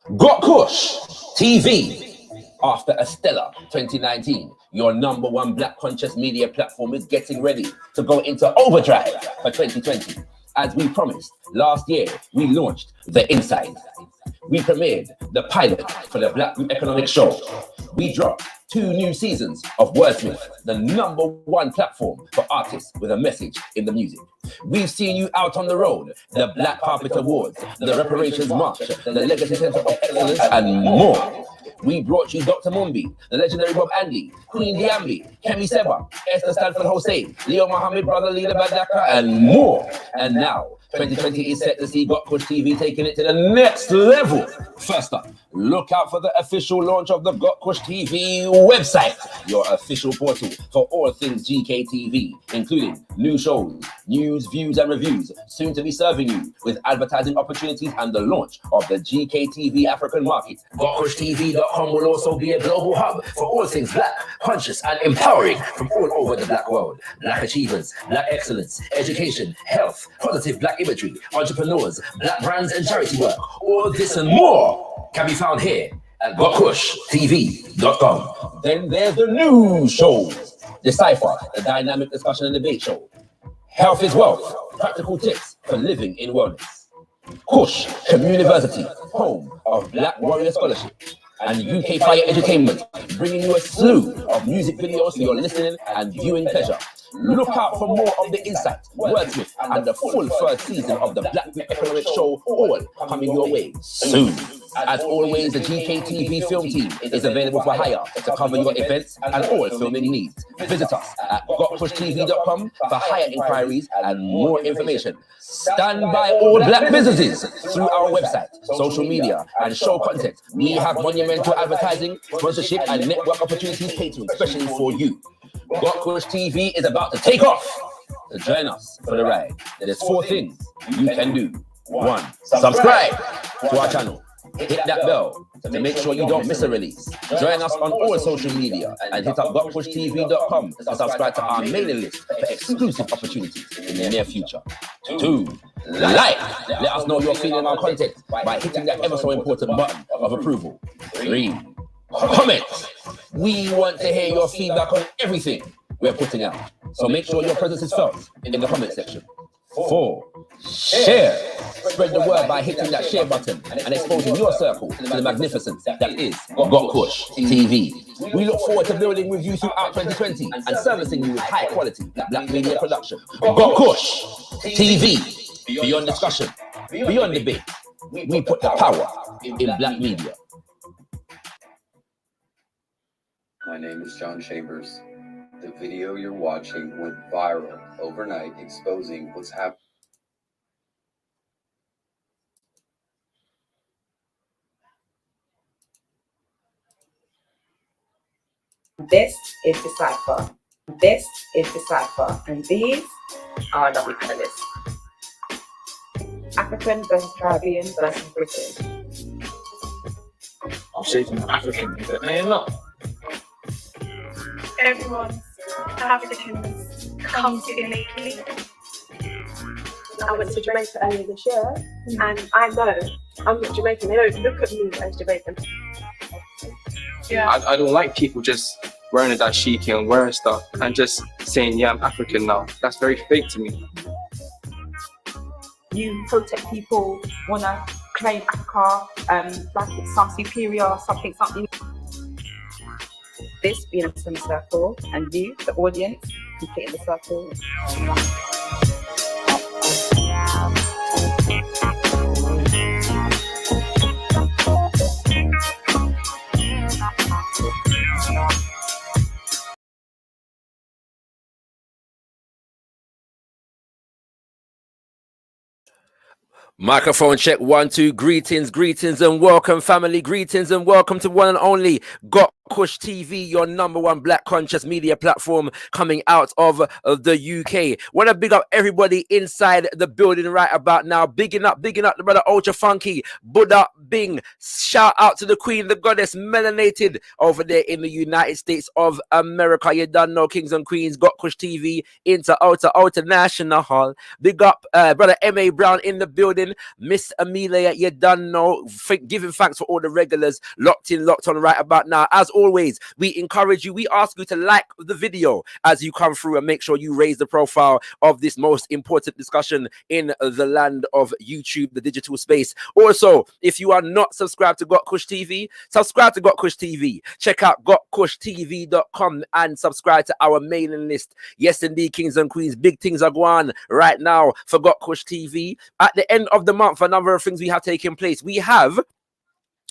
gotkushTV. After a stellar 2019, your #1 Black conscious media platform is getting ready to go into overdrive for 2020. As we promised, last year we launched The Inside. We premiered the pilot for the Black Economic Show. We dropped 2 new seasons of Wordsmith, the #1 platform for artists with a message in the music. We've seen you out on the road, the Black Carpet Awards, the Reparations March, the Legacy Center of Excellence, and more. We brought you Dr. Mumbi, the legendary Bob Andy, Queen Diambi, Kemi Seba, Esther Stanford Hossein, Leo Mohammed, Brother Leader Mbandaka, and more. And now, 2020 is set to see gotkushTV taking it to the next level. First up, look out for the official launch of the gotkushTV website, your official portal for all things GKTV, including new shows, news, views, and reviews, soon to be serving you with advertising opportunities and the launch of the GKTV African market. gotkushtv.com will also be a global hub for all things Black, conscious, and empowering from all over the Black world. Black achievements, Black excellence, education, health, positive Black imagery, entrepreneurs, Black brands, and charity work. All this and more can be found here at gotkushtv.com. Then there's the new shows. Decipher, the dynamic discussion and debate show. Health is Wealth, practical tips for living in wellness. Kush Communiversity, home of Black Warrior Scholarship. And UK Fire Entertainment, bringing you a slew of music videos for your listening and viewing pleasure. Look out for more of The Insight, Wordsmith, and the full first season of the Black Economic Show, all coming your way soon. As always, the GKTV film team is available for hire to cover your events and all filming needs. Visit us at gotkushtv.com for hire inquiries and more information. Stand by all Black businesses through our website, social media, and show content. We have monumental advertising, sponsorship, and network opportunities catering especially for you. gotkushTV is about to take off. To join us for the ride, there's 4 things you can do. 1, subscribe to our channel. Hit that bell to make sure you don't miss a release. Join us on all social media and hit up gotkushtv.com to subscribe to our mailing list for exclusive opportunities in the near future. 2, like. Let us know you're feeling our content by hitting that ever so important button of approval. 3, comment. We want to hear your feedback on everything we're putting out, so make sure your presence is felt in the comment section. 4, share. Spread the word by hitting that share button and exposing your circle to the magnificence that is gotkushTV. We look forward to building with you throughout 2020 and servicing you with high quality Black media production. gotkushTV, beyond discussion, beyond debate, we put the power in Black media. My name is John Chambers. The video you're watching went viral overnight, exposing what's happening. This is Decipher. This is Decipher. And these are the Revivalist. African versus Caribbean versus British. I'm shaping African, but man, no. Everyone, Africans, come to innately. I went to Jamaica earlier this year, and I know I'm not Jamaican. They don't look at me as Jamaican. Yeah. I don't like people just wearing a dashiki and wearing stuff and just saying, yeah, I'm African now. That's very fake to me. You protect people, want to claim Africa, like it's some superior, something. This being a semicircle, and you, the audience, complete the circle. Microphone check 1 2. Greetings and welcome, family. Greetings and welcome to one and only gotkushTV, your #1 black conscious media platform coming out of the UK. Want to big up everybody inside the building right about now. Bigging up the brother Ultra Funky, Buddha Bing. Shout out to the Queen, the goddess melanated over there in the United States of America. You done know, kings and queens, gotkushTV, into outer national hall. Big up brother M.A. Brown in the building. Miss Amelia, you done know, giving thanks for all the regulars locked on right about now. As always, we encourage you, we ask you to like the video as you come through, and make sure you raise the profile of this most important discussion in the land of YouTube, the digital space. Also, if you are not subscribed to gotkushTV, subscribe to gotkushTV. Check out gotkushtv.com and subscribe to our mailing list. Yes, indeed, kings and queens, big things are going on right now for gotkushTV. At the end of the month, a number of things we have taken place. We have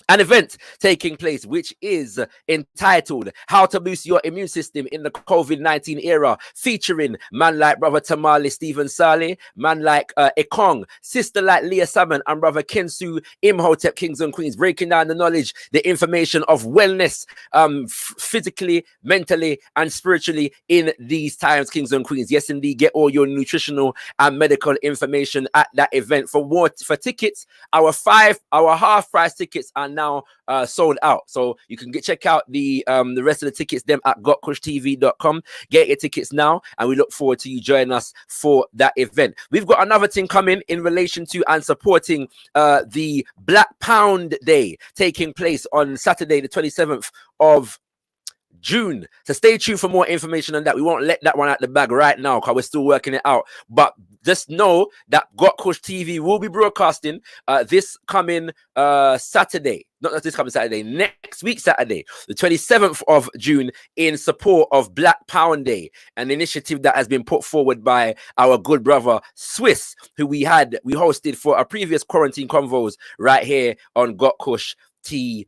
an event taking place which is entitled How to Boost Your Immune System in the COVID-19 Era, featuring man like brother Tamale Stephen Saleh, man like Ekong, sister like Leah Salmon, and brother Kensu Imhotep, kings and queens, breaking down the knowledge, the information of wellness, physically, mentally, and spiritually in these times, kings and queens. Yes, indeed, get all your nutritional and medical information at that event. For tickets, our half price tickets are now sold out, so you can check out the rest of the tickets them at gotkushtv.com. Get your tickets now, and we look forward to you joining us for that event. We've got another thing coming in relation to and supporting the Black Pound Day taking place on Saturday the 27th of June. So stay tuned for more information on that. We won't let that one out the bag right now because we're still working it out. But just know that gotkushTV will be broadcasting this coming Saturday. Not this coming Saturday, next week Saturday, the 27th of June, in support of Black Pound Day, an initiative that has been put forward by our good brother Swiss, who we hosted for a previous quarantine convos right here on gotkushTV.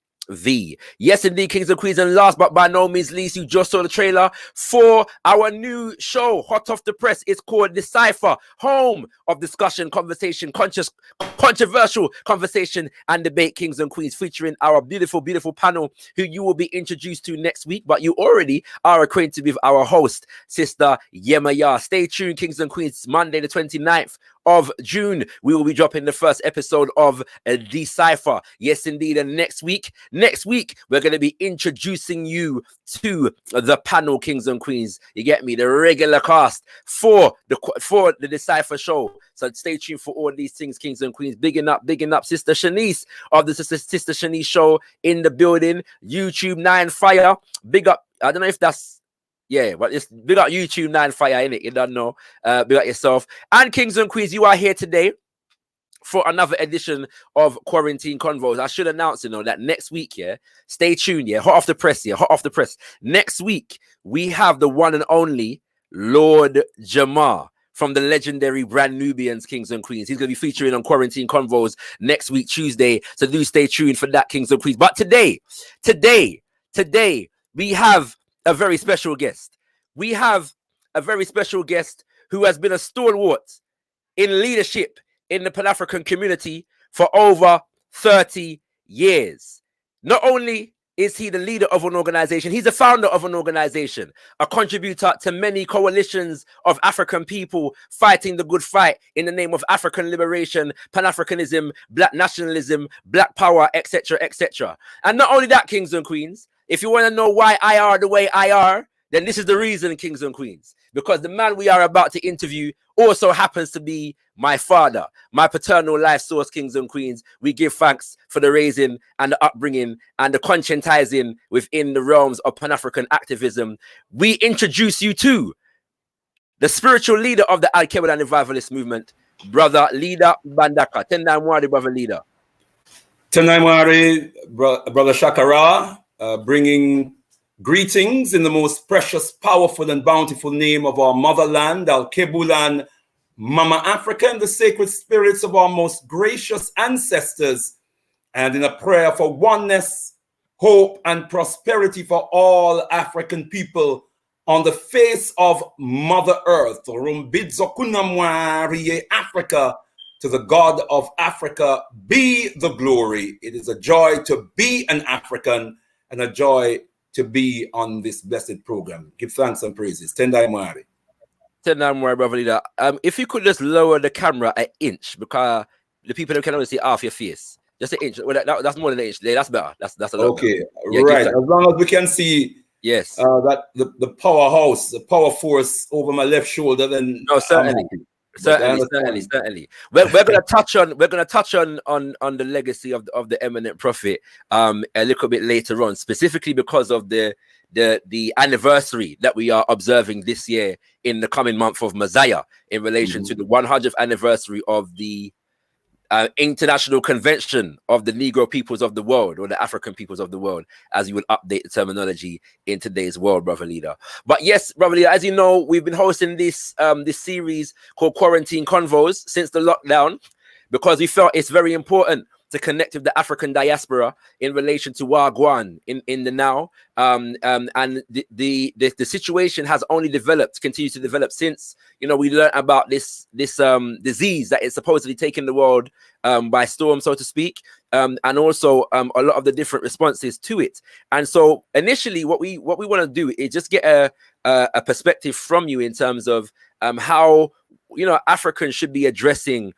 Yes, indeed, kings and queens, and last but by no means least, you just saw the trailer for our new show, hot off the press. It's called Decipher, home of discussion, conversation, controversial conversation and debate, kings and queens, featuring our beautiful panel who you will be introduced to next week, but you already are acquainted with our host, Sister Yemaya. Stay tuned, kings and queens. Monday the 29th of June, we will be dropping the first episode of Decipher. Yes, indeed. And next week, we're going to be introducing you to the panel, kings and queens. You get me? The regular cast for the Decipher show. So stay tuned for all these things, kings and queens. Bigging up Sister Shanice of the Sister Shanice show in the building. YouTube 9 Fire. Big up. I don't know if that's, yeah, but it's big up YouTube 9 Fire, innit? You don't know. Big up yourself. And kings and queens, you are here today for another edition of Quarantine Convos. I should announce, that next week, yeah, stay tuned, yeah, hot off the press. Next week, we have the one and only Lord Jamar from the legendary Brand Nubians, kings and queens. He's going to be featuring on Quarantine Convos next week, Tuesday. So do stay tuned for that, kings and queens. But today, we have a very special guest. We have a very special guest who has been a stalwart in leadership in the Pan-African community for over 30 years. Not only is he the leader of an organization, he's the founder of an organization, a contributor to many coalitions of African people fighting the good fight in the name of African liberation, Pan-Africanism, Black nationalism, Black power, etc., etc. And not only that, kings and queens, if you want to know why I are the way I are, then this is the reason, kings and queens. Because the man we are about to interview also happens to be my father, my paternal life source, kings and queens. We give thanks for the raising and the upbringing and the conscientizing within the realms of Pan-African activism. We introduce you to the spiritual leader of the Alkebu-Lan Revivalist movement, brother leader Mbandaka. Tendai Mwari, brother leader. Tendai Mwari, brother Shakara, bringing greetings in the most precious, powerful, and bountiful name of our motherland, Alkebu-Lan, Mama Africa, and the sacred spirits of our most gracious ancestors, and in a prayer for oneness, hope, and prosperity for all African people on the face of Mother Earth. Rumbidzokunamwariye Africa, to the God of Africa be the glory. It is a joy to be an African and a joy to be on this blessed program. Give thanks and praises. Tendai Mwari. Tendai Mwari, brother leader. If you could just lower the camera an inch, because the people can only see half your face. Just an inch. Well, that's more than an inch. That's better. That's a lot okay. better. Yeah, right. As long as we can see yes, that the powerhouse, the power force over my left shoulder, then no, certainly. Certainly. We're gonna touch on the legacy of the eminent prophet a little bit later on, specifically because of the anniversary that we are observing this year in the coming month of Messiah in relation to the 100th anniversary of the International Convention of the Negro Peoples of the World, or the African Peoples of the World, as you would update the terminology in today's world, brother leader. But yes, brother leader, as you know, we've been hosting this series called Quarantine Convos since the lockdown, because we felt it's very important to connect with the African diaspora in relation to Wagwan in the now. And the situation has only continued to develop since, we learned about this disease that is supposedly taking the world by storm, so to speak, and also a lot of the different responses to it. And so initially what we want to do is just get a perspective from you in terms of how Africans should be addressing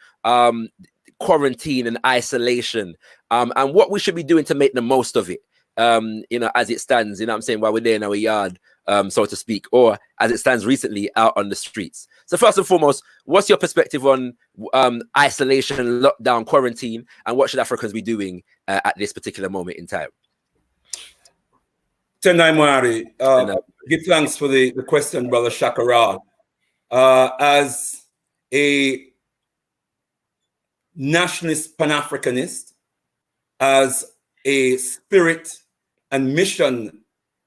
quarantine and isolation, and what we should be doing to make the most of it, as it stands, what I'm saying, while we're there in our yard, so to speak, or as it stands recently out on the streets. So first and foremost, what's your perspective on isolation, lockdown, quarantine, and what should Africans be doing at this particular moment in time? Tendai Mwari, give thanks for the question, Brother Shakara. As a nationalist Pan-Africanist, as a spirit and mission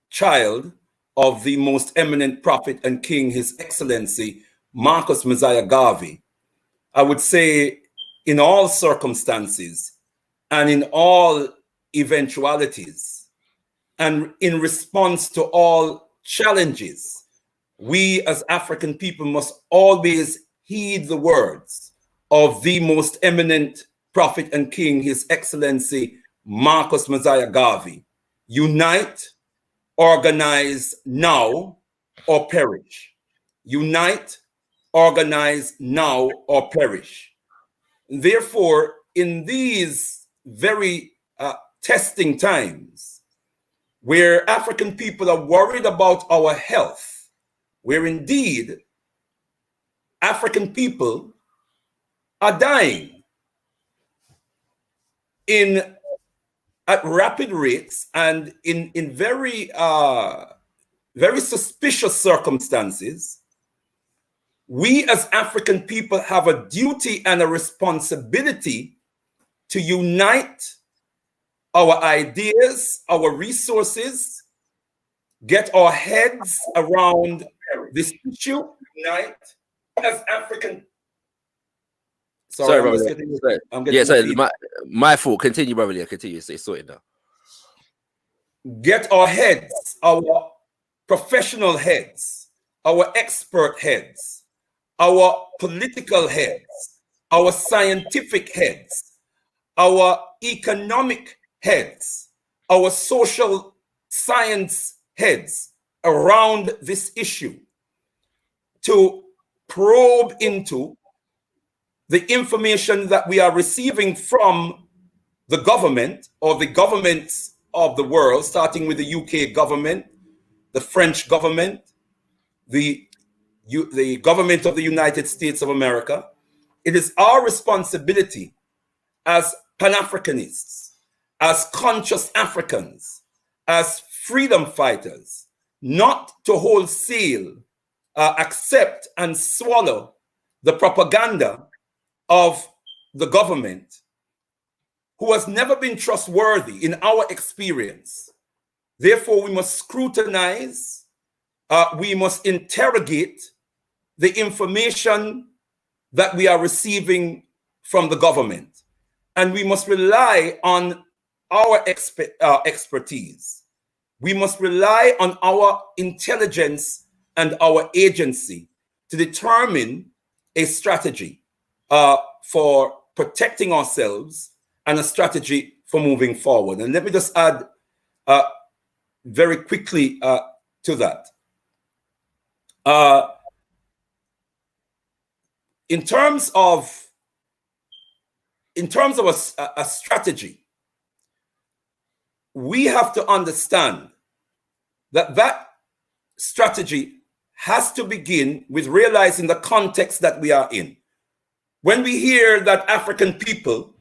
child of the most eminent prophet and king, His Excellency Marcus Garvey, I would say in all circumstances and in all eventualities and in response to all challenges, we as African people must always heed the words of the most eminent prophet and king, His Excellency Marcus Garvey. Unite, organize now, or perish. Unite, organize now, or perish. Therefore, in these very testing times, where African people are worried about our health, where indeed African people are dying at rapid rates and in very suspicious circumstances, we as African people have a duty and a responsibility to unite our ideas, our resources, get our heads around this issue, unite as African. Sorry, brother. My fault. Continue, brother. Continue. Say sorted now. Get our heads, our professional heads, our expert heads, our political heads, our scientific heads, our economic heads, our social science heads around this issue to probe into the information that we are receiving from the government or the governments of the world, starting with the UK government, the French government, the government of the United States of America. It is our responsibility as Pan-Africanists, as conscious Africans, as freedom fighters, not to wholesale accept and swallow the propaganda of the government, who has never been trustworthy in our experience. Therefore, we must scrutinize, we must interrogate the information that we are receiving from the government, and we must rely on our expertise. We must rely on our intelligence and our agency to determine a strategy for protecting ourselves and a strategy for moving forward. And let me just add very quickly to that. In terms of a strategy, we have to understand that strategy has to begin with realizing the context that we are in. When we hear that African people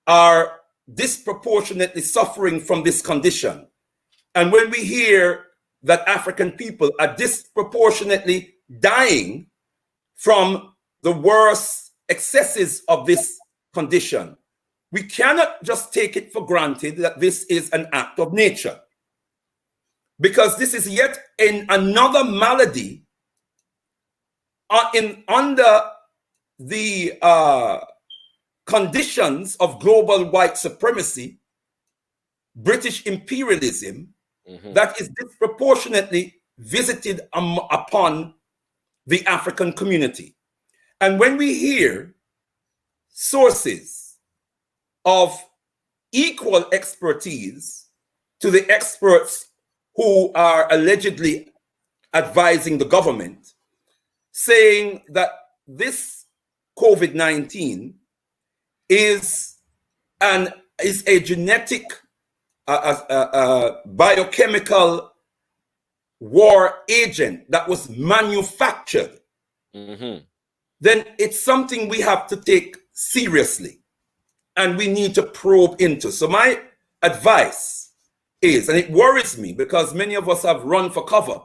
are disproportionately suffering from this condition, and when we hear that African people are disproportionately dying from the worst excesses of this condition, we cannot just take it for granted that this is an act of nature, because this is yet another malady under the conditions of global white supremacy, British imperialism, that is disproportionately visited upon the African community. And when we hear sources of equal expertise to the experts who are allegedly advising the government, saying that this COVID-19 is a genetic, biochemical war agent that was manufactured, then it's something we have to take seriously and we need to probe into. So my advice is, and it worries me because many of us have run for cover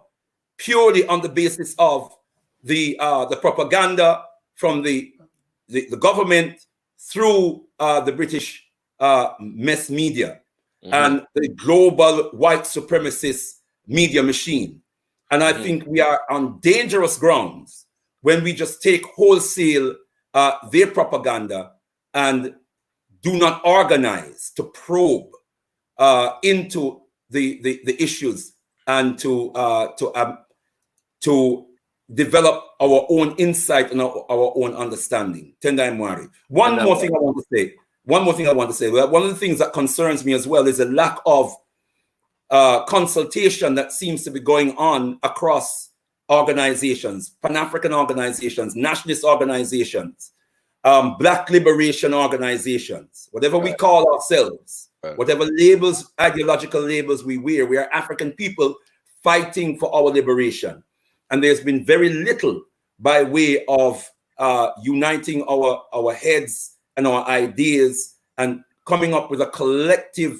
purely on the basis of the propaganda from the government through the British mass media and the global white supremacist media machine. And I think we are on dangerous grounds when we just take wholesale their propaganda and do not organize to probe into the issues and to develop our own insight and our own understanding. Tendai Mwari. One more thing I want to say. One of the things that concerns me as well is a lack of consultation that seems to be going on across organizations, Pan-African organizations, nationalist organizations, Black liberation organizations, whatever we call ourselves, whatever labels, ideological labels we wear, we are African people fighting for our liberation. And there's been very little by way of uniting our heads and our ideas and coming up with a collective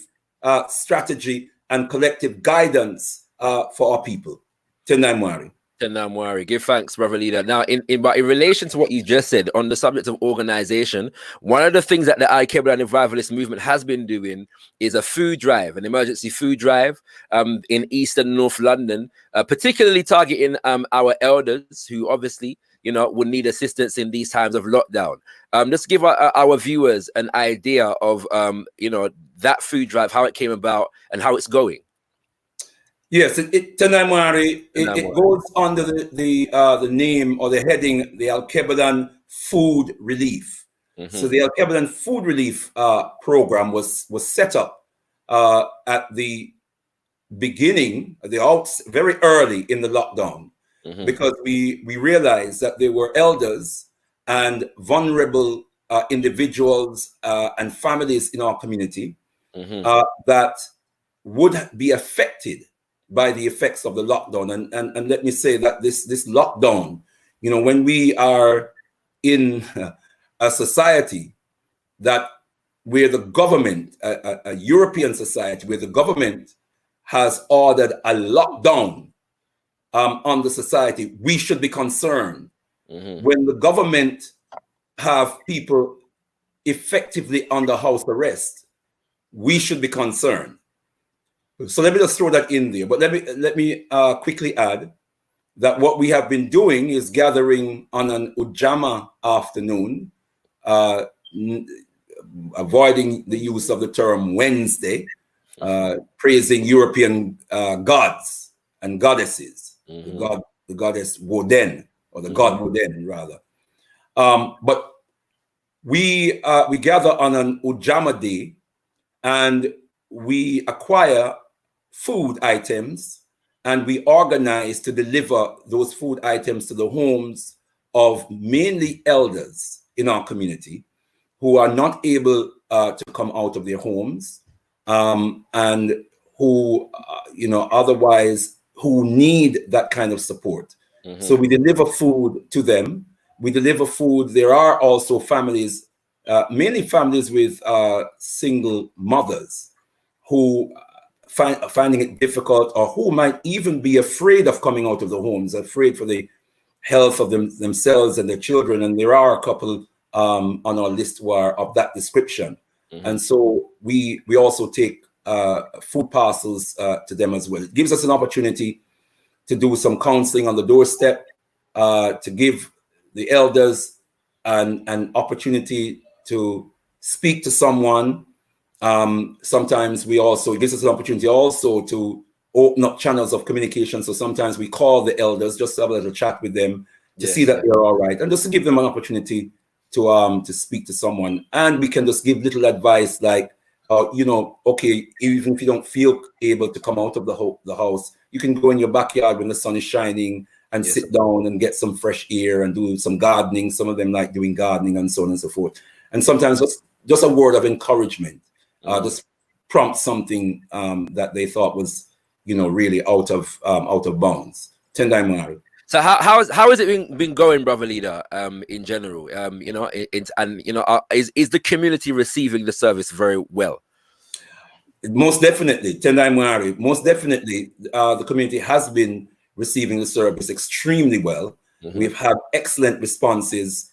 strategy and collective guidance for our people. Tendai Mwari. Mwari, give thanks, brother leader. Now, in relation to what you just said on the subject of organization, one of the things that the Alkebu-Lan Revivalist movement has been doing is a food drive, an emergency food drive in East and North London, particularly targeting our elders who obviously, would need assistance in these times of lockdown. Just give our viewers an idea of, that food drive, how it came about and how it's going. Yes, Tendai Mwari, it goes under the name or the heading, the Alkebu-Lan Food Relief. So the Alkebu-Lan Food Relief program was set up at the beginning, very early in the lockdown, because we realized that there were elders and vulnerable individuals and families in our community that would be affected by the effects of the lockdown. And let me say that this lockdown, when we are in a society where the government, a European society, where the government has ordered a lockdown on the society, we should be concerned. When the government have people effectively under house arrest, we should be concerned. So let me just throw that in there. But let me quickly add that what we have been doing is gathering on an Ujama afternoon, avoiding the use of the term Wednesday, praising European gods and goddesses, the goddess Woden, or the god Woden rather. But we gather on an Ujama day and we acquire food items, and we organize to deliver those food items to the homes of mainly elders in our community who are not able to come out of their homes, and who, otherwise who need that kind of support. So we deliver food to them. We deliver food. There are also families, mainly families with single mothers who finding it difficult, or who might even be afraid of coming out of the homes, afraid for the health of themselves and their children. And there are a couple on our list who are of that description. And so we also take food parcels to them as well. It gives us an opportunity to do some counseling on the doorstep, to give the elders an opportunity to speak to someone. Sometimes it gives us an opportunity also to open up channels of communication. So sometimes we call the elders just to have a little chat with them to see that they're all right, and just to give them an opportunity to speak to someone. And we can just give little advice like, okay, even if you don't feel able to come out of the house, you can go in your backyard when the sun is shining and sit down and get some fresh air and do some gardening. Some of them like doing gardening and so on and so forth. And sometimes just a word of encouragement, just prompt something that they thought was, really out of bounds. Tendai Mari. So how has it been going, brother leader? In general, is the community receiving the service very well? Most definitely, Tendai Mari. Most definitely, the community has been receiving the service extremely well. We've had excellent responses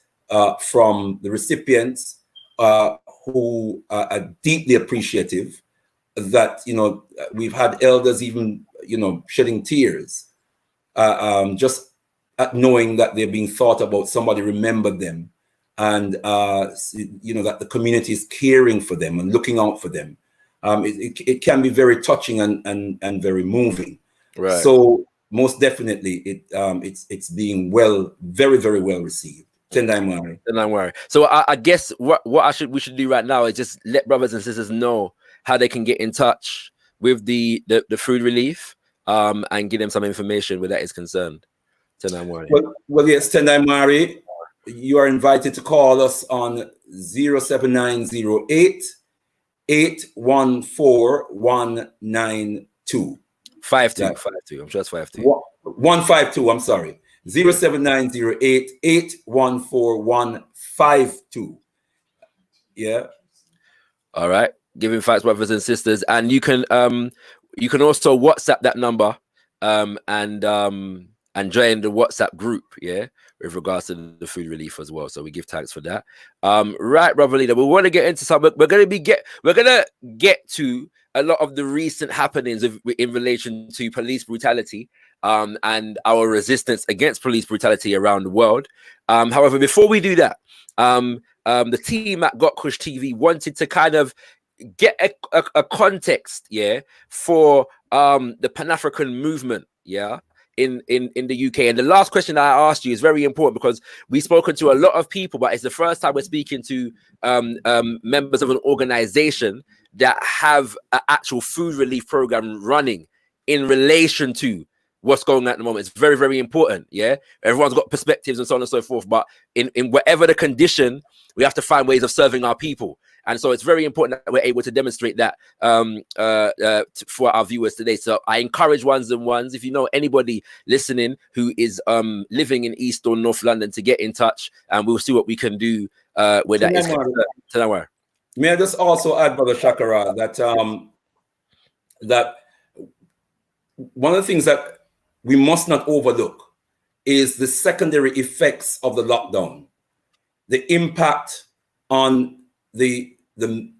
from the recipients, who are deeply appreciative. That we've had elders even shedding tears, just at knowing that they're being thought about, somebody remembered them, and that the community is caring for them and looking out for them. It can be very touching and very moving. Right. So most definitely, it's being very, very well received. Tendai Mari. So I guess what we should do right now is just let brothers and sisters know how they can get in touch with the food relief, and give them some information where that is concerned. Tendai Mari. Well, yes, Tendai Mari, you are invited to call us on 07908 814-192. 52. I'm sure it's 52. 152, I'm sorry. 07908 814-152. Yeah. All right. Giving facts, brothers and sisters. And you can also WhatsApp that number and join the WhatsApp group, with regards to the food relief as well. So we give thanks for that. Right, brother leader, we want to get into some. We're gonna get to a lot of the recent happenings in relation to police brutality, and our resistance against police brutality around the world. However, before we do that, the team at gotkushTV wanted to kind of get a context, for the Pan-African movement, in the UK. And the last question I asked you is very important, because we've spoken to a lot of people, but it's the first time we're speaking to members of an organization that have an actual food relief program running in relation to what's going on at the moment. It's very, very important. Everyone's got perspectives and so on and so forth, but in whatever the condition, we have to find ways of serving our people. And so it's very important that we're able to demonstrate that for our viewers today. So I encourage ones and ones, if you know anybody listening who is living in East or North London, to get in touch, and we'll see what we can do with that. May I just also add, Brother Shakara, that one of the things that we must not overlook is the secondary effects of the lockdown, the impact on the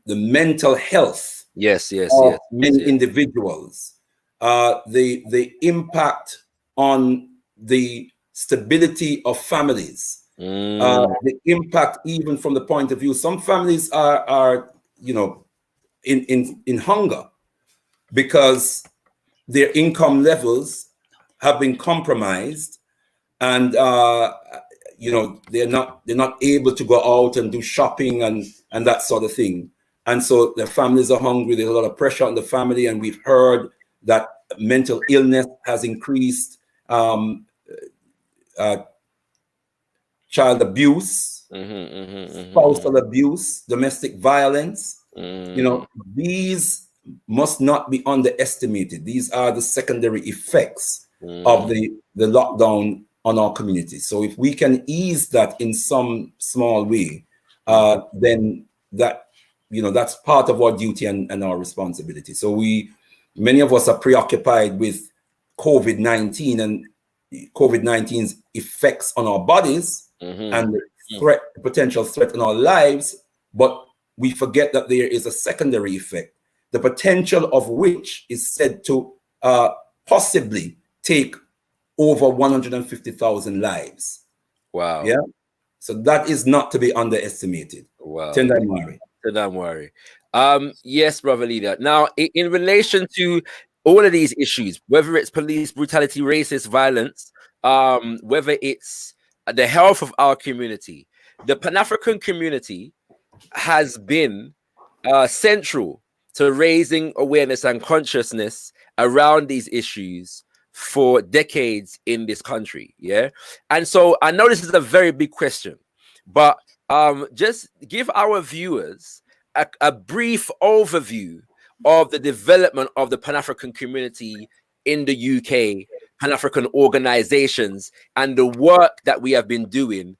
mental health of many individuals, the impact on the stability of families, the impact even from the point of view, some families are in hunger because their income levels have been compromised, and they're not able to go out and do shopping and that sort of thing. And so their families are hungry. There's a lot of pressure on the family, and we've heard that mental illness has increased, child abuse, spousal abuse, domestic violence. You know, these must not be underestimated. These are the secondary effects of the lockdown on our community. So if we can ease that in some small way, then that, you know, that's part of our duty and our responsibility. So many of us are preoccupied with COVID-19 and COVID-19's effects on our bodies and the potential threat on our lives, but we forget that there is a secondary effect, the potential of which is said to possibly take over 150,000 lives. Wow. Yeah. So that is not to be underestimated. Wow. Tendai. Yes, brother leader. Now, in relation to all of these issues, whether it's police brutality, racist violence, whether it's the health of our community, the Pan-African community has been central to raising awareness and consciousness around these issues for decades in this country. Yeah. And so I know this is a very big question, but just give our viewers a brief overview of the development of the Pan-African community in the UK, Pan-African organizations, and the work that we have been doing,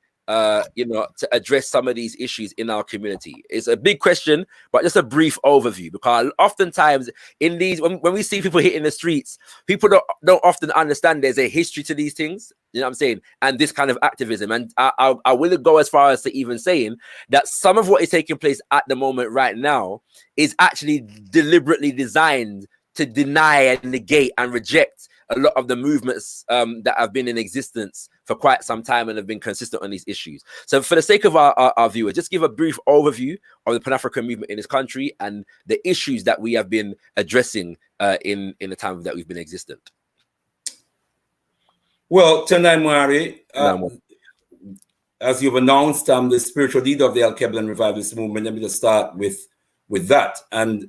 you know, to address some of these issues in our community. It's a big question, but just a brief overview, because oftentimes in these, when we see people hitting the streets, people don't often understand there's a history to these things, you know what I'm saying, and this kind of activism. And I will go as far as to even saying that some of what is taking place at the moment right now is actually deliberately designed to deny and negate and reject a lot of the movements that have been in existence for quite some time and have been consistent on these issues. So for the sake of our viewers, just give a brief overview of the Pan-African movement in this country and the issues that we have been addressing in the time that we've been existent. Well, Tendai Mwari, as you've announced, I'm the spiritual leader of the Alkebu-Lan Revivalist movement. Let me just start with that. And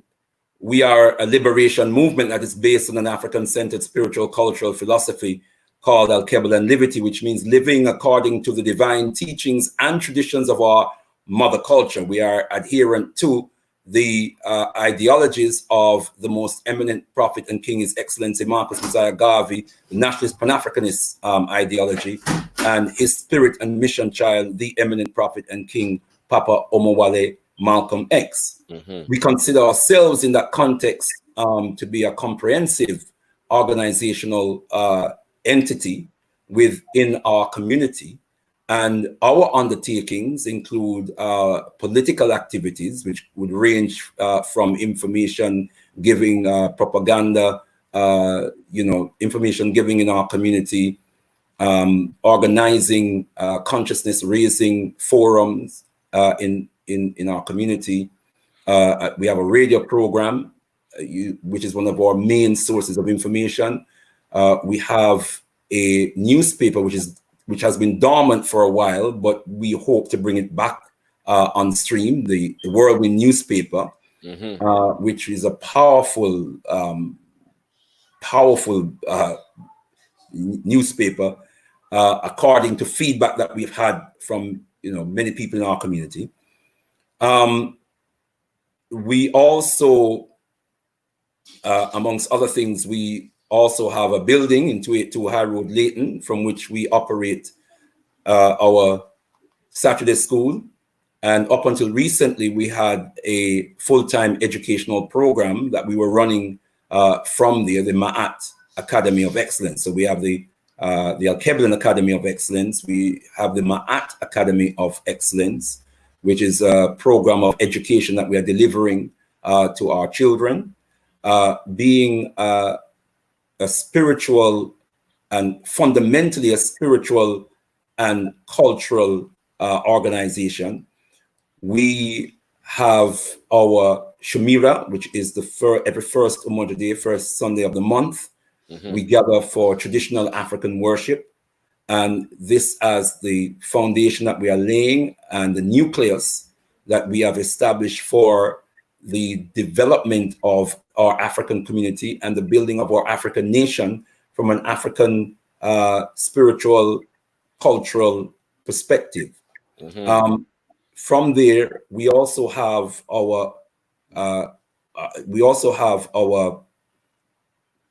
we are a liberation movement that is based on an African-centered spiritual cultural philosophy called Alkebu-Lan Livity, which means living according to the divine teachings and traditions of our mother culture. We are adherent to the ideologies of the most eminent prophet and king, His Excellency Marcus Garvey, the nationalist Pan-Africanist ideology, and his spirit and mission child, the eminent prophet and king, Papa Omowale Malcolm X. We consider ourselves in that context to be a comprehensive organizational entity within our community. And our undertakings include political activities, which would range from information giving, propaganda, you know, information giving in our community, organizing consciousness raising forums in our community. We have a radio program, which is one of our main sources of information. We have a newspaper, which has been dormant for a while, but we hope to bring it back on stream, the Whirlwind newspaper, which is a powerful newspaper, according to feedback that we've had from, you know, many people in our community. We also, amongst other things, we also have a building in 282 High Road, Leighton, from which we operate our Saturday school. And up until recently, we had a full-time educational program that we were running from there, the Ma'at Academy of Excellence. So we have the Alkebu-Lan Academy of Excellence. We have the Ma'at Academy of Excellence, which is a program of education that we are delivering to our children. Being a spiritual and fundamentally a spiritual and cultural organization, we have our Shumira, which is every first Umoja Day, first Sunday of the month. We gather for traditional African worship, and this as the foundation that we are laying and the nucleus that we have established for the development of our African community and the building of our African nation from an African spiritual, cultural perspective. From there, we also have our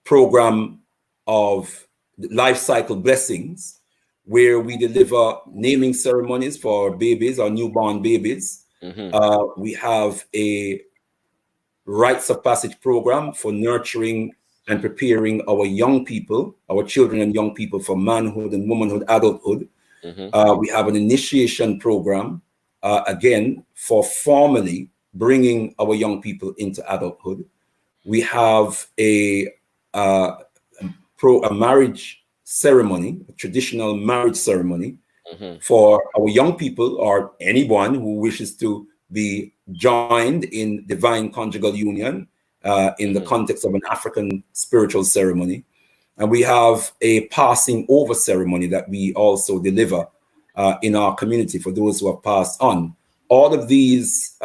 program of life cycle blessings, where we deliver naming ceremonies for babies, our newborn babies. We have a rites of passage program for nurturing and preparing our young people, our children and young people, for manhood and womanhood, adulthood. We have an initiation program, again, for formally bringing our young people into adulthood. We have a marriage ceremony, a traditional marriage ceremony for our young people or anyone who wishes to be joined in divine conjugal union in the context of an African spiritual ceremony. And we have a passing over ceremony that we also deliver in our community for those who have passed on. All of these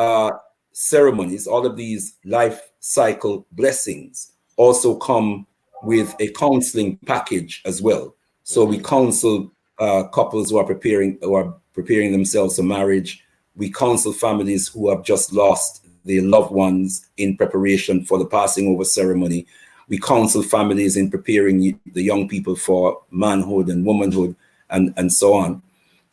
ceremonies, all of these life cycle blessings also come with a counseling package as well. So we counsel couples who are preparing themselves for marriage. We counsel families who have just lost their loved ones in preparation for the passing over ceremony. We counsel families in preparing the young people for manhood and womanhood and so on.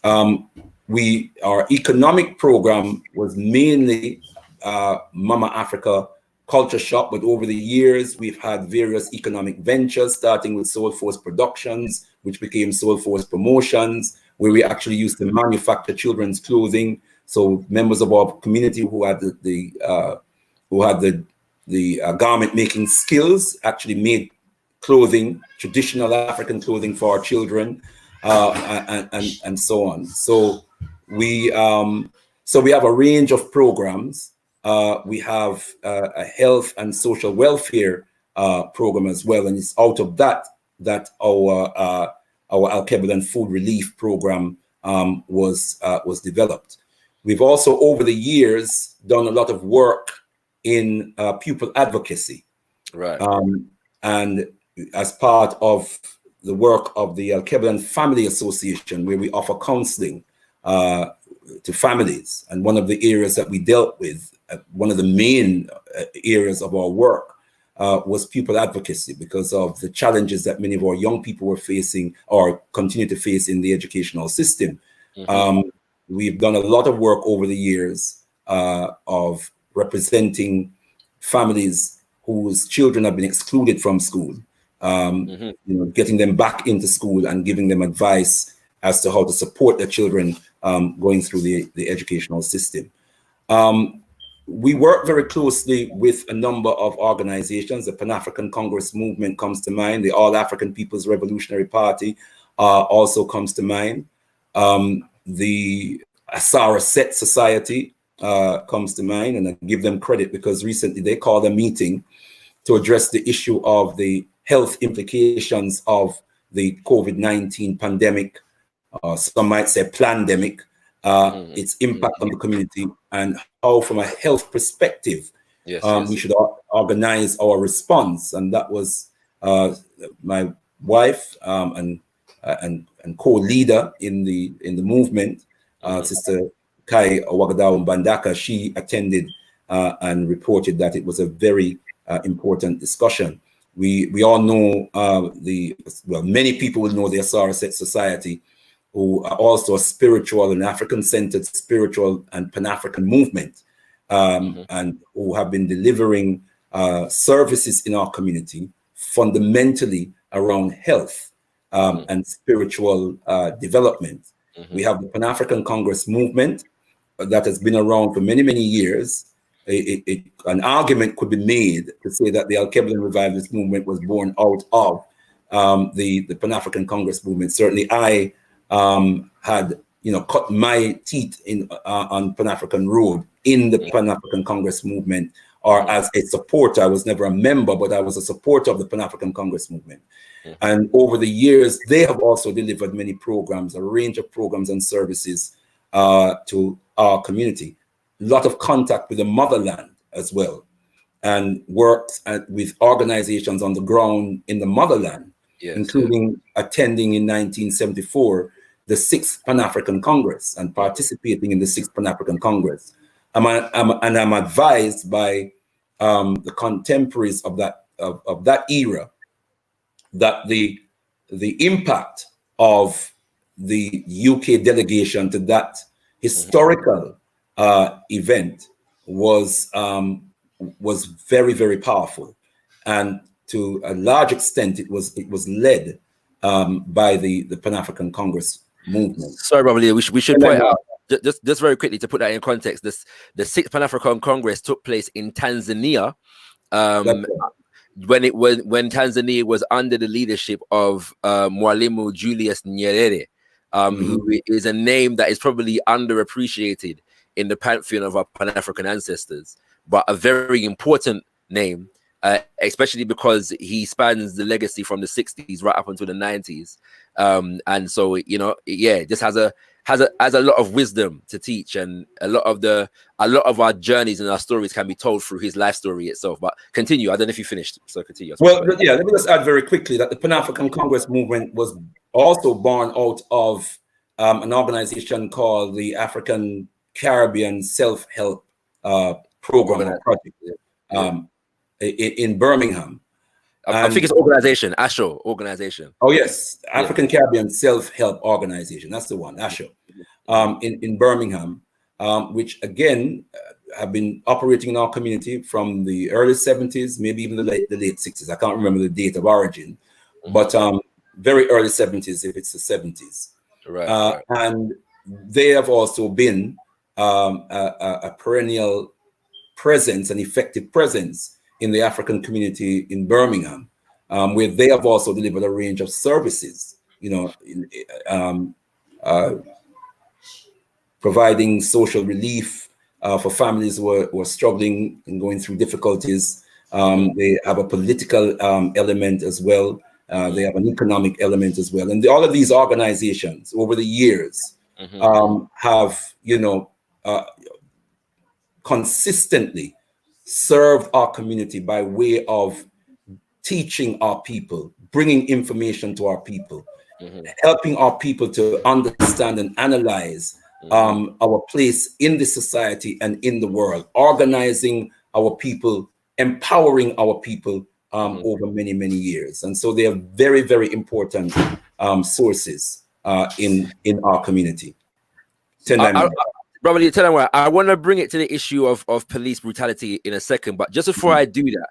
Our economic program was mainly Mama Africa Culture Shop, but over the years, we've had various economic ventures, starting with Soul Force Productions, which became Soul Force Promotions, where we actually used to manufacture children's clothing. So members of our community who had the garment making skills actually made clothing, traditional African clothing for our children, and so on. So we have a range of programs. We have a health and social welfare program as well, and it's out of that our Alkebu-Lan food relief program was developed. We've also, over the years, done a lot of work in pupil advocacy, right? And as part of the work of the Alkebu-Lan Family Association, where we offer counseling to families, and one of the areas that we dealt with, one of the main areas of our work was pupil advocacy, because of the challenges that many of our young people were facing or continue to face in the educational system. We've done a lot of work over the years of representing families whose children have been excluded from school, getting them back into school and giving them advice as to how to support their children going through the educational system. We work very closely with a number of organizations. The Pan-Afrikan Congress movement comes to mind. The All African People's Revolutionary Party also comes to mind. The Asara Set Society comes to mind, and I give them credit because recently they called a meeting to address the issue of the health implications of the COVID-19 pandemic, some might say pandemic, its impact on the community, and how from a health perspective we should organize our response. And that was my wife and co-leader in the movement, Sister Kai Owagadaw Mbandaka. She attended and reported that it was a very important discussion. We all know many people will know the Asara Set Society, who are also a spiritual and African-centered spiritual and Pan-African movement, and who have been delivering services in our community fundamentally around health and spiritual development. We have the Pan-Afrikan Congress movement that has been around for many, many years. An argument could be made to say that the Alkebu-Lan Revivalist movement was born out of the Pan-Afrikan Congress movement. Certainly I had cut my teeth on Pan-African Road in the Pan-Afrikan Congress movement, or as a supporter. I was never a member, but I was a supporter of the Pan-Afrikan Congress movement. And over the years, they have also delivered many programs, a range of programs and services to our community. A lot of contact with the motherland, as well, and worked with organizations on the ground in the motherland, including attending in 1974 the 6th Pan-African Congress and participating in the 6th Pan-African Congress. I'm advised by the contemporaries of that era that the impact of the UK delegation to that historical event was very, very powerful, and to a large extent it was led by the Pan-African Congress movement. Sorry, Brother Leader, we should point out just very quickly to put that in context. The 6th Pan-African Congress took place in Tanzania. When Tanzania was under the leadership of Mwalimu Julius Nyerere, who is a name that is probably underappreciated in the pantheon of our Pan-African ancestors, but a very important name, especially because he spans the legacy from the 60s right up until the 90s. And so, you know, just has a lot of wisdom to teach, and a lot of our journeys and our stories can be told through his life story itself. But continue. I don't know if you finished, so continue. Well, yeah, let me just add very quickly that the Pan-African Congress movement was also born out of an organization called the African Caribbean Self-Help Program or Project in Birmingham. I think it's organization, ASHO organization. Oh yes, African Caribbean Self-Help Organization. That's the one, ASHO, in Birmingham, which again have been operating in our community from the early 70s, maybe even the late 60s. I can't remember the date of origin, but very early 70s if it's the 70s. Right. And they have also been a perennial presence, an effective presence in the African community in Birmingham, where they have also delivered a range of services, you know, providing social relief for families who are struggling and going through difficulties. They have a political element as well. They have an economic element as well. And all of these organizations over the years have, you know, consistently served our community by way of teaching our people, bringing information to our people, helping our people to understand and analyze our place in the society and in the world, organizing our people, empowering our people over many, many years. And so they are very, very important sources in our community. Brother, tell them what I want to bring it to the issue of police brutality in a second, but just before I do that,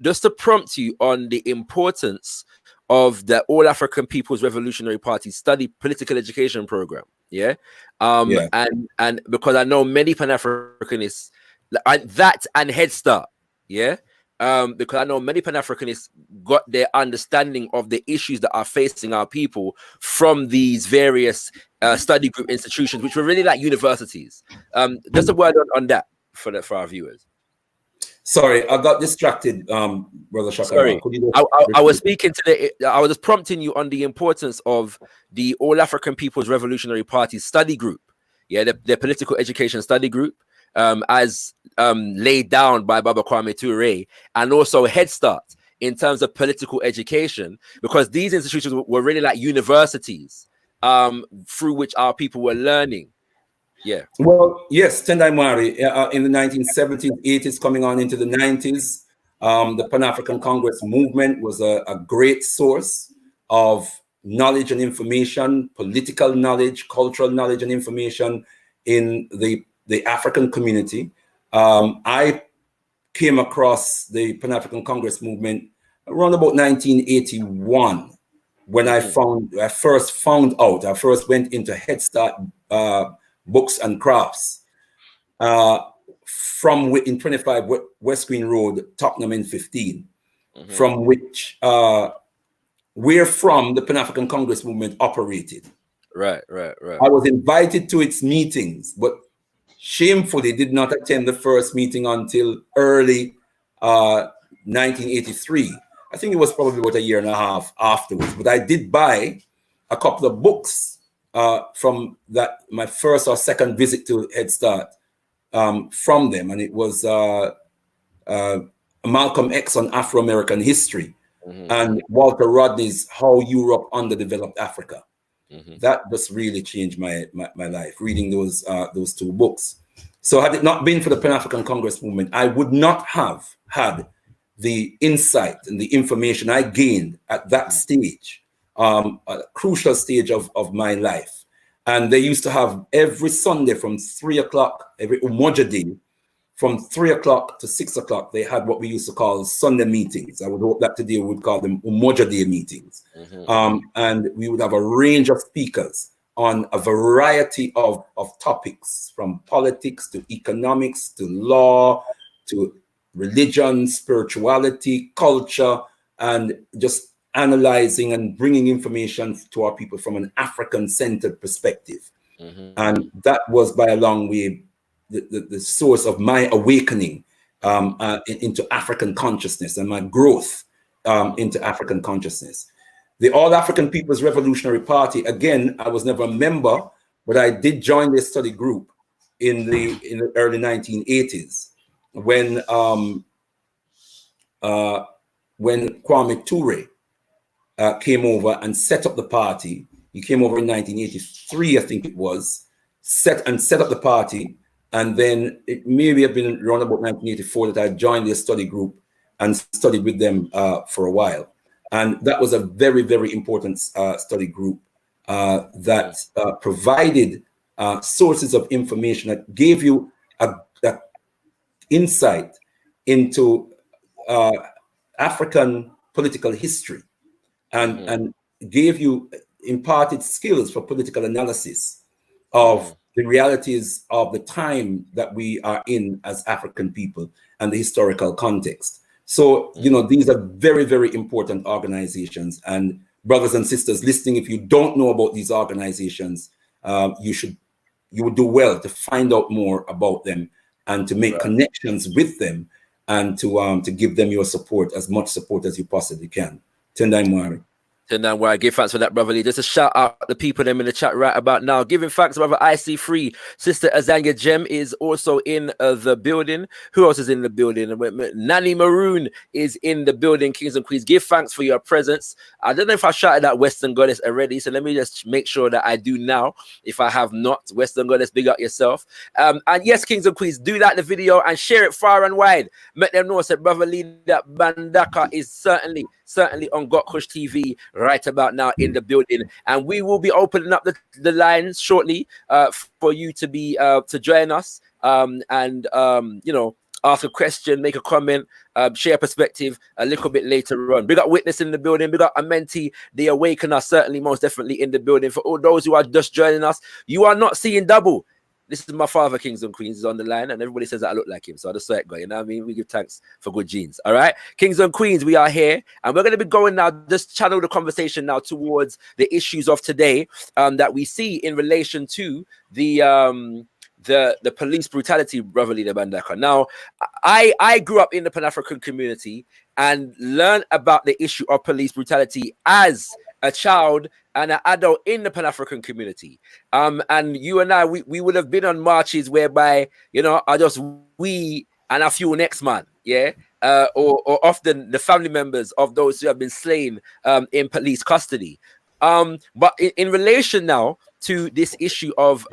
just to prompt you on the importance of the All African People's Revolutionary Party study political education program, and because I know many Pan-Africanists that and Head Start, because I know many Pan-Africanists got their understanding of the issues that are facing our people from these various study group institutions, which were really like universities. Just a word on that for our viewers. Sorry, I got distracted, Brother Shaka. Sorry, I was speaking to I was just prompting you on the importance of the All African People's Revolutionary Party study group, their political education study group, as laid down by Baba Kwame Ture, and also Head Start in terms of political education, because these institutions were really like universities through which our people were learning. Well, yes, Tendai Mwari, in the 1970s, 80s, coming on into the 90s, the Pan-African Congress movement was a great source of knowledge and information, political knowledge, cultural knowledge and information in the African community. I came across the Pan-African Congress movement around about 1981, when I first went into Head Start Books and Crafts from in 25 West Green Road, Tottenham in 15, from which where from the Pan-African Congress movement operated. Right. I was invited to its meetings, but shamefully did not attend the first meeting until early 1983. I think it was probably about a year and a half afterwards, but I did buy a couple of books from that, my first or second visit to Head Start from them. And it was Malcolm X on Afro-American history, and Walter Rodney's How Europe Underdeveloped Africa. That just really changed my life, reading those two books. So had it not been for the Pan-African Congress movement, I would not have had the insight and the information I gained at that stage, a crucial stage of my life. And they used to have every Sunday from 3 o'clock, every Umoja Day, from 3 o'clock to 6 o'clock, they had what we used to call Sunday meetings. I would hope that today we would call them Umoja Day meetings. And we would have a range of speakers on a variety of topics, from politics to economics to law to religion, spirituality, culture, and just analyzing and bringing information to our people from an African-centered perspective. And that was by a long way the source of my awakening into African consciousness and my growth into African consciousness. The All African People's Revolutionary Party, again, I was never a member, but I did join this study group in the early 1980s when Kwame Ture came over and set up the party. He came over in 1983, I think it was, set up the party. And then it maybe have been around about 1984 that I joined this study group and studied with them for a while. And that was a very, very important study group that provided sources of information that gave you that insight into African political history and gave you imparted skills for political analysis of the realities of the time that we are in as African people and the historical context. So, you know, these are very, very important organizations. And brothers and sisters listening, if you don't know about these organizations, you would do well to find out more about them and to make connections with them and to give them your support, as much support as you possibly can. Tendai Mwari. Tendai Mwari, give thanks for that, brother Lee. Just a shout out the people them in the chat right about now. Giving thanks, brother IC3. Sister Azania Jem is also in the building. Who else is in the building? Nanny Maroon is in the building. Kings and Queens, give thanks for your presence. I don't know if I shouted out Western Goddess already, so let me just make sure that I do now. If I have not, Western Goddess, big up yourself. And yes, Kings and Queens, do like the video and share it far and wide. Make them know that brother Lee, that Mbandaka is certainly on gotkushTV right about now in the building, and we will be opening up the lines shortly for you to be to join us and you know, ask a question, make a comment, share a perspective a little bit later on. Big up Witness in the building, big up Amenti, the Awakener, certainly most definitely in the building. For all those who are just joining us, you are not seeing double. This is my father, Kings and Queens, is on the line, and everybody says that I look like him. So I just saw it go, you know what I mean? We give thanks for good genes. All right, Kings and Queens, we are here, and we're going to be going now, just channel the conversation now towards the issues of today that we see in relation to the police brutality, brother leader Mbandaka. Now, I grew up in the Pan-African community and learned about the issue of police brutality as a child and an adult in the Pan-African community. And you and I, we would have been on marches whereby, you know, are just we and a few next man, yeah? Or often the family members of those who have been slain in police custody. But in relation now to this issue of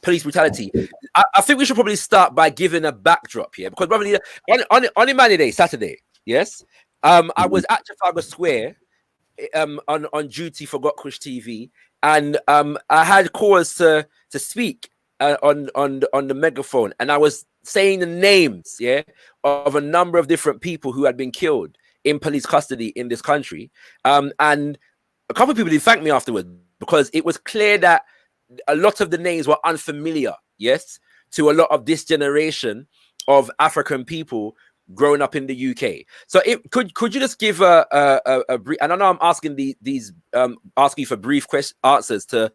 police brutality, I think we should probably start by giving a backdrop here, because probably on Imani Day, Saturday, yes, I was at Trafalgar Square on duty for gotkushTV, and I had cause to speak on the megaphone, and I was saying the names, yeah, of a number of different people who had been killed in police custody in this country, and a couple of people did thank me afterwards, because it was clear that a lot of the names were unfamiliar, yes, to a lot of this generation of African people growing up in the UK. So could you just give a brief, and I know I'm asking these asking for brief answers to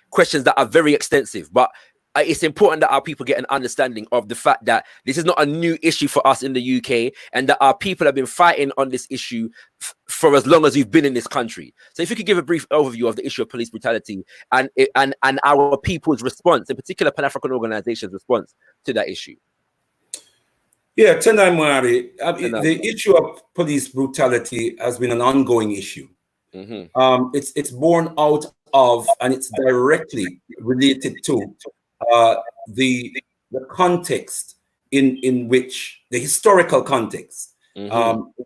questions that are very extensive, but it's important that our people get an understanding of the fact that this is not a new issue for us in the UK, and that our people have been fighting on this issue for as long as we've been in this country. So if you could give a brief overview of the issue of police brutality and our people's response, in particular Pan-African organizations' response to that issue. Yeah, Tenai Mwari, Tenai. the issue of police brutality has been an ongoing issue. It's born out of, and it's directly related to the context in which, the historical context in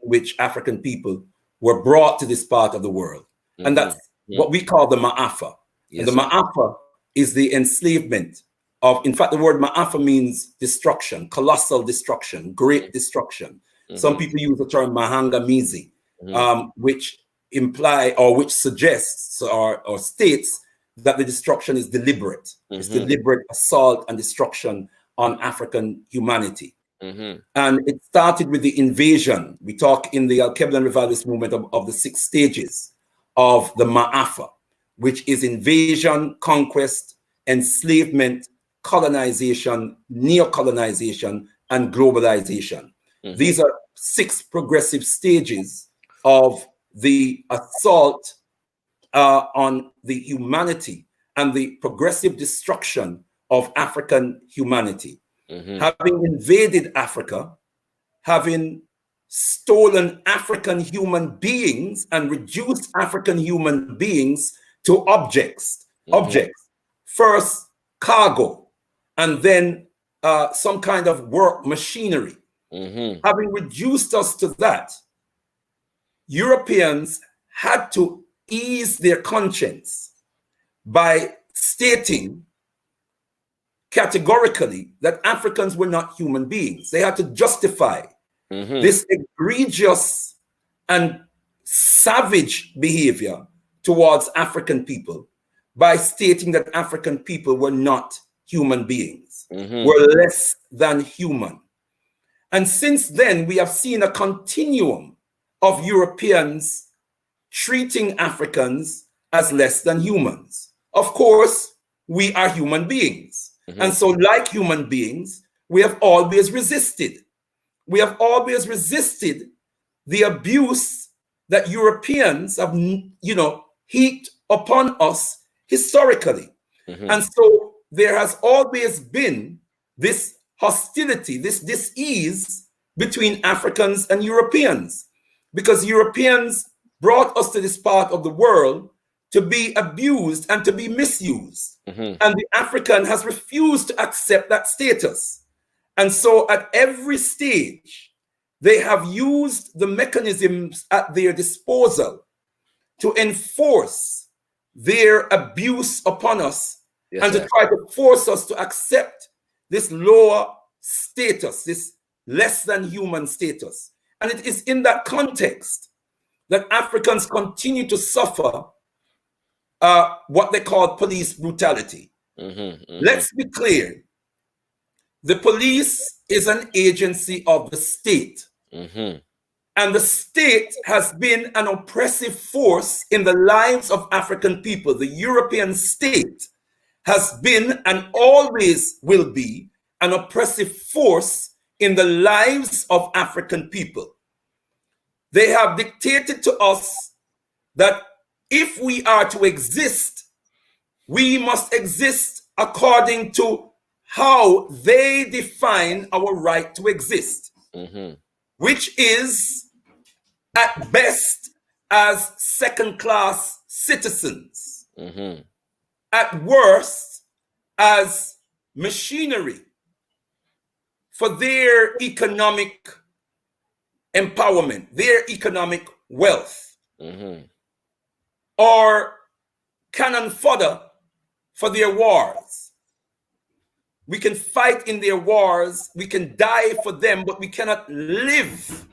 which African people were brought to this part of the world. And that's what we call the Ma'afa. Yes, and the Ma'afa is the enslavement of, in fact, the word Ma'afa means destruction, colossal destruction, great destruction. Some people use the term Mahangamizi, which imply, or which suggests or states that the destruction is deliberate. It's deliberate assault and destruction on African humanity. And it started with the invasion. We talk in the Alkebu-Lan Revivalist movement of the 6 stages of the Ma'afa, which is invasion, conquest, enslavement, colonization, neocolonization, and globalization. These are 6 progressive stages of the assault on the humanity and the progressive destruction of African humanity. Having invaded Africa, having stolen African human beings and reduced African human beings to objects. First cargo, and then some kind of work machinery. Having reduced us to that, Europeans had to ease their conscience by stating categorically that Africans were not human beings. They had to justify this egregious and savage behavior towards African people by stating that African people were not human beings, were less than human. And since then, we have seen a continuum of Europeans treating Africans as less than humans. Of course, we are human beings. And so, like human beings, we have always resisted. We have always resisted the abuse that Europeans have, heaped upon us historically. And so there has always been this hostility, this dis-ease between Africans and Europeans, because Europeans brought us to this part of the world to be abused and to be misused. And the African has refused to accept that status. And so at every stage, they have used the mechanisms at their disposal to enforce their abuse upon us, and to try to force us to accept this lower status, this less than human status. And it is in that context that Africans continue to suffer what they call police brutality. Let's be clear. The police is an agency of the state. And the state has been an oppressive force in the lives of African people. The European state has been and always will be an oppressive force in the lives of African people. They have dictated to us that if we are to exist, we must exist according to how they define our right to exist, which is at best as second-class citizens, at worst as machinery for their economic empowerment, their economic wealth, or cannon fodder for their wars. We can fight in their wars, we can die for them, but we cannot live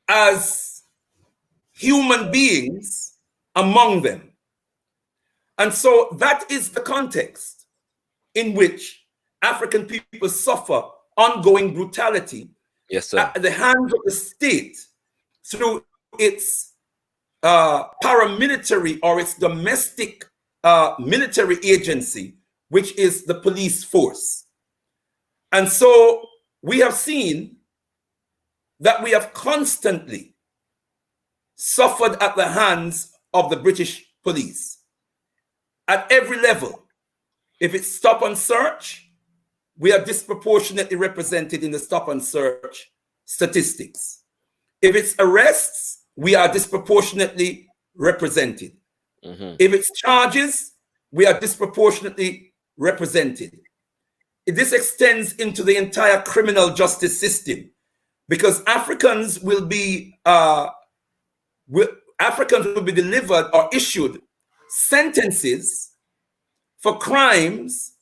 as human beings among them. And so that is the context in which African people suffer ongoing brutality at the hands of the state through its paramilitary or its domestic military agency, which is the police force. And so we have seen that we have constantly suffered at the hands of the British police at every level. If it's stop and search, we are disproportionately represented in the stop and search statistics. If it's arrests, we are disproportionately represented. If it's charges, we are disproportionately represented. This extends into the entire criminal justice system, because Africans will be delivered or issued sentences for crimes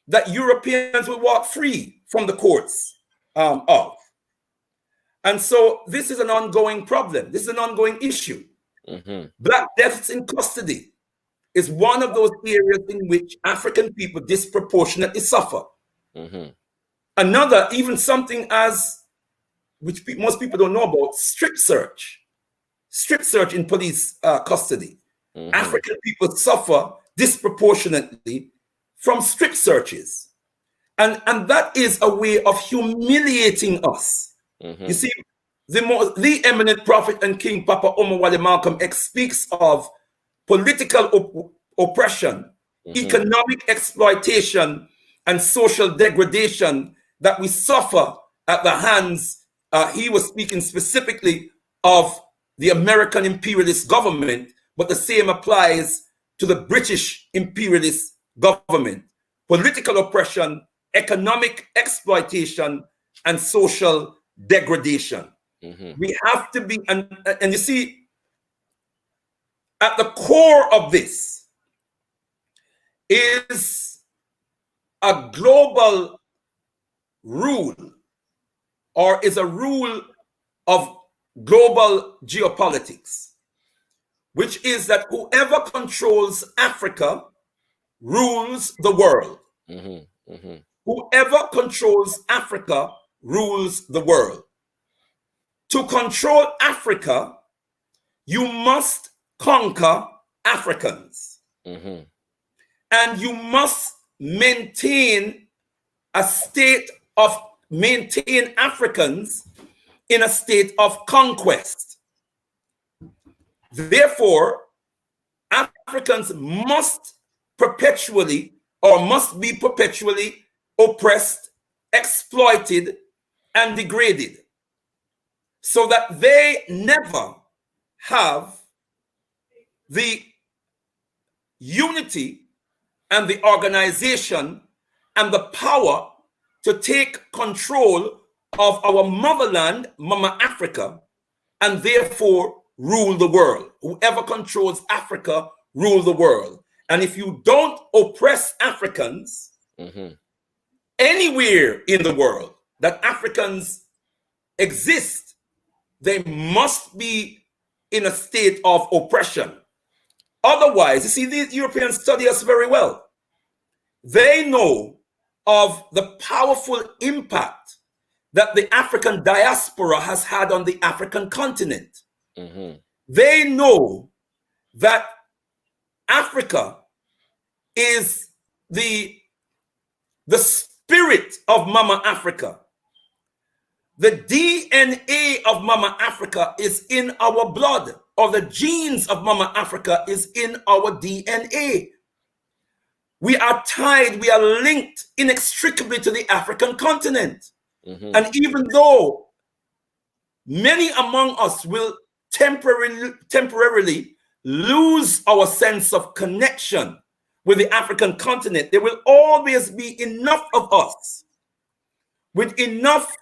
that Europeans will walk free from the courts of. And so this is an ongoing problem. This is an ongoing issue. Black deaths in custody is one of those areas in which African people disproportionately suffer. Another, even something as, which most people don't know about, strip search in police custody. African people suffer disproportionately from strip searches. And that is a way of humiliating us. You see, the eminent prophet and king, Papa Omowale Malcolm X, speaks of political oppression, economic exploitation, and social degradation that we suffer at the hands, he was speaking specifically of the American imperialist government, but the same applies to the British imperialist government. Political oppression, economic exploitation, and social degradation. We have to be, and you see, at the core of this is a global rule, or is a rule of global geopolitics, which is that whoever controls Africa rules the world. Whoever controls Africa rules the world. To control Africa, you must conquer Africans. And you must maintain Africans in a state of conquest. Therefore, Africans must be perpetually oppressed, exploited, and degraded, so that they never have the unity and the organization and the power to take control of our motherland, Mama Africa, and therefore rule the world. Whoever controls Africa rule the world. And if you don't oppress Africans anywhere in the world that Africans exist, they must be in a state of oppression. Otherwise, you see, these Europeans study us very well. They know of the powerful impact that the African diaspora has had on the African continent. They know that Africa is the spirit of Mama Africa. The DNA of Mama Africa is in our blood, or the genes of Mama Africa is in our DNA. We are tied, we are linked inextricably to the African continent. And even though many among us will temporarily lose our sense of connection with the African continent, there will always be enough of us with enough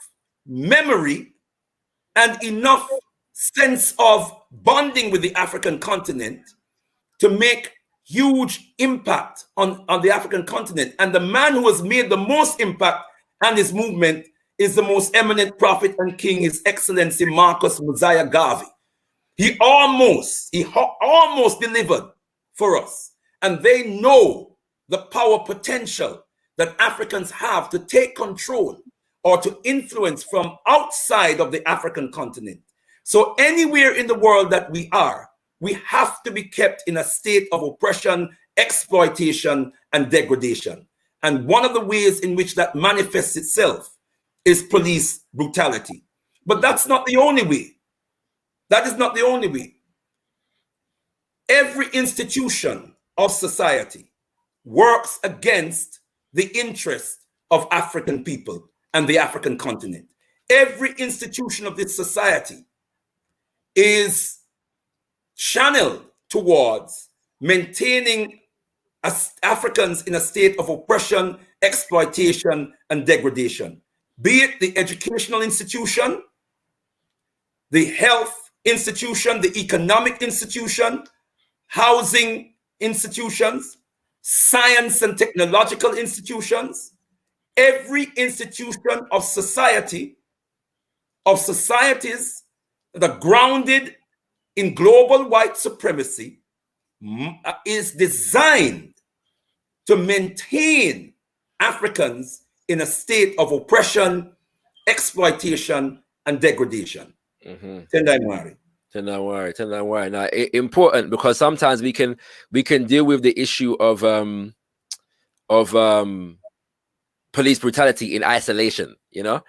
memory and enough sense of bonding with the African continent to make huge impact on the African continent. And the man who has made the most impact on this movement is the most eminent prophet and king, His Excellency Marcus Garvey. He almost delivered for us. And they know the power potential that Africans have to take control or to influence from outside of the African continent. So anywhere in the world that we are, we have to be kept in a state of oppression, exploitation, and degradation. And one of the ways in which that manifests itself is police brutality. But that's not the only way. That is not the only way. Every institution of society works against the interest of African people and the African continent. Every institution of this society is channeled towards maintaining Africans in a state of oppression, exploitation, and degradation. Be it the educational institution, the health institution, the economic institution, housing institutions, science and technological institutions, every institution of society, of societies that are grounded in global white supremacy is designed to maintain Africans in a state of oppression, exploitation, and degradation. Tendai Mwari. Tendai worry. Now, important, because sometimes we can deal with the issue of police brutality in isolation, you know,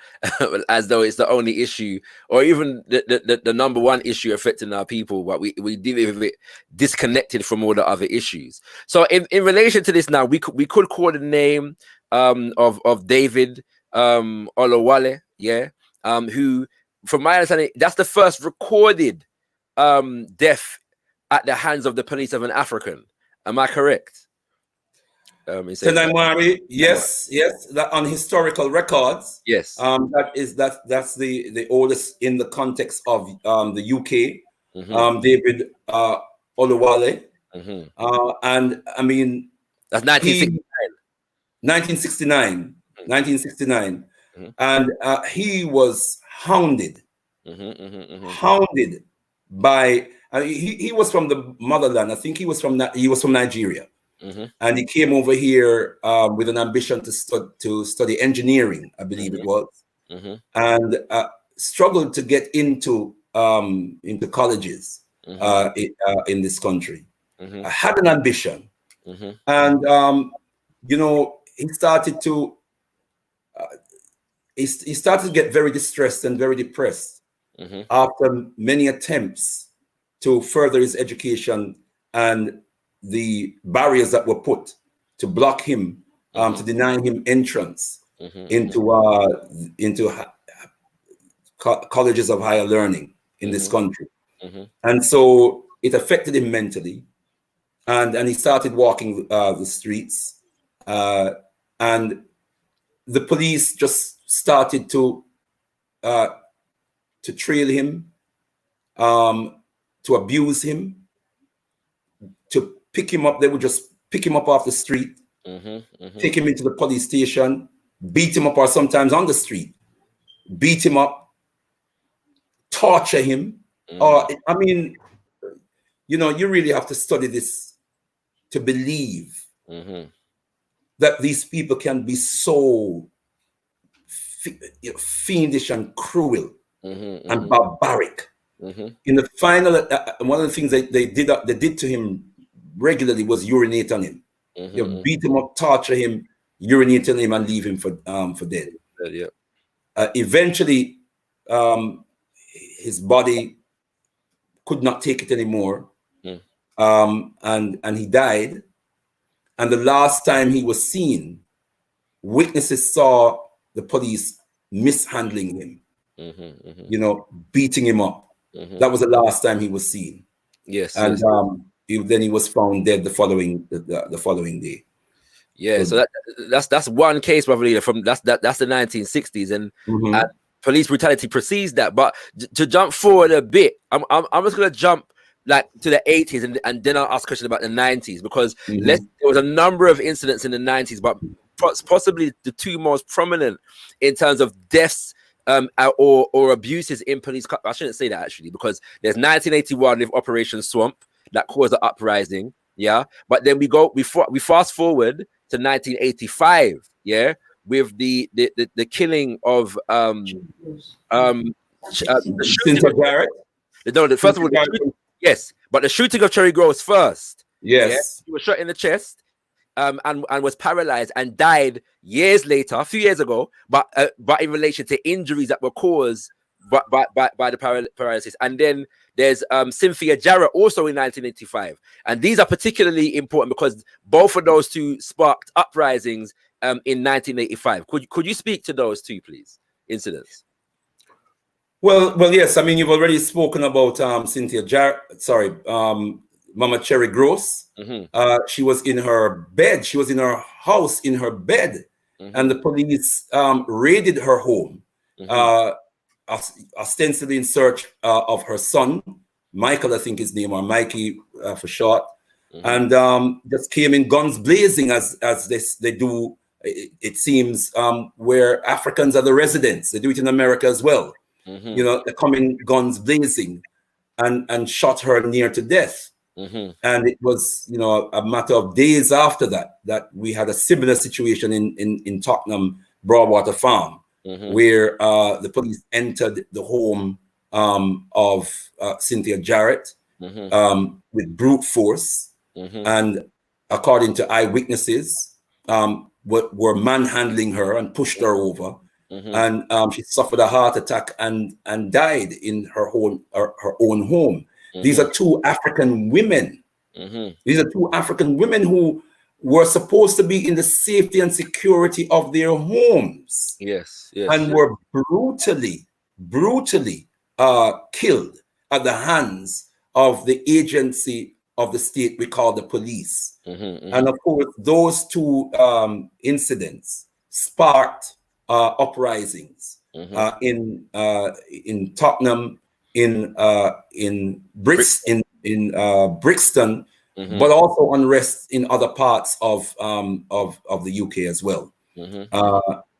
as though it's the only issue, or even the number one issue affecting our people, but we deal with it disconnected from all the other issues. So in relation to this now, we could call the name of David Olowale, yeah, who, from my understanding, that's the first recorded death at the hands of the police of an African. Am I correct? Tendai Mwari, yes, that on historical records, yes, that's the oldest in the context of the UK. David Olowale, and I mean that's 1969. 1969, and he was hounded by. He was from the motherland. I think he was from Nigeria. And he came over here with an ambition to study engineering, I believe it was, and struggled to get into colleges in this country. I had an ambition, and you know, he started to get very distressed and very depressed after many attempts to further his education and the barriers that were put to block him, to deny him entrance into colleges of higher learning in this country. And so it affected him mentally, and he started walking the streets, and the police just started to trail him, to abuse him, to pick him up. They would just pick him up off the street, take him into the police station, beat him up, or sometimes on the street, beat him up, torture him. Or, I mean, you know, you really have to study this to believe that these people can be so fiendish and cruel and barbaric. In the final, one of the things they did to him regularly was urinate on him. You beat him up, torture him, urinate on him, and leave him for dead. Eventually, his body could not take it anymore, and he died. And the last time he was seen, witnesses saw the police mishandling him, you know, beating him up. That was the last time he was seen. Yes, and then he was found dead the following day. Yeah, so that's one case, brother leader. That's the 1960s, and police brutality precedes that. But to jump forward a bit, I'm just gonna jump like to the 80s, and then I'll ask a question about the 90s, because there was a number of incidents in the 90s, but possibly the two most prominent in terms of deaths or abuses in police. I shouldn't say that actually, because there's 1981 with Operation Swamp that caused the uprising, yeah. But then we fast forward to 1985, yeah, with the killing of the shooting of Cherry Groves first. Yes, yeah? He was shot in the chest, and was paralyzed and died years later, a few years ago, but in relation to injuries that were caused by the paralysis. And then there's Cynthia Jarrett, also in 1985, and these are particularly important because both of those two sparked uprisings in 1985. Could you speak to those two, please, incidents? Well, yes. I mean, you've already spoken about Cynthia Jarrett. Sorry, Mama Cherry Gross. She was in her bed. She was in her house in her bed, and the police raided her home, ostensibly in search of her son, Michael, I think his name, or Mikey for short, and just came in guns blazing as they do. It seems where Africans are the residents. They do it in America as well. You know, they come in guns blazing and shot her near to death. And it was, you know, a matter of days after that we had a similar situation in Tottenham Broadwater Farm, where the police entered the home of Cynthia Jarrett with brute force, and according to eyewitnesses, were manhandling her and pushed her over. And she suffered a heart attack and died in her own home. These are two African women. These are two African women who were supposed to be in the safety and security of their homes. Yes. And were brutally killed at the hands of the agency of the state we call the police. And of course, those two incidents sparked uprisings in Tottenham, in Brixton, but also unrest in other parts of the UK as well.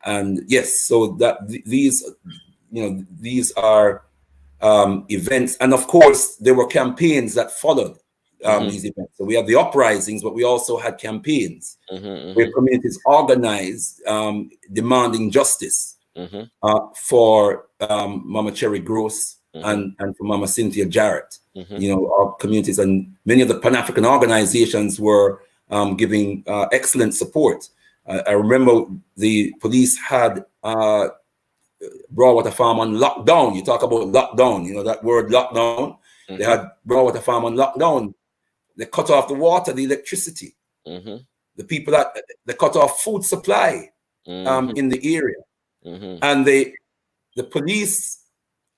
And yes, so that these are events, and of course there were campaigns that followed these events. So we had the uprisings, but we also had campaigns where communities organized, demanding justice for Mama Cherry Gross and for Mama Cynthia Jarrett. You know, our communities and many of the Pan-African organizations were giving excellent support. I remember the police had Broadwater Farm on lockdown. You talk about lockdown, you know, that word lockdown. They had Broadwater Farm on lockdown. They cut off the water, the electricity. The people they cut off food supply in the area. And the police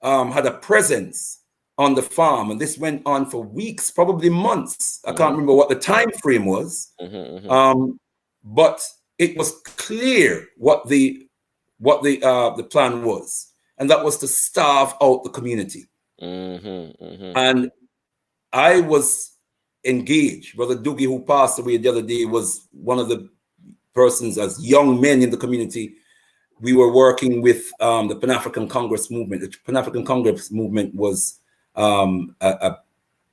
had a presence on the farm, and this went on for weeks, probably months. I can't remember what the time frame was, but it was clear what the plan was, and that was to starve out the community. And I was engaged. Brother Doogie, who passed away the other day, was one of the persons as young men in the community. We were working with the Pan-Afrikan Congress movement. The Pan-Afrikan Congress movement was a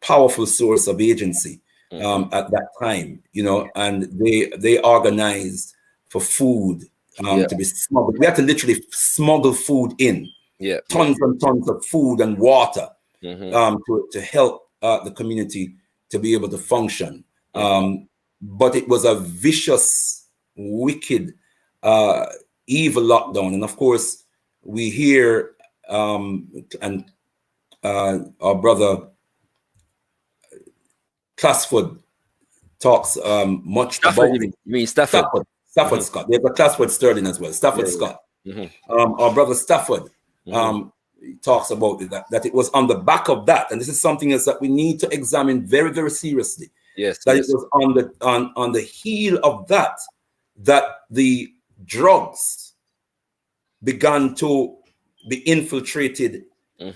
powerful source of agency at that time, you know, and they organized for food to be smuggled. We had to literally smuggle food in, tons and tons of food and water to help the community to be able to function. But it was a vicious, wicked, evil lockdown. And of course, we hear, and our brother Classford talks much Stafford, about you mean Stafford? Stafford Scott. There's a Classford Sterling as well. Stafford Scott. Our brother Stafford talks about it, that it was on the back of that, and this is something else that we need to examine very, very seriously. It was on the heel of that the drugs began to be infiltrated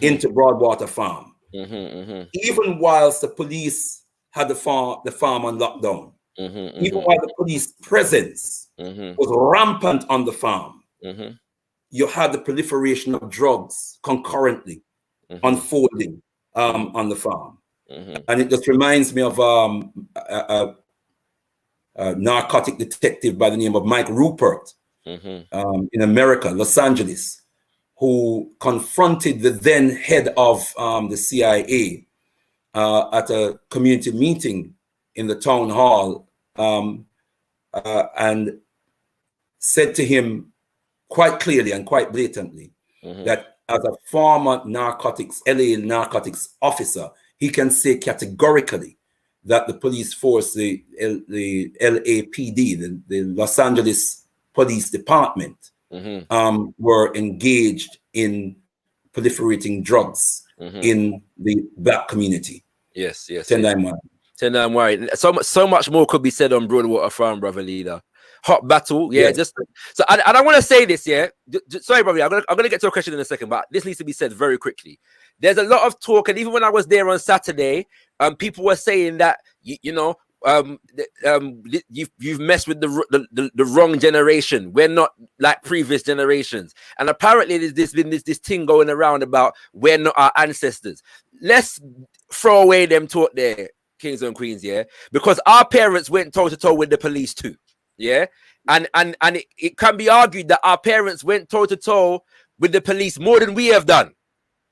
into Broadwater Farm, even whilst the police had the farm on lockdown, even while the police presence was rampant on the farm. You had the proliferation of drugs concurrently unfolding on the farm. And it just reminds me of a narcotic detective by the name of Mike Rupert in America, Los Angeles, who confronted the then head of the CIA at a community meeting in the town hall, and said to him quite clearly and quite blatantly that as a former LA narcotics officer, he can say categorically that the police force, the LAPD, the Los Angeles police department were engaged in proliferating drugs in the black community. Yes, yes. Tendai Mwari. So much more could be said on Broadwater Farm, brother leader. Hot battle, yeah. Yes. Just so, and I want to say this, yeah. Sorry, brother. I'm gonna get to a question in a second, but this needs to be said very quickly. There's a lot of talk, and even when I was there on Saturday, people were saying that you've messed with the wrong generation. We're not like previous generations, and apparently there's been this thing going around about we're not our ancestors. Let's throw away them talk there, kings and queens, yeah, because our parents went toe to toe with the police too. Yeah, and it can be argued that our parents went toe to toe with the police more than we have done.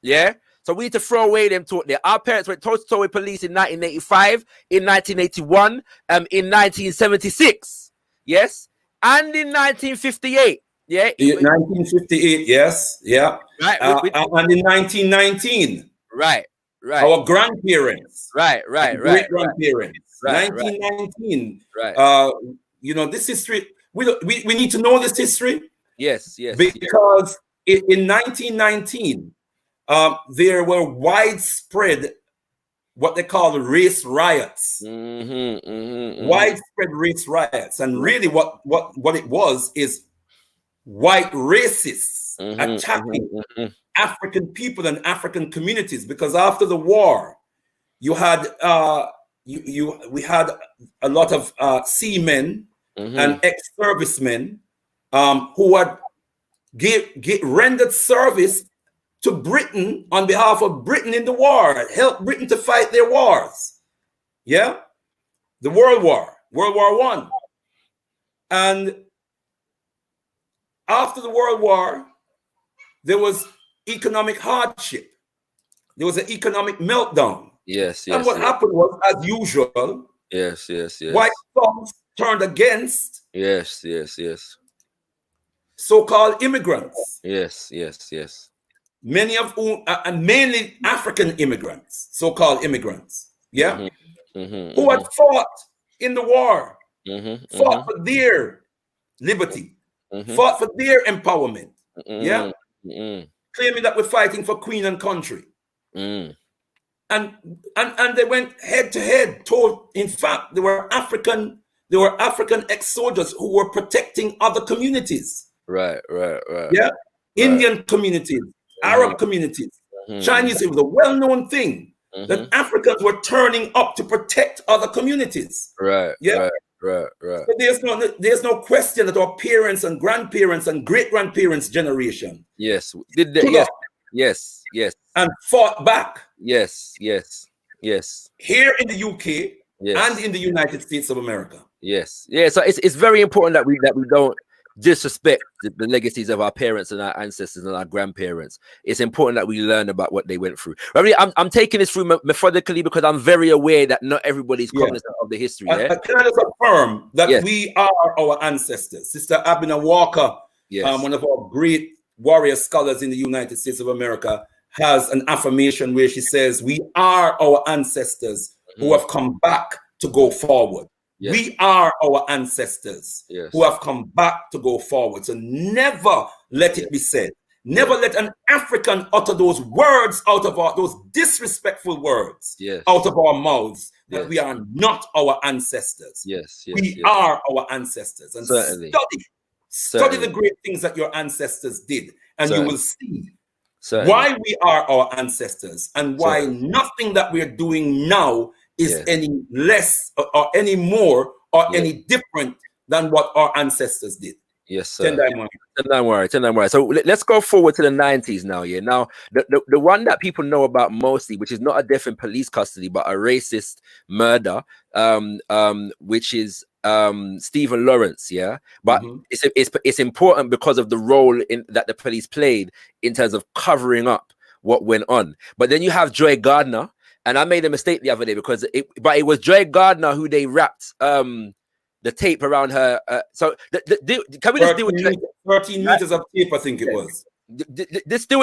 Yeah, so we need to throw away them talk there. Our parents went toe to toe with police in 1985, in 1981, in 1976. Yes, and in 1958. Yeah, 1958. Yes, yeah. Right, and in 1919. Right. Our grandparents. Right. Great grandparents. Right. 1919. Right. This history, we need to know this history. Yes. Because in 1919, there were widespread, what they call race riots. Widespread race riots. And really what it was is white racists attacking African people and African communities, because after the war, you had we had a lot of seamen and ex-servicemen who had rendered service to Britain on behalf of Britain in the war, helped Britain to fight their wars. Yeah, the World War I. And after the World War, there was economic hardship. There was an economic meltdown. Yes. And what happened was, as usual, Yes. white thugs turned against Yes. so-called immigrants. Yes. Many of whom, and mainly African immigrants, so-called immigrants, yeah, who had fought in the war, fought for their liberty, fought for their empowerment, yeah, claiming that we're fighting for queen and country. And they went head to head. In fact, there were African ex-soldiers who were protecting other communities. Right. Yeah, Indian communities, Arab communities, Chinese. It was a well-known thing that Africans were turning up to protect other communities. Right. Yeah. Right. So there's no question that our parents and grandparents and great-grandparents' generation did that. Yes. And fought back. Yes. Here in the UK and in the United States of America. Yes. So it's very important that we don't disrespect the legacies of our parents and our ancestors and our grandparents. It's important that we learn about what they went through. Really, I'm taking this through methodically because I'm very aware that not everybody's cognizant of the history. Can I just affirm that we are our ancestors? Sister Abina Walker, one of our great warrior scholars in the United States of America, has an affirmation where she says, we are our ancestors who have come back to go forward. Yes. We are our ancestors who have come back to go forward. So never let it be said. Never let an African utter those words out of those disrespectful words out of our mouths that we are not our ancestors. We are our ancestors. And study the great things that your ancestors did, and you will see why we are our ancestors and why nothing that we're doing now is any less or any more or any different than what our ancestors did. Yes, sir. Don't worry. So let's go forward to the 90s now. Yeah. Now, the one that people know about mostly, which is not a death in police custody, but a racist murder, which is Stephen Lawrence. Yeah. But it's important because of the role that the police played in terms of covering up what went on. But then you have Joy Gardner. And I made a mistake the other day because it was Joy Gardner who they wrapped the tape around her. So can we just deal with 13 meters of tape? I think it was. Just deal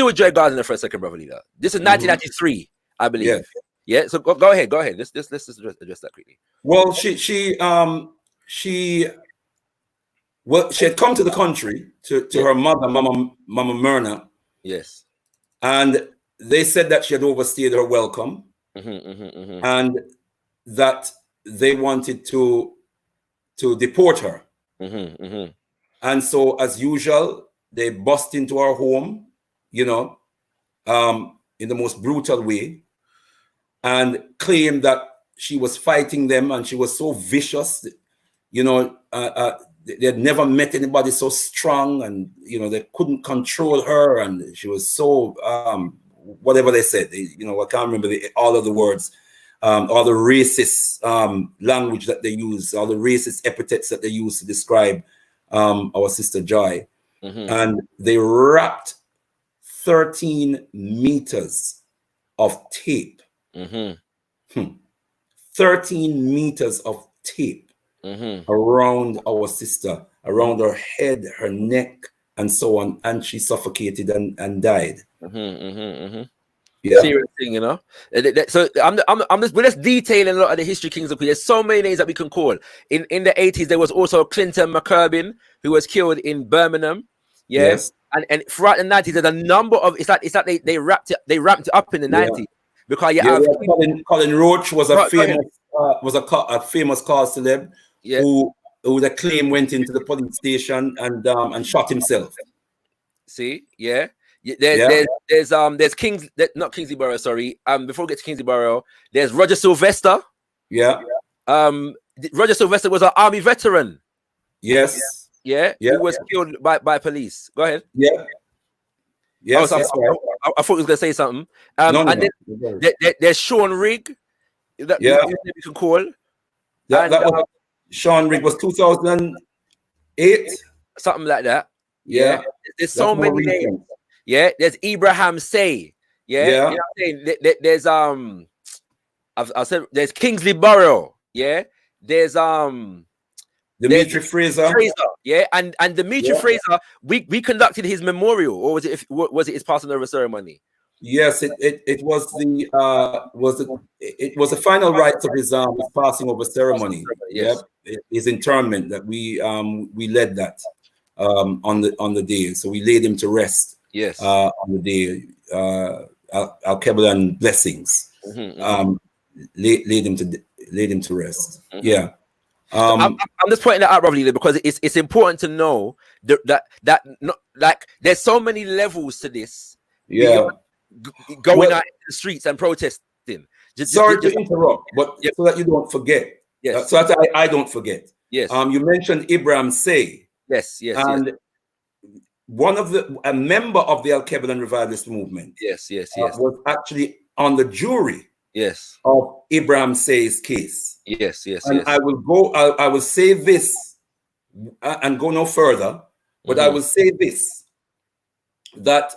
with Joy Gardner for a second, brother leader. This is 1993, I believe. Yeah. So go ahead. Let's just address that quickly. Well, she Well, she had come to the country to her mother, Mama Myrna. Yes. And they said that she had overstayed her welcome, and that they wanted to deport her. And so, as usual, they bust into our home, you know, in the most brutal way, and claimed that she was fighting them, and she was so vicious, you know, they had never met anybody so strong, and you know, they couldn't control her, and she was so whatever they said, you know, I can't remember all of the words, all the racist language that they use, all the racist epithets that they use to describe our sister Joy. And they wrapped 13 meters of tape, 13 meters of tape around our sister, around her head, her neck, and so on, and she suffocated and died. Yeah. Serious thing, you know. So we're just detailing a lot of the history kings of Queens. There's so many names that we can call. In the 80s, there was also Clinton McCurbin, who was killed in Birmingham. Yeah. Yes. And throughout the 90s, there's a number of it's like they ramped it up in the 90s because Colin Roach was a famous car celeb who the claim went into the police station and shot himself. See, there's Kings, not Kingsley Borough, sorry. Before we get to Kingsley Borough, there's Roger Sylvester. Yeah. Roger Sylvester was an army veteran. Yes. Yeah. Who was killed by police. Go ahead. Yeah. Yes. I thought he was gonna say something. Then there's Sean Rigg. That we can call. That was Sean Rigg was 2008. Something like that. Yeah. There's so many names. Yeah, there's Ibrahim Say. Yeah. You know what I'm saying? There's I've said there's Kingsley Borough. Yeah. There's Dimitri Fraser. Yeah, and Dimitri Fraser, we conducted his memorial, or was it his passing over ceremony? Yes, it was the final rites of his passing over ceremony. Yes. His interment that we led that on the day. So we laid him to rest. Yes. On the day, Alkebu-Lan blessings. Laid him to rest. Yeah. I'm just pointing that out, Brother, because it's important to know that not, like there's so many levels to this. Yeah. Going out in the streets and protesting. Sorry to interrupt, but so that you don't forget. Yes. So that I don't forget. Yes. You mentioned Ibrahim Say. Yes. And a member of the Alkebu-Lan Revivalist movement. Yes. Was actually on the jury. Yes. Of Ibrahim Say's case. Yes. And I will say this and go no further, but I will say this, that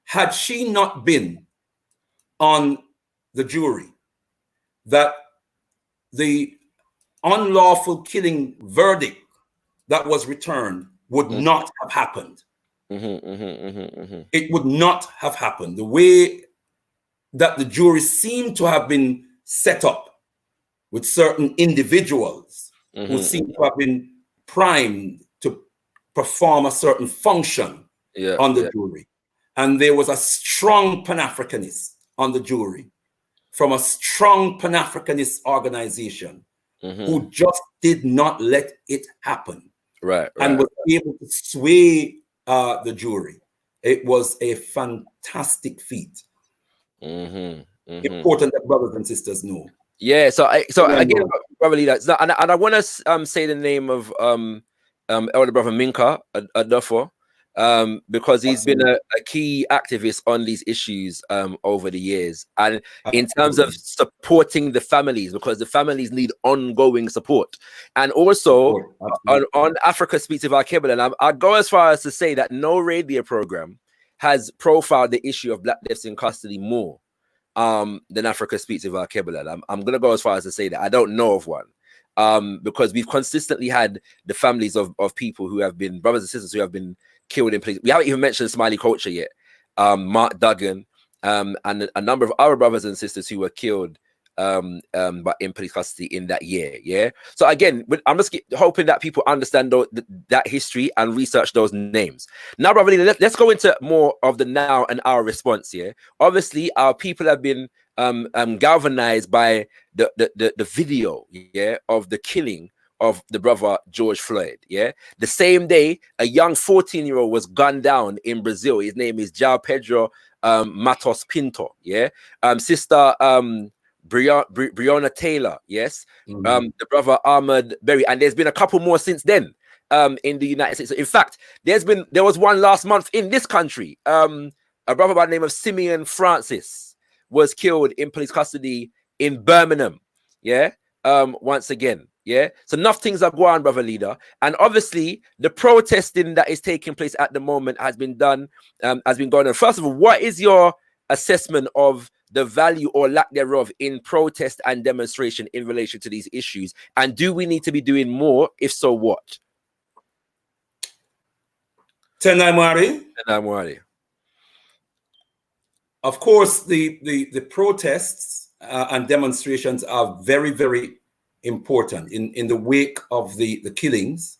had she not been on the jury, that the unlawful killing verdict that was returned would not have happened. It would not have happened. The way that the jury seemed to have been set up with certain individuals who seem to have been primed to perform a certain function on the jury. And there was a strong Pan-Africanist on the jury from a strong Pan-Africanist organization who just did not let it happen. Right. And was able to sway the jury. It was a fantastic feat. Important that brothers and sisters know. Yeah. So again, Brother Leader, and I want to say the name of Elder Brother Minka Adofo, because he's been a key activist on these issues over the years, and in terms of supporting the families, because the families need ongoing support, and also on Africa Speaks of Alkebu-Lan, I go as far as to say that no radio program has profiled the issue of Black deaths in custody more than Africa Speaks of Alkebu-Lan. I'm going to go as far as to say that I don't know of one, because we've consistently had the families of people who have been brothers and sisters who have been killed in police. We haven't even mentioned Smiley Culture yet. Mark Duggan, and a number of other brothers and sisters who were killed but in police custody in that year. Yeah. So again, I'm just hoping that people understand that history and research those names. Now, brother, let's go into more of the now and our response here. Obviously, our people have been galvanized by the video, yeah, of the killing of the brother George Floyd. Yeah, the same day a young 14-year-old was gunned down in Brazil. His name is João Pedro Matos Pinto. Yeah, sister Breonna Taylor. Yes, the brother Ahmaud Berry, and there's been a couple more since then in the United States. In fact, there was one last month in this country. A brother by the name of Simeon Francis was killed in police custody in Birmingham. Yeah, once again. Yeah, so enough things are going on, brother leader, and obviously the protesting that is taking place at the moment has been going on. First of all, what is your assessment of the value or lack thereof in protest and demonstration in relation to these issues, and do we need to be doing more? If so, what? Tenai Mwari. Of course, the protests and demonstrations are very, very important in the wake of the killings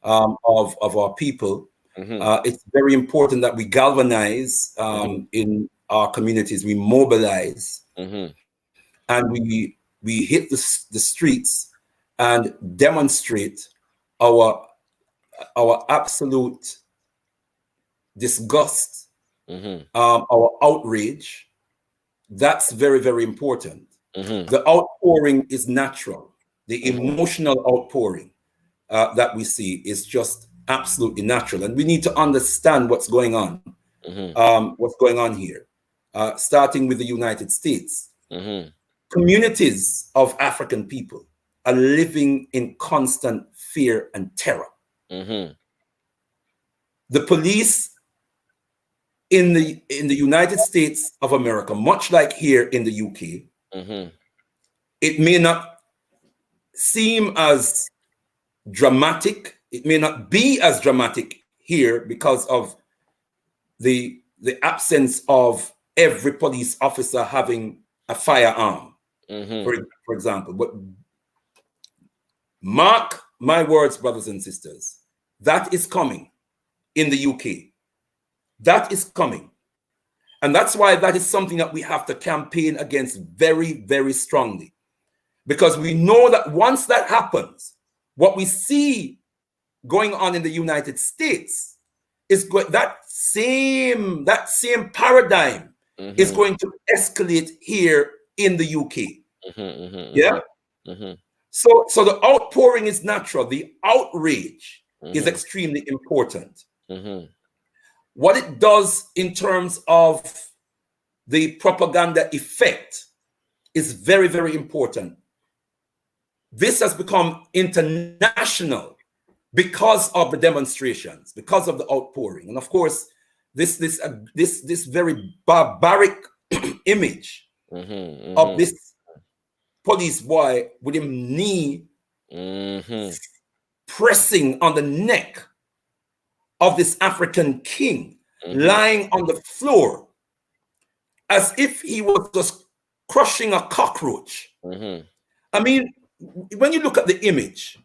of our people. It's very important that we galvanize in our communities, we mobilize, and we hit the streets and demonstrate our absolute disgust, our outrage. That's very, very important. The outpouring is natural. The emotional outpouring that we see is just absolutely natural, and we need to understand what's going on. What's going on here, starting with the United States. Communities of African people are living in constant fear and terror. The police in the United States of America, much like here in the UK, it may not seem as dramatic. It may not be as dramatic here because of the absence of every police officer having a firearm, for example. But mark my words, brothers and sisters, that is coming in the UK. That is coming. And that's why that is something that we have to campaign against very, very strongly. Because we know that once that happens, what we see going on in the United States is that same paradigm is going to escalate here in the UK. So the outpouring is natural. The outrage is extremely important. What it does in terms of the propaganda effect is very, very important. This has become international because of the demonstrations, because of the outpouring, and of course, this very barbaric image of this police boy with him knee pressing on the neck of this African king, lying on the floor as if he was just crushing a cockroach. I mean, when you look at the image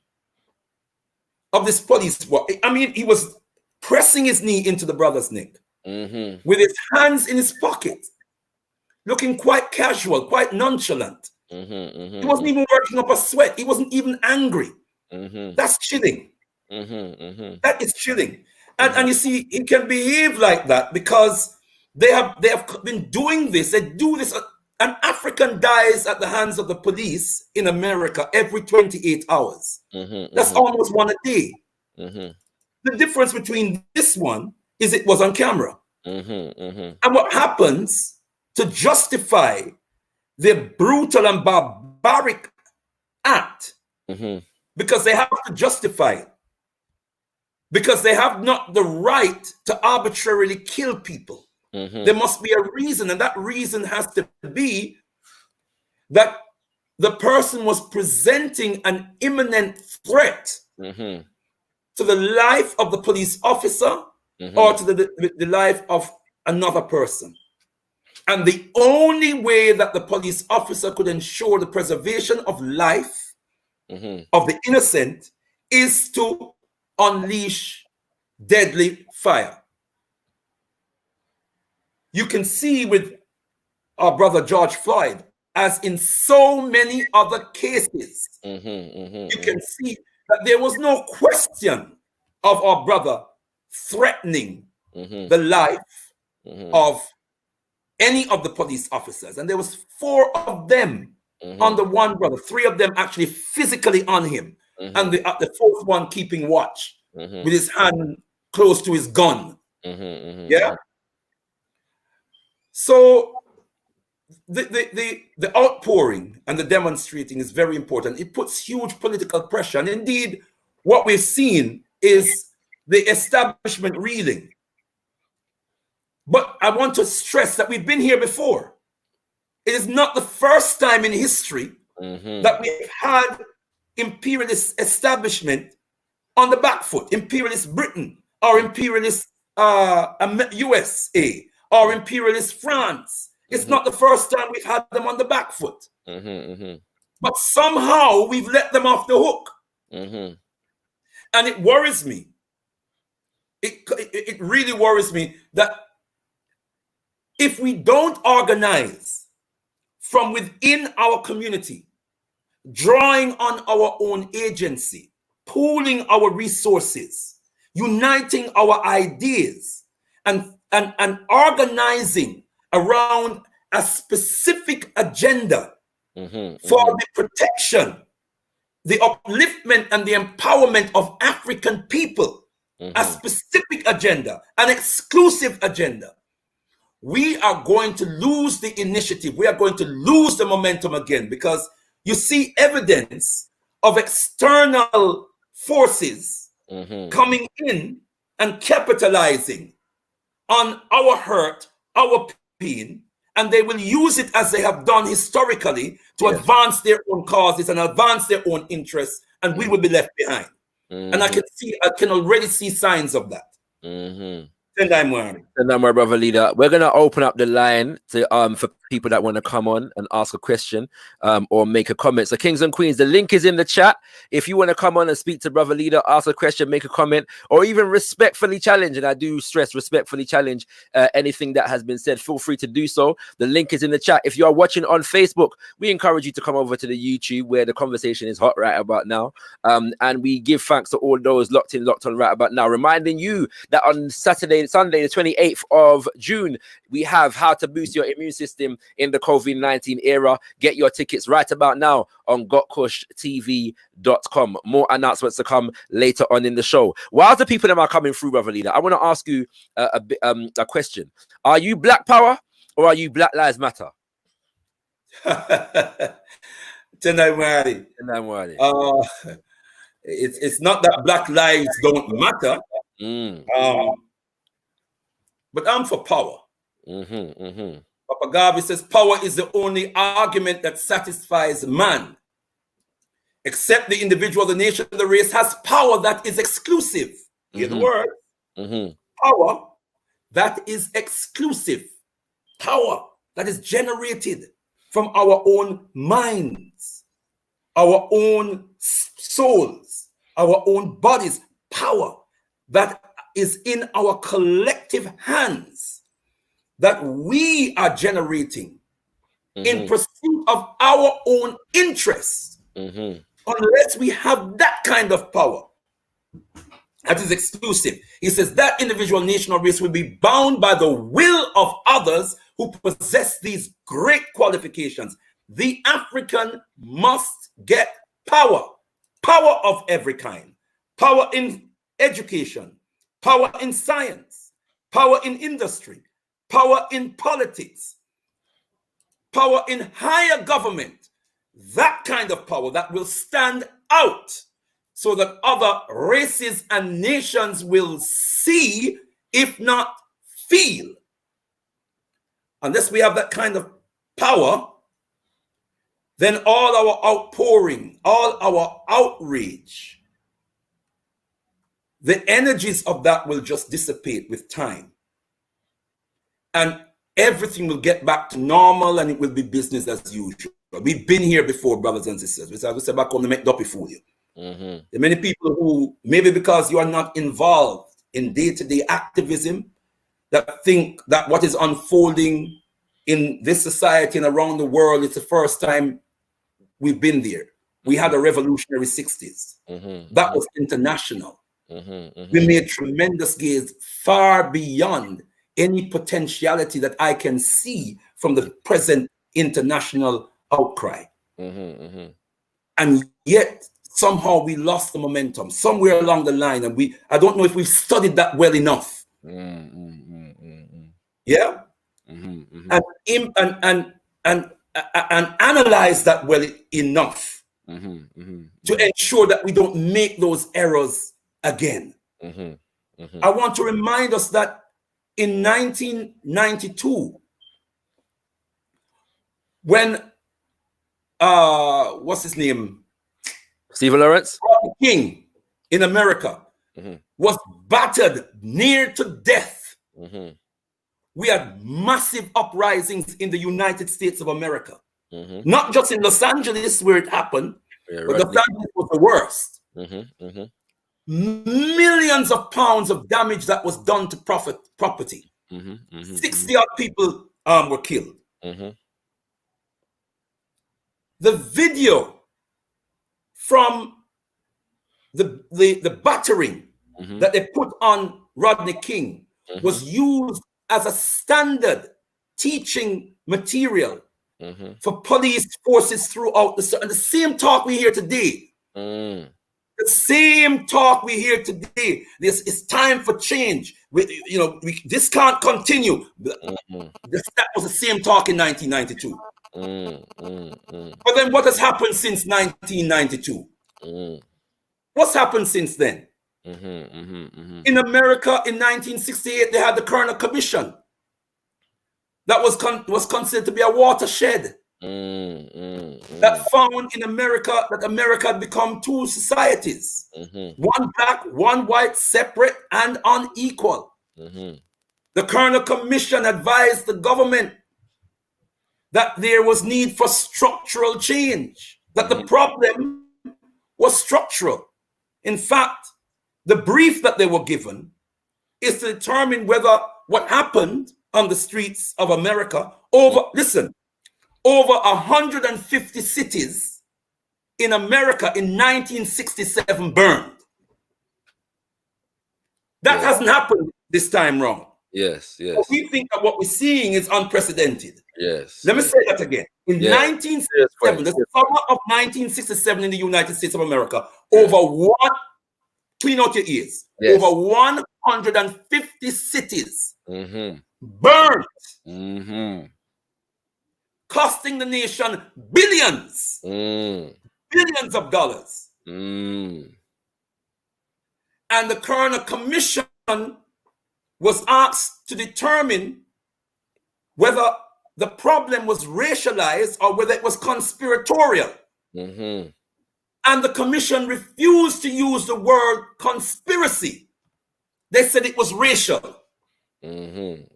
of this police boy, I mean, he was pressing his knee into the brother's neck with his hands in his pocket, looking quite casual, quite nonchalant. He wasn't even working up a sweat. He wasn't even angry. That's chilling. That is chilling. And you see, he can behave like that because they have been doing this. They do this. An African dies at the hands of the police in America every 28 hours. That's almost one a day. The difference between this one is it was on camera. And what happens to justify the brutal and barbaric act, because they have to justify it, because they have not the right to arbitrarily kill people. There must be a reason, and that reason has to be that the person was presenting an imminent threat to the life of the police officer or to the life of another person. And the only way that the police officer could ensure the preservation of life of the innocent is to unleash deadly fire. You can see with our brother George Floyd, as in so many other cases, you can see that there was no question of our brother threatening the life of any of the police officers. And there was 4 of them on the one brother, 3 of them actually physically on him, and the 4th one keeping watch with his hand close to his gun. Yeah. So the outpouring and the demonstrating is very important. It puts huge political pressure. And indeed, what we've seen is the establishment reeling. But I want to stress that we've been here before. It is not the first time in history that we've had imperialist establishment on the back foot. Imperialist Britain, or imperialist USA, or imperialist France. It's not the first time we've had them on the back foot. But somehow we've let them off the hook. And it worries me. It really worries me that if we don't organize from within our community, drawing on our own agency, pooling our resources, uniting our ideas, and organizing around a specific agenda for the protection, the upliftment, and the empowerment of African people, a specific agenda, an exclusive agenda, we are going to lose the initiative. We are going to lose the momentum again, because you see evidence of external forces coming in and capitalizing on our hurt, our pain, and they will use it as they have done historically to advance their own causes and advance their own interests, and we will be left behind. And I can already see signs of that. And I'm my brother leader. We're gonna open up the line to for people that want to come on and ask a question or make a comment. So kings and queens, the link is in the chat. If you want to come on and speak to brother leader, ask a question, make a comment, or even respectfully challenge, and I do stress respectfully challenge anything that has been said, feel free to do so. The link is in the chat. If you are watching on Facebook, we encourage you to come over to the YouTube, where the conversation is hot right about now, and we give thanks to all those locked on right about now, reminding you that on Sunday the 28th of June, we have How to Boost Your Immune System in the COVID-19 Era. Get your tickets right about now on gotkushTV.com. More announcements to come later on in the show. While the people that are coming through, brother leader, I want to ask you a question. Are you Black Power or are you Black Lives Matter? It's not that Black lives don't matter. But I'm for power. Papa Garvey says power is the only argument that satisfies man. Except the individual, the nation, the race has power that is exclusive. Hear the word? Power that is exclusive. Power that is generated from our own minds, our own souls, our own bodies. Power that is in our collective hands, that we are generating in pursuit of our own interests. Unless we have that kind of power that is exclusive, he says that individual, nation, or race will be bound by the will of others who possess these great qualifications. The African must get power, power of every kind, power in education, power in science, power in industry, power in politics, power in higher government, that kind of power that will stand out so that other races and nations will see, if not feel. Unless we have that kind of power, then all our outpouring, all our outrage, the energies of that will just dissipate with time. And everything will get back to normal and it will be business as usual. We've been here before, brothers and sisters. We say back on the make Duppy fool you. There are many people who, maybe because you are not involved in day-to-day activism, that think that what is unfolding in this society and around the world, it's the first time we've been there. We had a revolutionary 60s. That was international. We made tremendous gains far beyond any potentiality that I can see from the present international outcry. And yet, somehow we lost the momentum somewhere along the line, and I don't know if we've studied that well enough. Yeah, and analyze that well enough to ensure that we don't make those errors again. I want to remind us that in 1992, when what's his name? Stephen Lawrence King in America was battered near to death. We had massive uprisings in the United States of America. Not just in Los Angeles where it happened, but Los Angeles was the worst. Millions of pounds of damage that was done to property. 60 odd people were killed. The video from the battering that they put on Rodney King was used as a standard teaching material for police forces throughout the same talk we hear today. The same talk we hear today. This is time for change. This can't continue. That was the same talk in 1992. But then what has happened since 1992? What's happened since then? In America in 1968, they had the Kerner Commission. That was considered to be a watershed. That found in America that America had become two societies. One black, one white, separate and unequal. The Kerner Commission advised the government that there was need for structural change, that the problem was structural. In fact, the brief that they were given is to determine whether what happened on the streets of America over 150 cities in America in 1967 burned. That hasn't happened this time round. Yes. We think that what we're seeing is unprecedented. Yes. Let me say that again. In 1967, the summer of 1967 in the United States of America, clean out your ears, over 150 cities burned, costing the nation billions of dollars. And the Kerner Commission was asked to determine whether the problem was racialized or whether it was conspiratorial. And the commission refused to use the word conspiracy. They said it was racial. The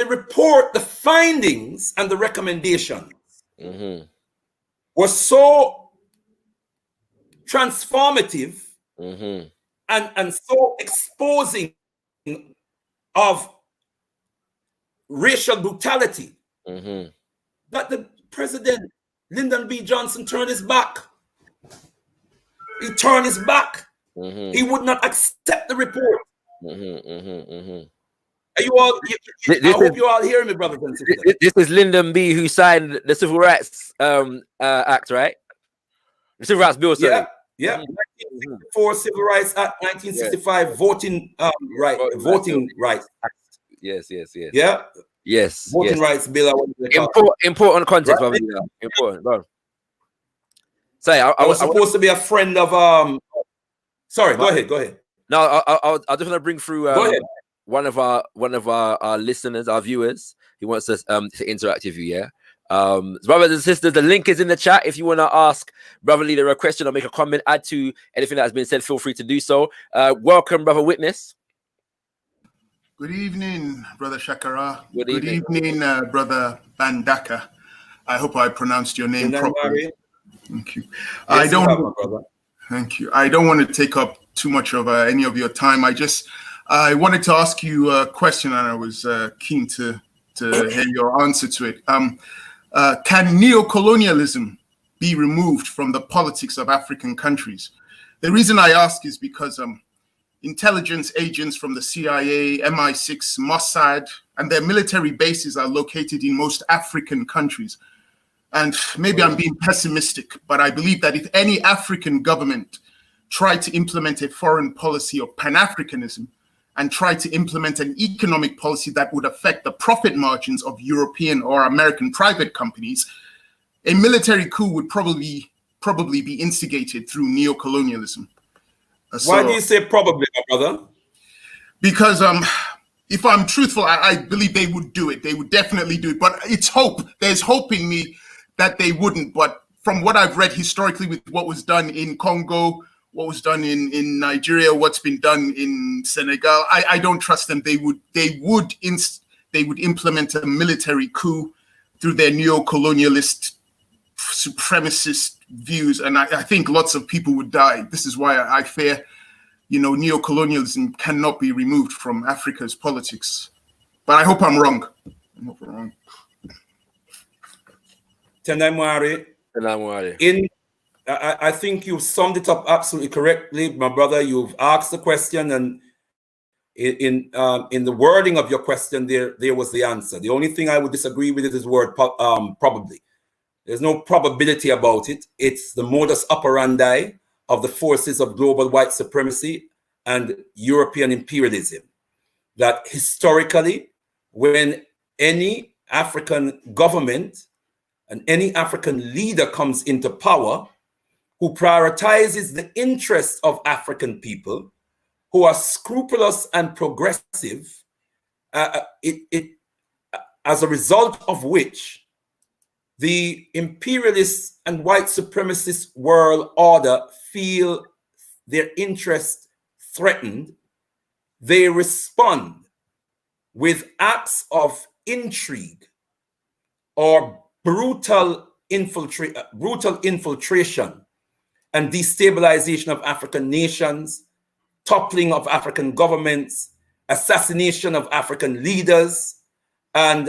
report, the findings and the recommendations were so transformative and so exposing of racial brutality that the president, Lyndon B. Johnson, turned his back. He turned his back. He would not accept the report. Are you all? I hope you all hear me, brothers and sisters. This is Lyndon B. who signed the Civil Rights Act, right? The Civil Rights Bill, sorry. Yeah. 1964 Civil Rights Act, 1965 voting rights. Yes. Yeah. Yes. Voting rights bill. Important context, right? Important. Go on. Say, I was supposed to be a friend of Sorry, go ahead. No, I just want to bring through go ahead. one of our listeners, our viewers. He wants us to interact with you. Yeah. Brothers and sisters, the link is in the chat. If you want to ask Brother Leader a question or make a comment, add to anything that has been said, feel free to do so. Welcome, Brother Witness. Good evening, Brother Shakara. Good Good evening. evening, Brother Mbandaka. I hope I pronounced your name properly. Thank you. Yes, you have, my brother. Thank you. I don't want to take up too much of any of your time. I wanted to ask you a question, and I was keen to hear your answer to it. Can neocolonialism be removed from the politics of African countries? The reason I ask is because intelligence agents from the CIA, MI6, Mossad, and their military bases are located in most African countries. And maybe I'm being pessimistic, but I believe that if any African government tried to implement a foreign policy of Pan-Africanism and tried to implement an economic policy that would affect the profit margins of European or American private companies, a military coup would probably be instigated through neocolonialism. Why do you say probably, my brother? Because if I'm truthful, I believe they would do it. They would definitely do it. But it's hope. There's hope in me that they wouldn't. But from what I've read historically with what was done in Congo, what was done in Nigeria, what's been done in Senegal, I don't trust them. They would implement a military coup through their neo-colonialist supremacist views, and I think lots of people would die. This is why I fear, neo-colonialism cannot be removed from Africa's politics. But I hope I'm wrong. I think you've summed it up absolutely correctly, my brother. You've asked the question, and in the wording of your question, there was the answer. The only thing I would disagree with is the word probably. There's no probability about it. It's the modus operandi of the forces of global white supremacy and European imperialism, that historically, when any African government and any African leader comes into power who prioritizes the interests of African people, who are scrupulous and progressive, as a result of which the imperialist and white supremacist world order feel their interest threatened, they respond with acts of intrigue or brutal infiltration and destabilization of African nations, toppling of African governments, assassination of African leaders, and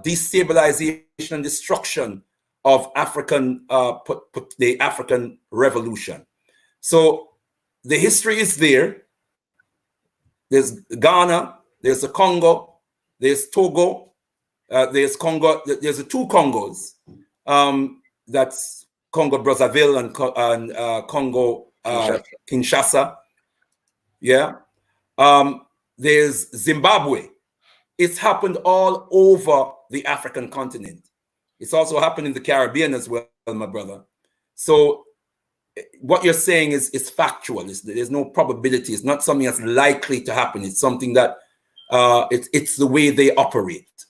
destabilization and destruction of the African Revolution. So the history is there. There's Ghana, there's the Congo, there's Togo, there's Congo. There's the two Congos. That's Congo Brazzaville and Congo Kinshasa. Yeah. There's Zimbabwe. It's happened all over the African continent. It's also happened in the Caribbean as well, my brother. So what you're saying is factual. There's no probability. It's not something that's likely to happen. It's something that it's the way they operate.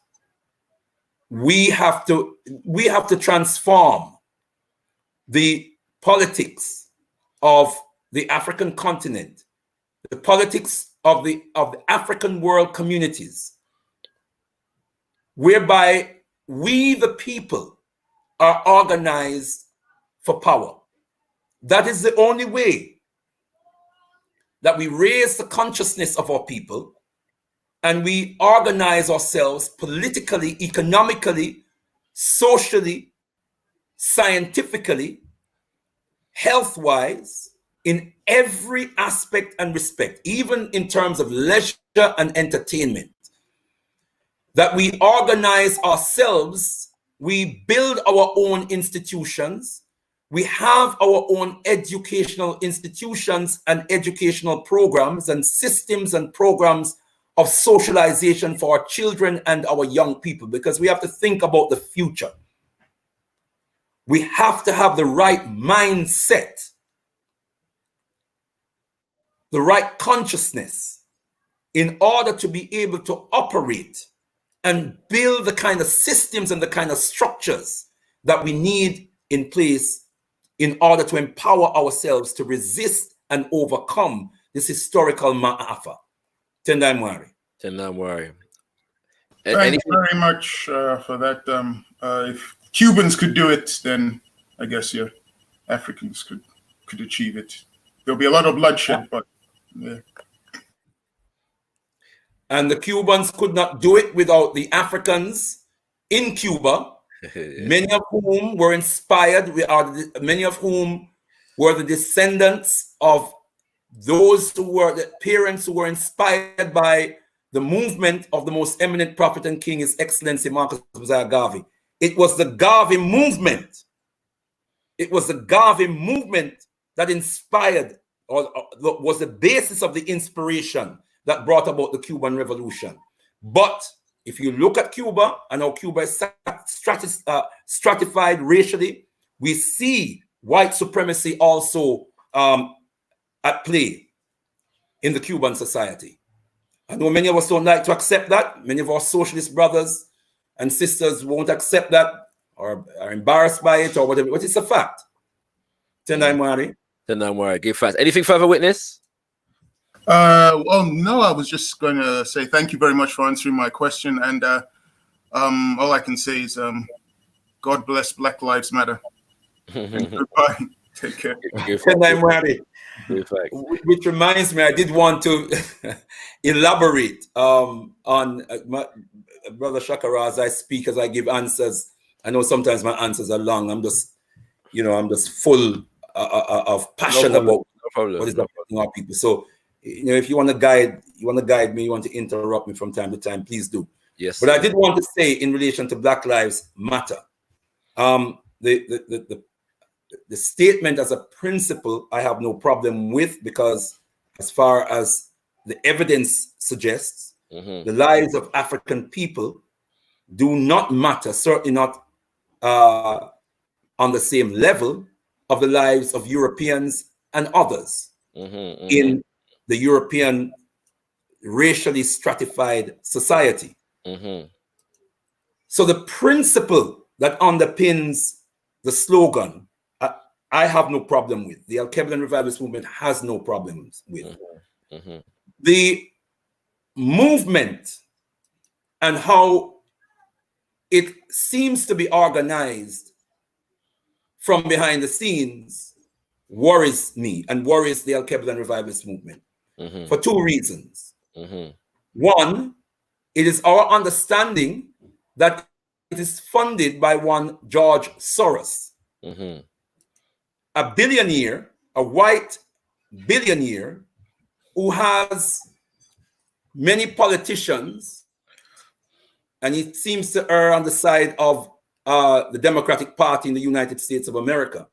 We have to transform the politics of the African continent, the politics of the African world communities, whereby we, the people, are organized for power. That is the only way that we raise the consciousness of our people and we organize ourselves politically, economically, socially, scientifically, health-wise, in every aspect and respect, even in terms of leisure and entertainment. That we organize ourselves, we build our own institutions, we have our own educational institutions and educational programs and systems and programs of socialization for our children and our young people, because we have to think about the future. We have to have the right mindset, the right consciousness in order to be able to operate and build the kind of systems and the kind of structures that we need in place in order to empower ourselves to resist and overcome this historical ma'afa. Tendai Mwari. Don't worry. Thanks very much for that. If Cubans could do it, then I guess Africans could achieve it. There'll be a lot of bloodshed, but yeah. And the Cubans could not do it without the Africans in Cuba, many of whom were inspired. Many of whom were the descendants of those who were the parents who were inspired by the movement of the most eminent prophet and king, His Excellency Marcus Garvey. It was the Garvey movement. It was the Garvey movement that inspired, or was the basis of the inspiration that brought about the Cuban Revolution. But if you look at Cuba and how Cuba is stratified racially, we see white supremacy also at play in the Cuban society. I know many of us don't like to accept that. Many of our socialist brothers and sisters won't accept that or are embarrassed by it or whatever, but it's a fact. Tendai Mwari, give facts. Anything further, witness? Well, no, I was just going to say thank you very much for answering my question. And all I can say is God bless Black Lives Matter. And goodbye. Take care. Which reminds me, I did want to elaborate on Brother Shakara as I speak, as I give answers. I know sometimes my answers are long. I'm just full of passion about what is affecting our people. So, if you want to guide me, you want to interrupt me from time to time, please do. Yes. But I did want to say in relation to Black Lives Matter, the statement as a principle, I have no problem with, because as far as the evidence suggests, the lives of African people do not matter, certainly not on the same level of the lives of Europeans and others in the European racially stratified society. So the principle that underpins the slogan, I have no problem with. The Alkebu-Lan Revivalist movement has no problems with. The movement and how it seems to be organized from behind the scenes worries me and worries the Alkebu-Lan Revivalist movement for two reasons. One, it is our understanding that it is funded by one George Soros, a billionaire, a white billionaire who has many politicians, and he seems to err on the side of the Democratic Party in the United States of America.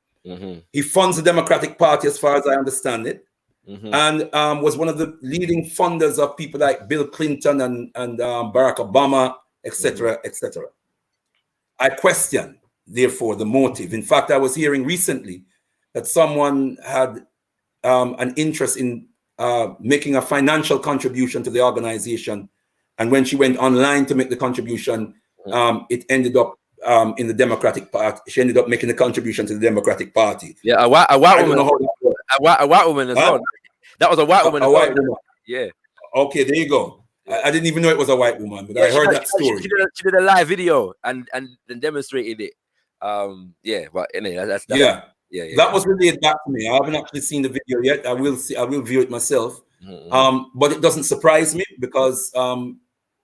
He funds the Democratic Party, as far as I understand it, and was one of the leading funders of people like Bill Clinton and Barack Obama, etc., etc. I question, therefore, the motive. In fact, I was hearing recently that someone had an interest in making a financial contribution to the organization, and when she went online to make the contribution, it ended up in the Democratic Party. She ended up making a contribution to the Democratic Party. Yeah, a white woman. A white woman as well. That was a white woman. A white woman. Yeah. Okay, there you go. I didn't even know it was a white woman, but I heard that story. She did a live video and demonstrated it. Yeah, but anyway, that's yeah. That was related back to me. I haven't actually seen the video yet. I will view it myself. But it doesn't surprise me, because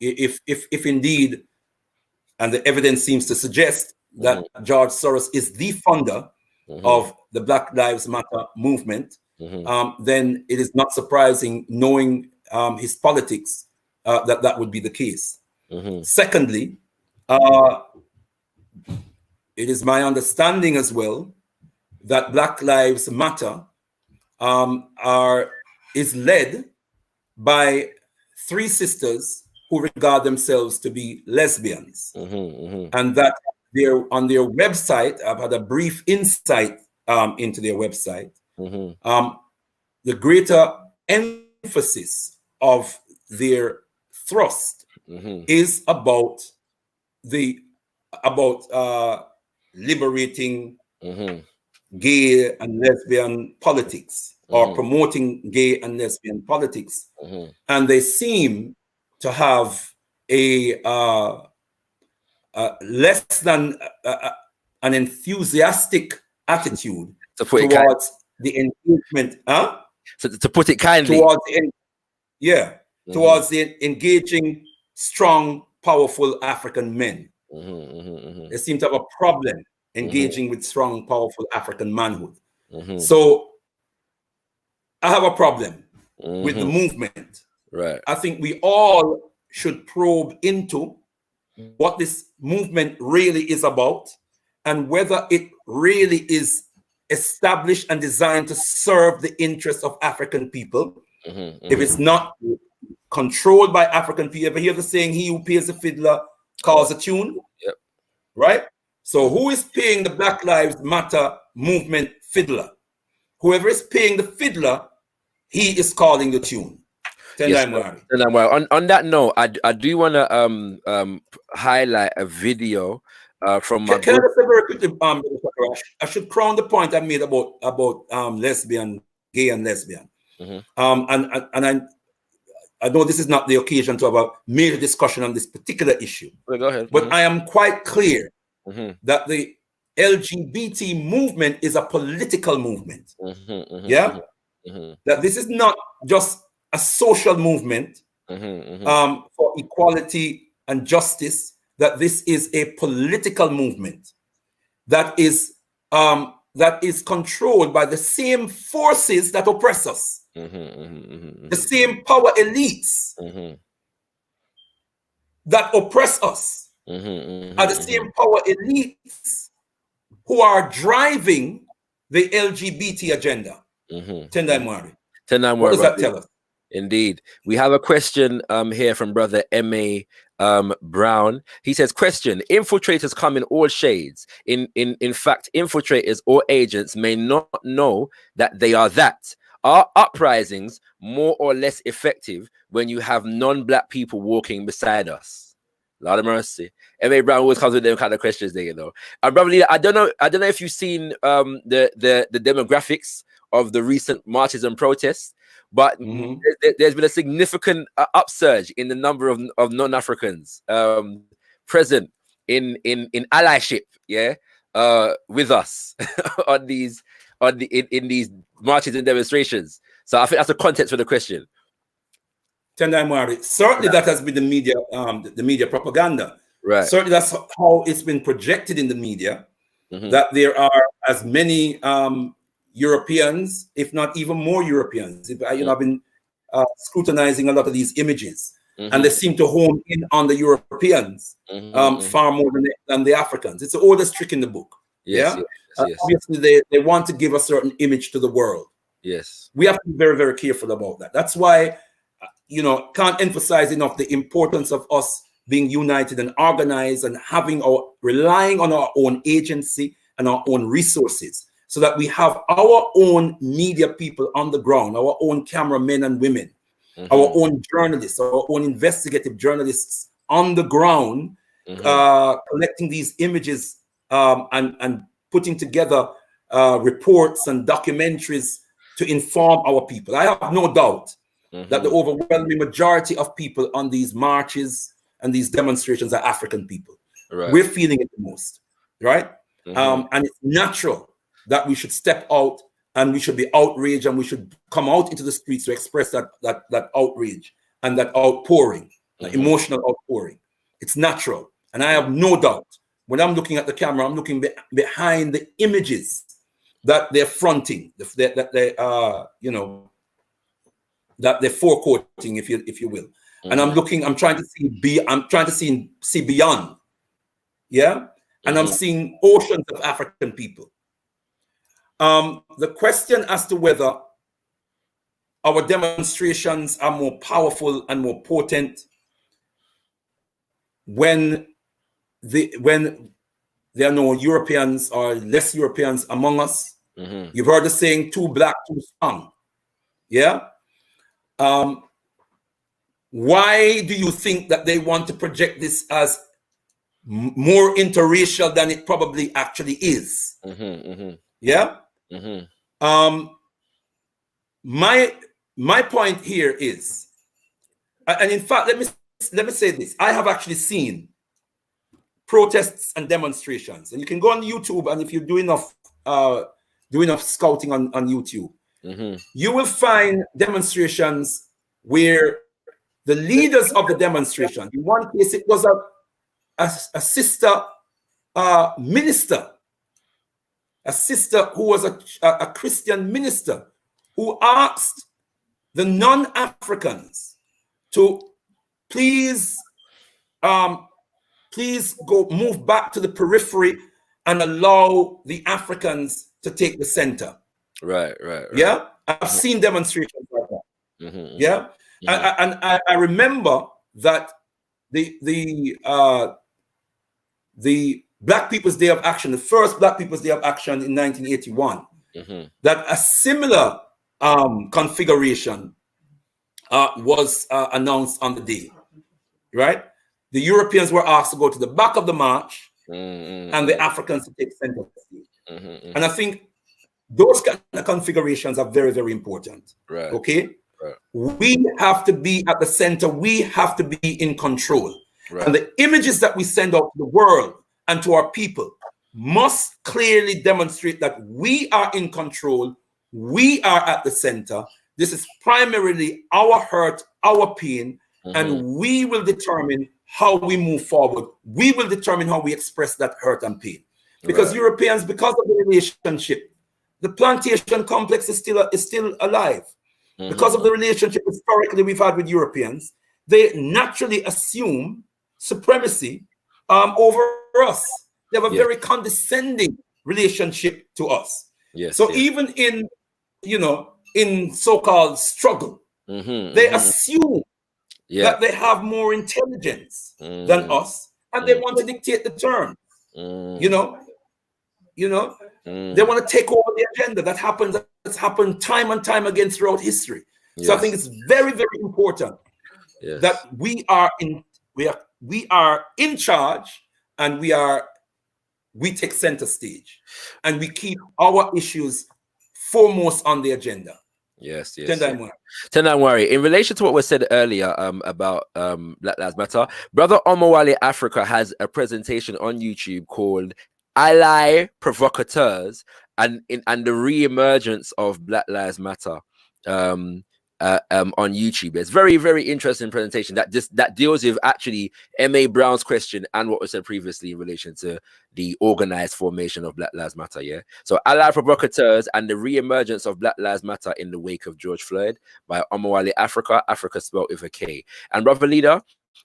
if indeed, and the evidence seems to suggest that George Soros is the funder of the Black Lives Matter movement, then it is not surprising, knowing his politics, that would be the case. Secondly, it is my understanding as well that Black Lives Matter is led by three sisters who regard themselves to be lesbians, and that on their website, I've had a brief insight into their website. The greater emphasis of their thrust is about liberating gay and lesbian politics, or promoting gay and lesbian politics. And they seem to have a less than an enthusiastic attitude towards the engagement, So to put it kindly, towards the engaging, strong, powerful African men. They seem to have a problem engaging with strong, powerful African manhood. So I have a problem with the movement. Right. I think we all should probe into what this movement really is about and whether it really is established and designed to serve the interests of African people. If it's not controlled by African people, ever hear the saying, he who pays the fiddler calls a tune? Yep. Right? So who is paying the Black Lives Matter movement fiddler? Whoever is paying the fiddler, he is calling the tune. Yes, on that note, I do want to highlight a video from my can I just say very quickly, I should crown the point I made about lesbian, gay and lesbian. And I know this is not the occasion to have a major discussion on this particular issue. Go ahead. But I am quite clear that the LGBT movement is a political movement. That this is not just a social movement for equality and justice, that this is a political movement that is controlled by the same forces that oppress us. The same power elites that oppress us are the same power elites who are driving the LGBT agenda. Tendai Mwari. What does that tell us? Indeed. We have a question here from brother M.A. Brown. He says, question, infiltrators come in all shades. In fact, infiltrators or agents may not know that they are that. Are uprisings more or less effective when you have non-black people walking beside us? Lord of mercy. M.A. Brown always comes with them kind of questions there, you know. Brother Leader, I don't know if you've seen the demographics of the recent marches and protests, but there's been a significant upsurge in the number of non-Africans present in allyship, with us in these marches and demonstrations. So I think that's the context for the question. Tendai Mwari, certainly that has been the media propaganda. Right. Certainly that's how it's been projected in the media, that there are as many Europeans, if not even more Europeans. I've been scrutinizing a lot of these images, and they seem to hone in on the Europeans far more than the Africans. It's the oldest trick in the book. Yes. Obviously, they want to give a certain image to the world. Yes. We have to be very, very careful about that. That's why, can't emphasize enough the importance of us being united and organized and relying on our own agency and our own resources, so that we have our own media people on the ground, our own cameramen and women, our own journalists, our own investigative journalists on the ground, collecting these images and putting together reports and documentaries to inform our people. I have no doubt that the overwhelming majority of people on these marches and these demonstrations are African people. Right. We're feeling it the most, right? And it's natural that we should step out and we should be outraged and we should come out into the streets to express that outrage and that outpouring, that emotional outpouring. It's natural. And I have no doubt, when I'm looking at the camera, I'm looking behind the images that they're fronting, that they're forecourting, if you will. And I'm trying to see beyond. Yeah? And I'm seeing oceans of African people. The question as to whether our demonstrations are more powerful and more potent when there are no Europeans or less Europeans among us. You've heard the saying, too black, too strong. Yeah? Why do you think that they want to project this as more interracial than it probably actually is? Yeah? My point here is, and in fact, let me let me say this. I have actually seen protests and demonstrations, and you can go on YouTube, and if you do enough scouting on YouTube, you will find demonstrations where the leaders of the demonstration, in one case, it was a sister minister, a sister who was a Christian minister, who asked the non-Africans to please go move back to the periphery and allow the Africans to take the center. Right. Yeah, I've seen demonstrations like that. Yeah, and I remember that the Black People's Day of Action, the first Black People's Day of Action in 1981, that a similar configuration was announced on the day, right? The Europeans were asked to go to the back of the march and the Africans to take center stage. And I think those kind of configurations are very, very important. Right. Okay? Right. We have to be at the center. We have to be in control. Right. And the images that we send out to the world and to our people must clearly demonstrate that we are in control. We are at the center. This is primarily our hurt, our pain, and we will determine how we move forward. We will determine how we express that hurt and pain. Because Europeans, because of the relationship, the plantation complex is still alive. Because of the relationship historically we've had with Europeans, they naturally assume supremacy over us. They have a very condescending relationship to us. So even in, in so-called struggle, they assume that they have more intelligence than us, and they want to dictate the terms. They want to take over the agenda. That's happened time and time again throughout history. So I think it's very, very important that we are in charge, and we take center stage, and we keep our issues foremost on the agenda. Yes. Tendai. In relation to what was said earlier about Black Lives Matter, Brother Omowale Africa has a presentation on YouTube called Ally Provocateurs and the Re-Emergence of Black Lives Matter on YouTube. It's very, very interesting presentation that deals with actually M.A. Brown's question and what was said previously in relation to the organized formation of Black Lives Matter. Yeah. So Ally Provocateurs and the Re-Emergence of Black Lives Matter in the Wake of George Floyd by Omowale Africa spelled with a K. And Brother Leader,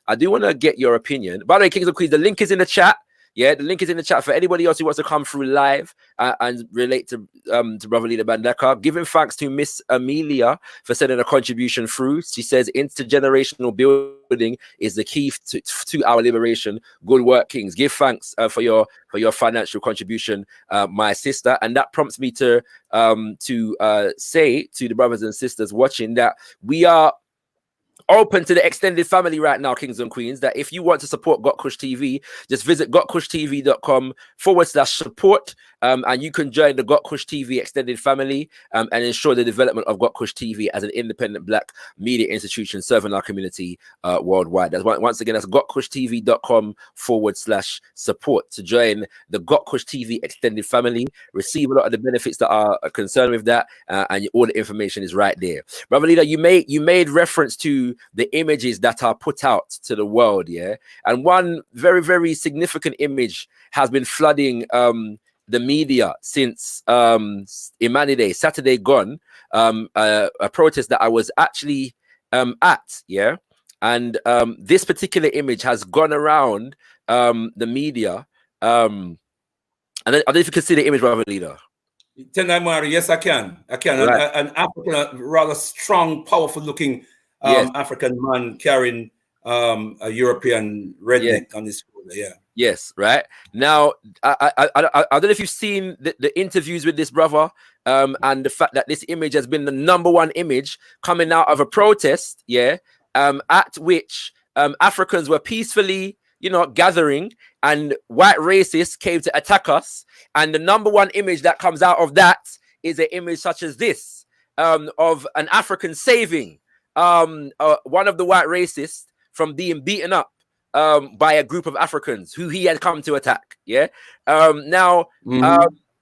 I do want to get your opinion. By the way, Kings and Queens, the link is in the chat. Yeah, the link is in the chat for anybody else who wants to come through live and relate to Brother Leader Mbandaka. Giving thanks to Miss Amelia for sending a contribution through. She says intergenerational building is the key to our liberation. Good work, Kings. Give thanks for your financial contribution, my sister. And that prompts me to say to the brothers and sisters watching that we are open to the extended family right now, Kings and Queens, that if you want to support gotkushTV, just visit gotkushTV.com/support, and you can join the gotkushTV extended family and ensure the development of gotkushTV as an independent Black media institution serving our community worldwide. Once again, that's gotkushTV.com/support to join the gotkushTV extended family, receive a lot of the benefits that are concerned with that, and all the information is right there. Brother Leader, you made reference to the images that are put out to the world, and one very, very significant image has been flooding the media since Imani Day, Saturday gone, a protest that I was actually at, and this particular image has gone around the media, and I don't know if you can see the image, Brother Leader. Tendai, yes, I can. Right. An African, rather strong, powerful looking African man carrying a European redneck on his shoulder. Yes, right. Now, I don't know if you've seen the interviews with this brother, and the fact that this image has been the #1 image coming out of a protest, at which Africans were peacefully, gathering, and white racists came to attack us. And the #1 image that comes out of that is an image such as this, of an African saving one of the white racists from being beaten up by a group of Africans who he had come to attack. Yeah. Now,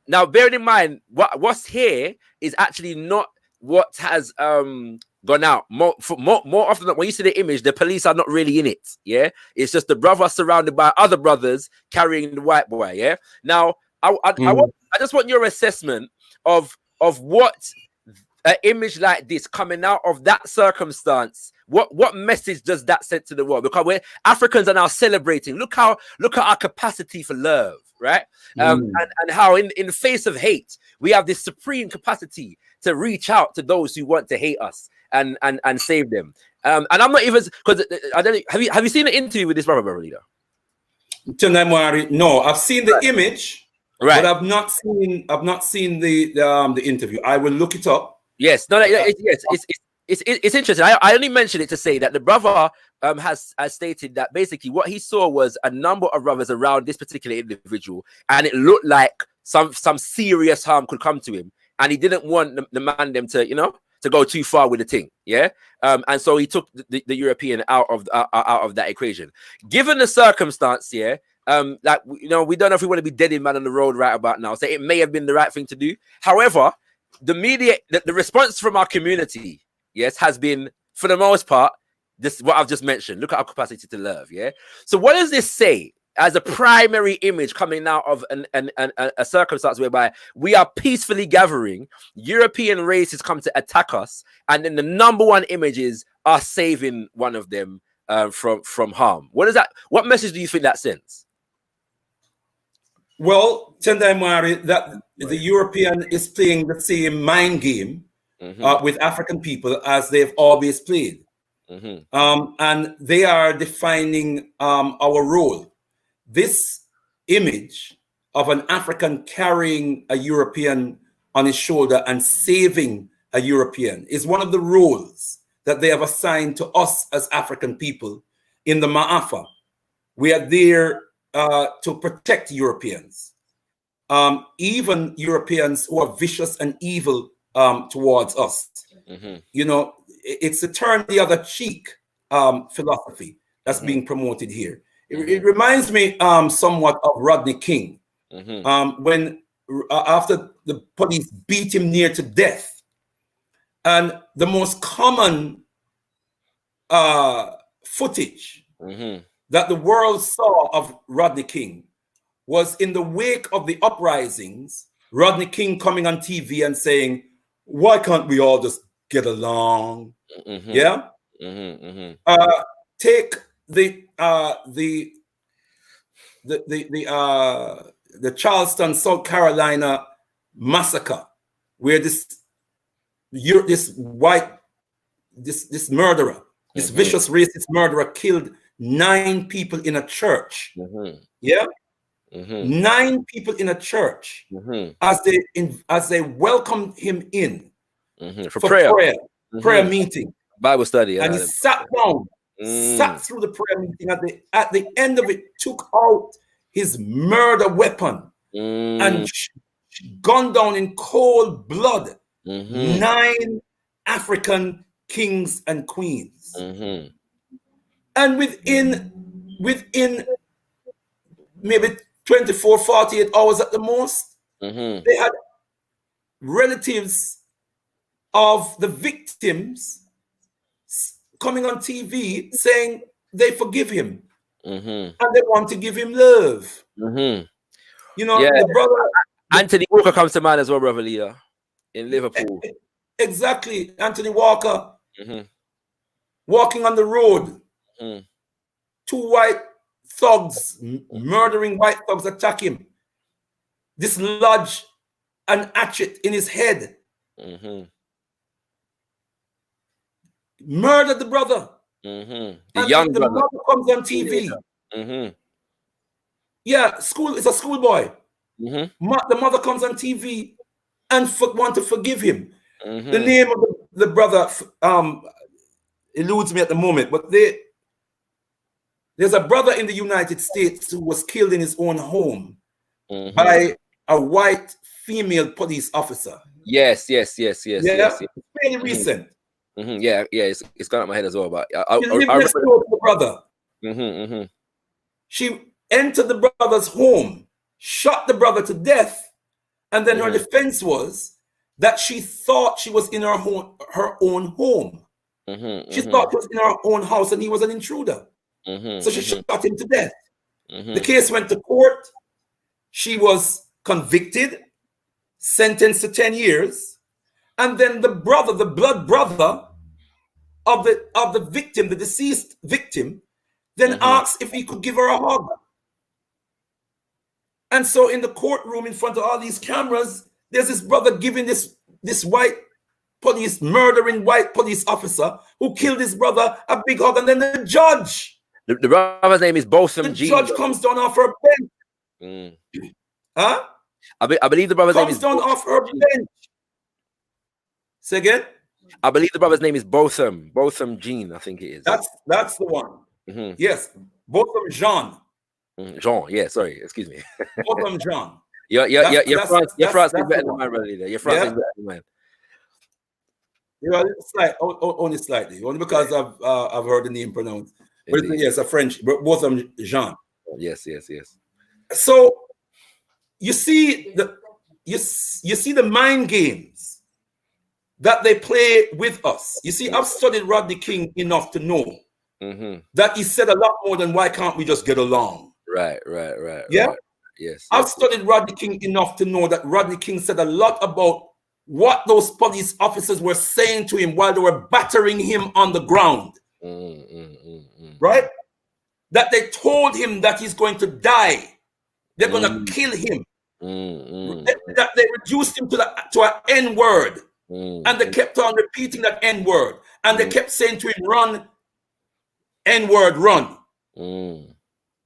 bearing in mind what's here is actually not what has gone out. More often than when you see the image, the police are not really in it. Yeah, it's just the brother surrounded by other brothers carrying the white boy. Yeah. Now, I just want your assessment of what an image like this coming out of that circumstance. What message does that send to the world? Because Africans are now celebrating. Look at our capacity for love, right? And how in the face of hate, we have this supreme capacity to reach out to those who want to hate us and save them. And I'm not even, because I don't know, have you seen the interview with this brother leader? No, I've seen the image, right? But I've not seen the interview. I will look it up. Yes, no, it's interesting. I only mentioned it to say that the brother has stated that basically what he saw was a number of brothers around this particular individual, and it looked like some serious harm could come to him, and he didn't want the man them to to go too far with the thing. Yeah, and so he took the European out of that equation. Given the circumstance, yeah. Like we don't know if we want to be dead in man on the road right about now. So it may have been the right thing to do. However, the media, the response from our community, yes, has been for the most part this what I've just mentioned. Look at our capacity to love. Yeah. So what does this say as a primary image coming out of a circumstance whereby we are peacefully gathering, European races come to attack us, and then the number one image is us saving one of them from harm? What message do you think that sends? Well, Tendai Mwari, that the European is playing the same mind game with African people as they've always played. And they are defining our role. This image of an African carrying a European on his shoulder and saving a European is one of the roles that they have assigned to us as African people in the Ma'afa. We are there to protect Europeans, even Europeans who are vicious and evil towards us. It's a turn the other cheek philosophy that's being promoted here. It reminds me somewhat of Rodney King, when after the police beat him near to death, and the most common footage that the world saw of Rodney King was in the wake of the uprisings, Rodney King coming on TV and saying, "Why can't we all just get along?" Yeah. Take the Charleston, South Carolina massacre, where this murderer, this vicious racist murderer killed 9 people in a church. 9 people in a church as they welcomed him in for prayer meeting, Bible study, and he sat down, sat through the prayer meeting. At the end of it, took out his murder weapon and gunned down in cold blood 9 African kings and queens. And within maybe 24, 48 hours at the most, they had relatives of the victims coming on TV saying they forgive him and they want to give him love. The brother Anthony Walker comes to mind as well, brother Leader, in Liverpool. Exactly, Anthony Walker walking on the road. 2 white thugs, murdering white thugs, attack him, dislodge an hatchet in his head, murdered the brother. The young the brother mother comes on TV. Yeah, it's a schoolboy. The mother comes on TV and want to forgive him. The name of the brother eludes me at the moment, but there's a brother in the United States who was killed in his own home by a white female police officer. Yes. Fairly recent. Yeah, it's gone out my head as well. But I She lived next door to the brother. She entered the brother's home, shot the brother to death, and then her defense was that she thought she was in her own home. She thought she was in her own house and he was an intruder. So she shot him to death. The case went to court. She was convicted, sentenced to 10 years. And then the brother, the blood brother of the victim, the deceased victim, then asked if he could give her a hug. And so in the courtroom in front of all these cameras, there's this brother giving this white police, murdering white police officer who killed his brother a big hug. And then the judge, the brother's name is Botham the G. judge comes down off her bench. Huh? I believe the brother's name is down off her bench. Say again? I believe the brother's name is Botham Jean, I think it is. That's the one. Yes, Botham Jean. Jean, yeah, sorry, excuse me. Botham Jean. Your France is better than mine, brother. Your France is better than mine. Only slightly, only because I've heard the name pronounced. But yes, a French, Botham Jean. Yes. So you see the mind games that they play with us. You see, I've studied Rodney King enough to know that he said a lot more than why can't we just get along? Right. Yeah. Right. Yes. I've studied Rodney King enough to know that Rodney King said a lot about what those police officers were saying to him while they were battering him on the ground. Right? That they told him that he's going to die. They're going to kill him. That they reduced him to an N-word. And they kept on repeating that N-word. And they kept saying to him, run, N-word, run.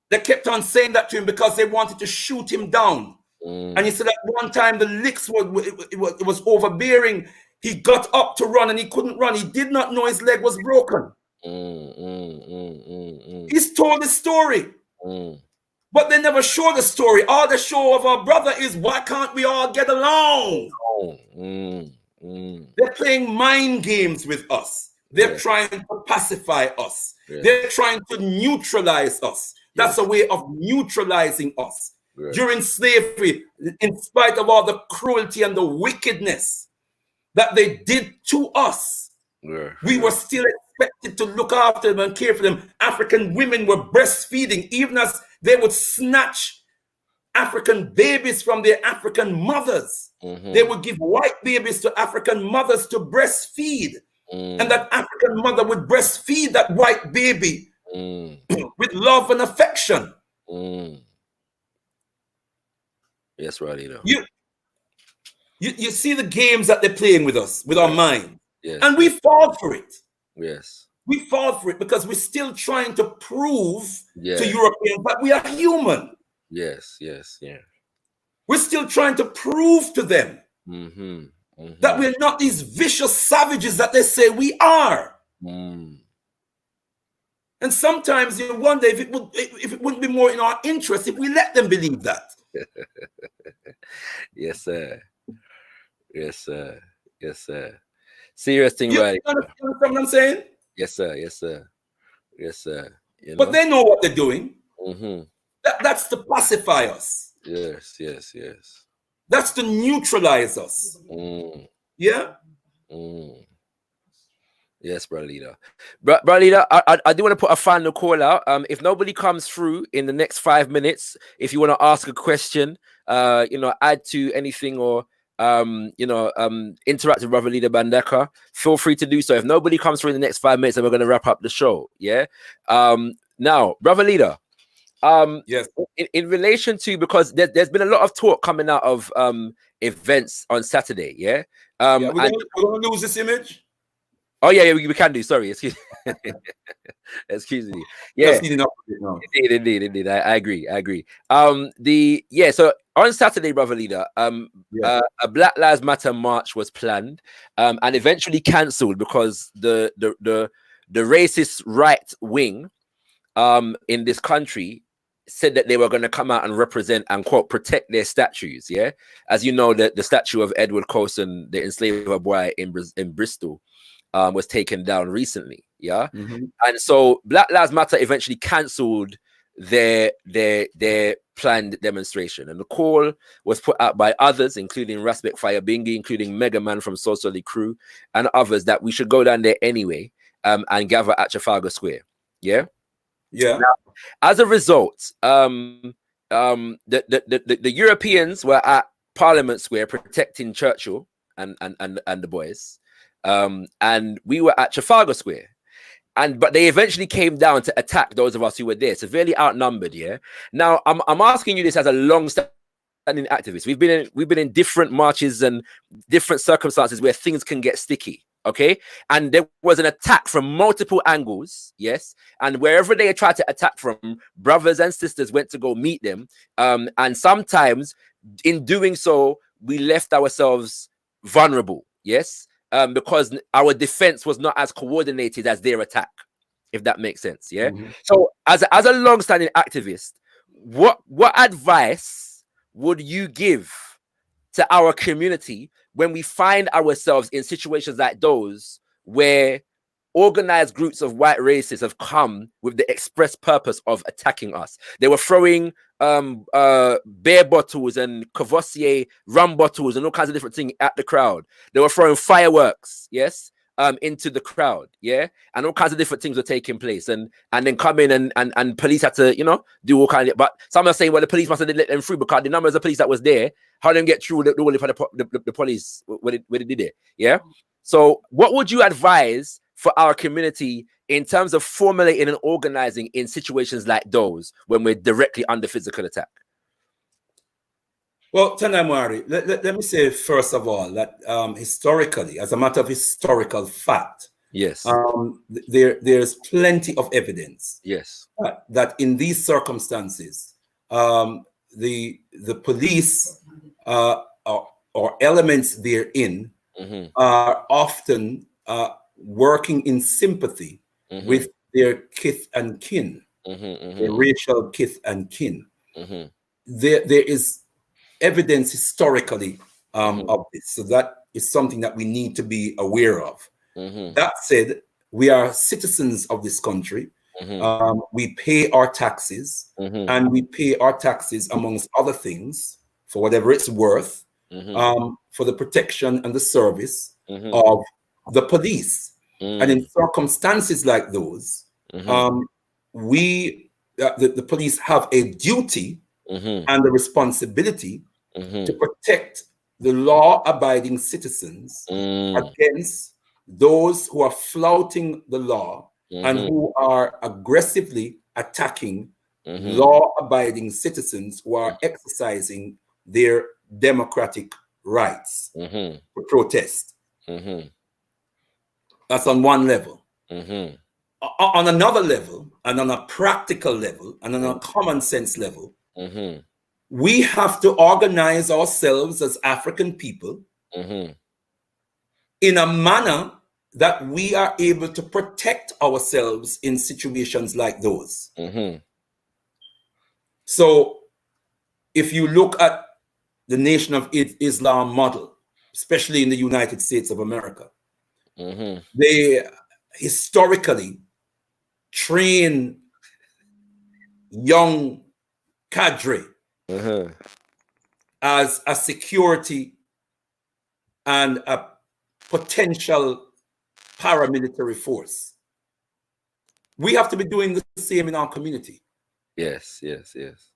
They kept on saying that to him because they wanted to shoot him down. And he said at one time the licks it was overbearing. He got up to run and he couldn't run. He did not know his leg was broken. He's told the story. But they never show the story. All they show of our brother is why can't we all get along? They're playing mind games with us. They're trying to pacify us. They're trying to neutralize us. That's a way of neutralizing us. During slavery, in spite of all the cruelty and the wickedness that they did to us, we were still expected to look after them and care for them. African women were breastfeeding, even as they would snatch African babies from their African mothers. They would give white babies to African mothers to breastfeed. And that African mother would breastfeed that white baby with love and affection. Yes, right. You see the games that they're playing with us, with our mind. Yes. And we fall for it. Yes. We fall for it because we're still trying to prove to Europeans that we are human. Yes. We're still trying to prove to them that we're not these vicious savages that they say we are. And sometimes you wonder if it wouldn't be more in our interest if we let them believe that. Yes, sir. Serious thing, right? You understand what I'm saying? Yes, sir. You know? But they know what they're doing. That's to pacify us. Yes. That's to neutralize us. Yeah. Yes, brother leader. Brother leader, I do want to put a final call out. If nobody comes through in the next 5 minutes, if you want to ask a question, add to anything or interact with brother leader Mbandaka, feel free to do so. If nobody comes through in the next 5 minutes, then we're going to wrap up the show. Yeah. Now, brother leader. Yes. In relation to, because there's been a lot of talk coming out of events on Saturday. Yeah. We're going to lose this image. Oh yeah, we can do. Sorry, excuse me. Yeah, indeed. I agree. So on Saturday, brother leader, a Black Lives Matter march was planned, and eventually cancelled because the racist right wing, in this country said that they were going to come out and represent and quote protect their statues. Yeah, as you know, the statue of Edward Colston, the enslaver boy in Bristol. was taken down recently. Yeah. And so Black Lives Matter eventually cancelled their planned demonstration, and the call was put out by others, including Rasbek Fayabingi, including Mega Man from Socially Crew, and others, that we should go down there anyway and gather at Trafalgar Square. Yeah. Yeah. Now, as a result, the Europeans were at Parliament Square protecting Churchill and the boys, and we were at Trafalgar Square. But they eventually came down to attack those of us who were there, severely outnumbered. Yeah. Now I'm asking you this as a long-standing activist. We've been in different marches and different circumstances where things can get sticky. Okay. And there was an attack from multiple angles. Yes. And wherever they tried to attack from, brothers and sisters went to go meet them. And sometimes in doing so, we left ourselves vulnerable. Yes. Because our defense was not as coordinated as their attack, if that makes sense. Yeah. So as a long-standing activist, what advice would you give to our community when we find ourselves in situations like those where organized groups of white racists have come with the express purpose of attacking us? They were throwing beer bottles and Courvoisier rum bottles and all kinds of different things at the crowd. They were throwing fireworks, yes, into the crowd, yeah, and all kinds of different things were taking place, and then come in and police had to, do all kinds of. But some are saying, well, the police must have let them through because the numbers of police that was there, how them get through the police when they did it, yeah. So, what would you advise for our community in terms of formulating and organizing in situations like those when we're directly under physical attack? Well, Tanai Mwari, let me say first of all that historically, as a matter of historical fact, yes, there's plenty of evidence, yes, that in these circumstances, the police or elements therein are often working in sympathy with their kith and kin, their racial kith and kin. There is evidence historically of this, so that is something that we need to be aware of. That said, we are citizens of this country. We pay our taxes, and we pay our taxes, amongst other things, for whatever it's worth, for the protection and the service of the police. And in circumstances like those, the police have a duty and the responsibility to protect the law-abiding citizens against those who are flouting the law and who are aggressively attacking law-abiding citizens who are exercising their democratic rights to protest. That's on one level. On another level, and on a practical level, and on a common sense level, we have to organize ourselves as African people in a manner that we are able to protect ourselves in situations like those. So if you look at the Nation of Islam model, especially in the United States of America, they historically train young cadre as a security and a potential paramilitary force. We have to be doing the same in our community. Yes, yes, yes.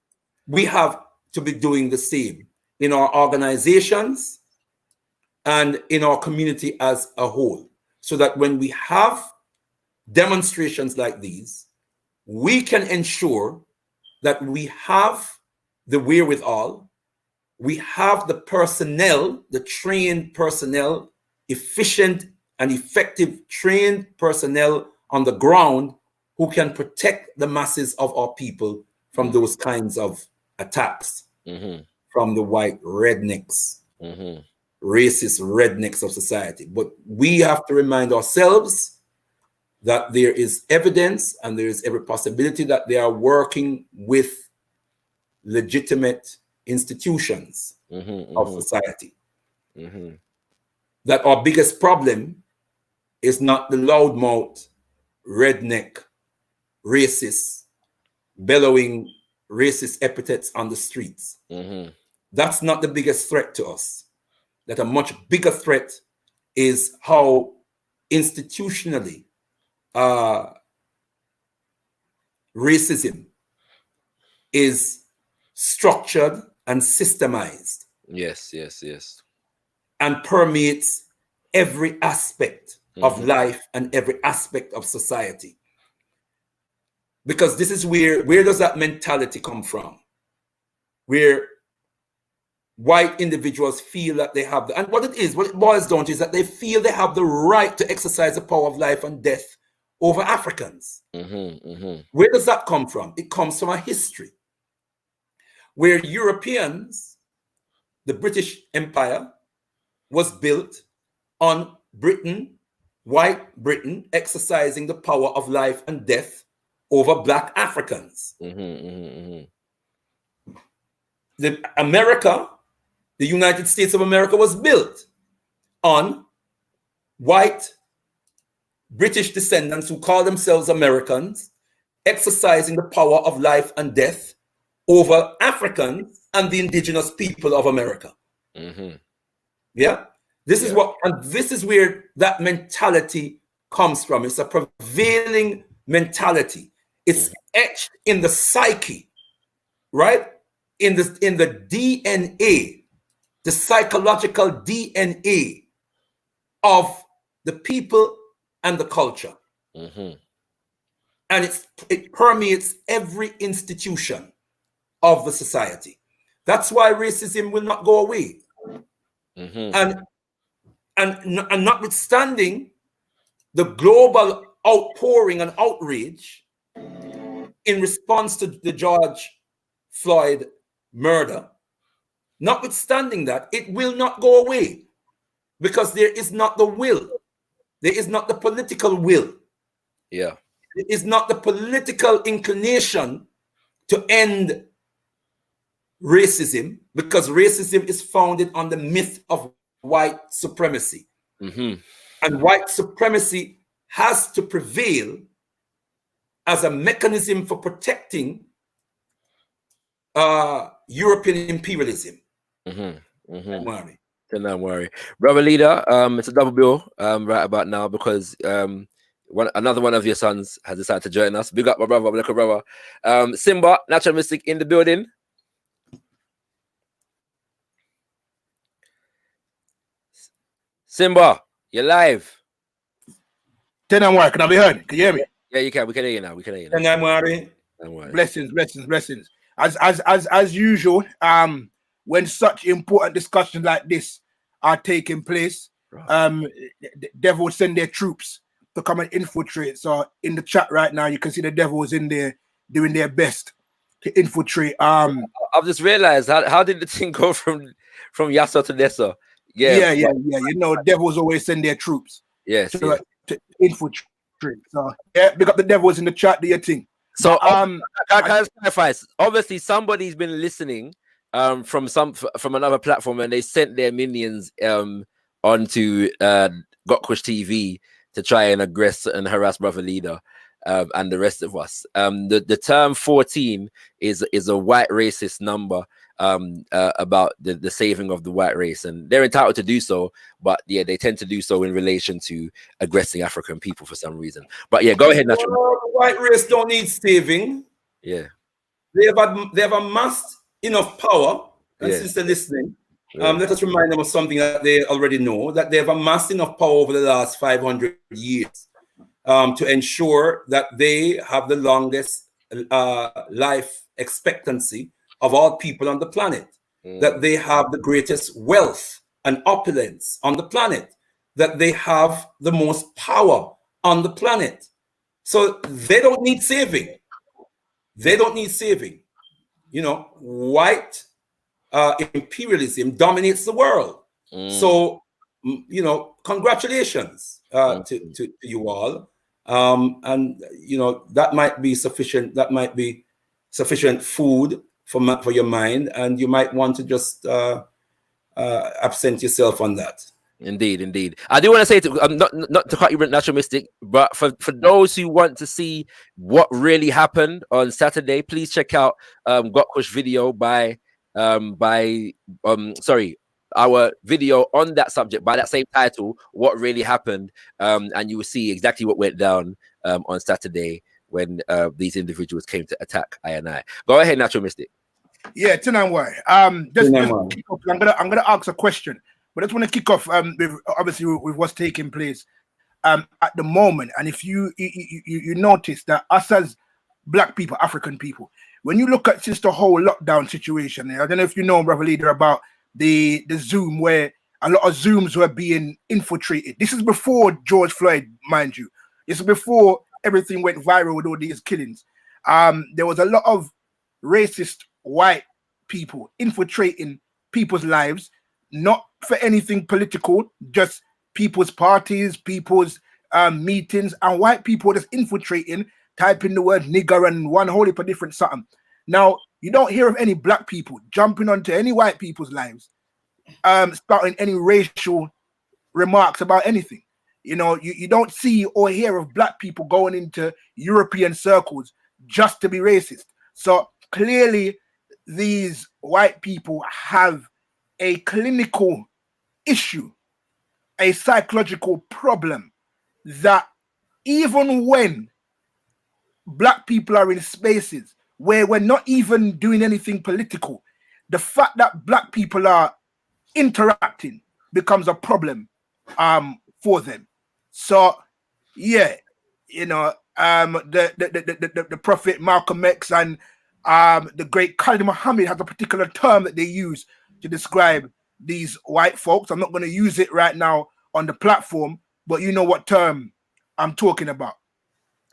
We have to be doing the same in our organizations and in our community as a whole, so that when we have demonstrations like these, we can ensure that we have the wherewithal, we have the personnel, the trained personnel, efficient and effective trained personnel on the ground who can protect the masses of our people from those kinds of attacks from the white rednecks, racist rednecks of society. But we have to remind ourselves that there is evidence and there is every possibility that they are working with legitimate institutions of society. That our biggest problem is not the loudmouth, redneck, racist, bellowing racist epithets on the streets. That's not the biggest threat to us. That a much bigger threat is how institutionally racism is structured and systemized. Yes, yes, yes. And permeates every aspect of life and every aspect of society. Because this is where does that mentality come from? Where white individuals feel that they have, and what it boils down to is that they feel they have the right to exercise the power of life and death over Africans. Where does that come from? It comes from a history where Europeans, the British Empire, was built on Britain, white Britain, exercising the power of life and death over Black Africans. The United States of America was built on white British descendants who call themselves Americans, exercising the power of life and death over Africans and the indigenous people of America. Yeah, this is what, and this is where that mentality comes from. It's a prevailing mentality. It's etched in the psyche, right? In the DNA, the psychological DNA of the people and the culture. And it permeates every institution of the society. That's why racism will not go away. And notwithstanding the global outpouring and outrage in response to the George Floyd murder, notwithstanding that, it will not go away because there is not the will. There is not the political will. Yeah. It is not the political inclination to end racism, because racism is founded on the myth of white supremacy. And white supremacy has to prevail as a mechanism for protecting European imperialism. Don't worry. Don't worry. Brother Leader, it's a double bill right about now because another one of your sons has decided to join us. Big up my brother, my little brother. Simba, Natural Mystic in the building. Simba, you're live. Can I be heard? Can you hear me? Yeah, you can. We can hear you now. We can hear you now. Don't worry. Blessings. As usual, when such important discussions like this are taking place, the devil will send their troops to come and infiltrate. So in the chat right now, you can see the devils in there doing their best to infiltrate. I've just realized how did the thing go from Yassa to Nessa? Yeah. You know, devils always send their troops. Yes. To infiltrate. So yeah, pick up the devils in the chat. Do your thing. So can I clarify? Obviously, somebody's been listening from another platform, and they sent their minions onto gotkushTV to try and aggress and harass Brother Leader and the rest of us. The term 14 is a white racist number about the saving of the white race, and they're entitled to do so, but yeah, they tend to do so in relation to aggressing African people for some reason. But yeah, go ahead, Natural. The white race don't need saving. Yeah, they have amassed enough power, and since they're listening, let us remind them of something that they already know, that they have amassed enough power over the last 500 years to ensure that they have the longest life expectancy of all people on the planet, that they have the greatest wealth and opulence on the planet, that they have the most power on the planet. So they don't need saving. They don't need saving. You know, white imperialism dominates the world. So, you know, congratulations to you all. And, you know, that might be sufficient. That might be sufficient food for your mind, and you might want to just absent yourself on that. Indeed, indeed. I do want to say to not to cut you, Natural Mystic, but for those who want to see what really happened on Saturday, please check out Gotkush video sorry, our video on that subject by that same title, What Really Happened, and you will see exactly what went down on Saturday when these individuals came to attack I. Go ahead, Natural Mystic. Yeah, Tinanwai. Just kick off. I'm gonna ask a question, but I just want to kick off with obviously with what's taking place at the moment. And if you notice that us as Black people, African people, when you look at just the whole lockdown situation, I don't know if you know, brother leader, about the Zoom, where a lot of Zooms were being infiltrated. This is before George Floyd, mind you. This is before everything went viral with all these killings. There was a lot of racist white people infiltrating people's lives, not for anything political, just people's parties, people's meetings, and white people just infiltrating, typing the word nigger and one whole heap of different something. Now, you don't hear of any Black people jumping onto any white people's lives, starting any racial remarks about anything. You know, you don't see or hear of Black people going into European circles just to be racist. So clearly, these white people have a clinical issue, a psychological problem, that even when Black people are in spaces where we're not even doing anything political, the fact that Black people are interacting becomes a problem for them. So yeah, you know, the Prophet Malcolm X and the great Khalid Muhammad has a particular term that they use to describe these white folks. I'm not going to use it right now on the platform, but you know what term I'm talking about.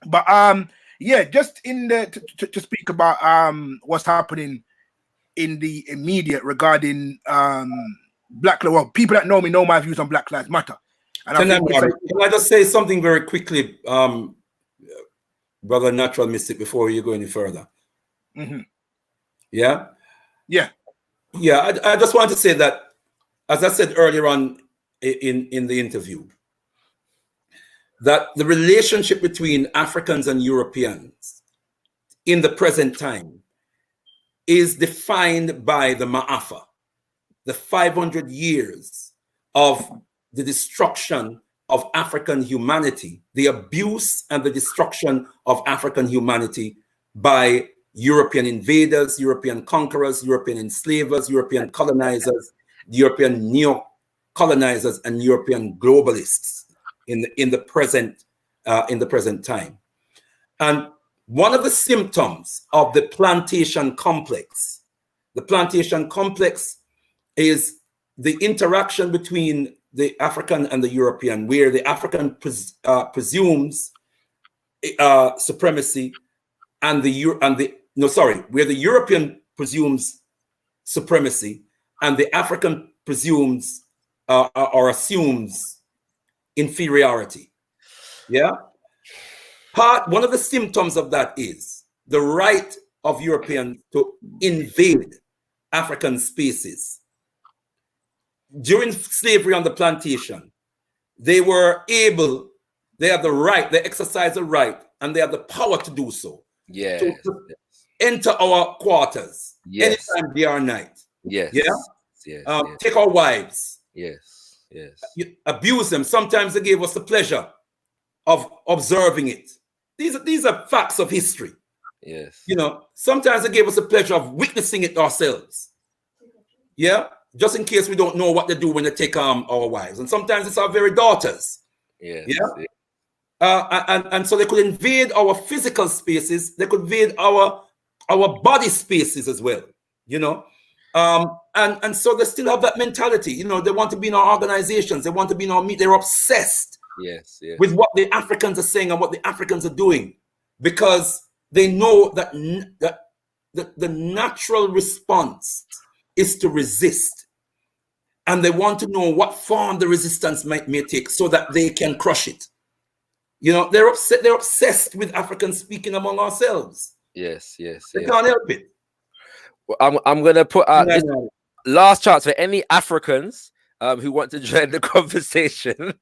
But yeah, just in the to speak about what's happening in the immediate regarding Black, well, people that know me know my views on Black Lives Matter. And can I just say something very quickly, Brother Natural Mystic, before you go any further? Mm-hmm. Yeah? Yeah. Yeah, I just want to say that, as I said earlier on in the interview, that the relationship between Africans and Europeans in the present time is defined by the Ma'afa, the 500 years of the destruction of African humanity, the abuse and the destruction of African humanity by European invaders, European conquerors, European enslavers, European colonizers, European neo-colonizers, and European globalists in the present time. And one of the symptoms of the plantation complex is the interaction between the African and the European, where the African presumes supremacy, where the European presumes supremacy, and the African presumes or assumes inferiority. Yeah. One of the symptoms of that is the right of Europeans to invade African spaces. During slavery on the plantation, they have the right, they exercise the right, and they have the power to do so. Yeah. To enter our quarters anytime day or night. Yes. Yeah. Yes. Take our wives. Yes. Yes. Abuse them. Sometimes they gave us the pleasure of observing it. These are facts of history. Yes. You know, sometimes they gave us the pleasure of witnessing it ourselves. Yeah. Just in case we don't know what they do when they take our wives. And sometimes it's our very daughters. Yes. Yeah. And so they could invade our physical spaces. They could invade our body spaces as well. You know. And so they still have that mentality. You know, they want to be in our organizations. They want to be in our meet. They're obsessed with what the Africans are saying and what the Africans are doing, because they know that the natural response is to resist. And they want to know what form the resistance may take so that they can crush it. You know, they're obsessed with Africans speaking among ourselves. Yes. They can't help it. Well, I'm gonna put out this last chance for any Africans who want to join the conversation.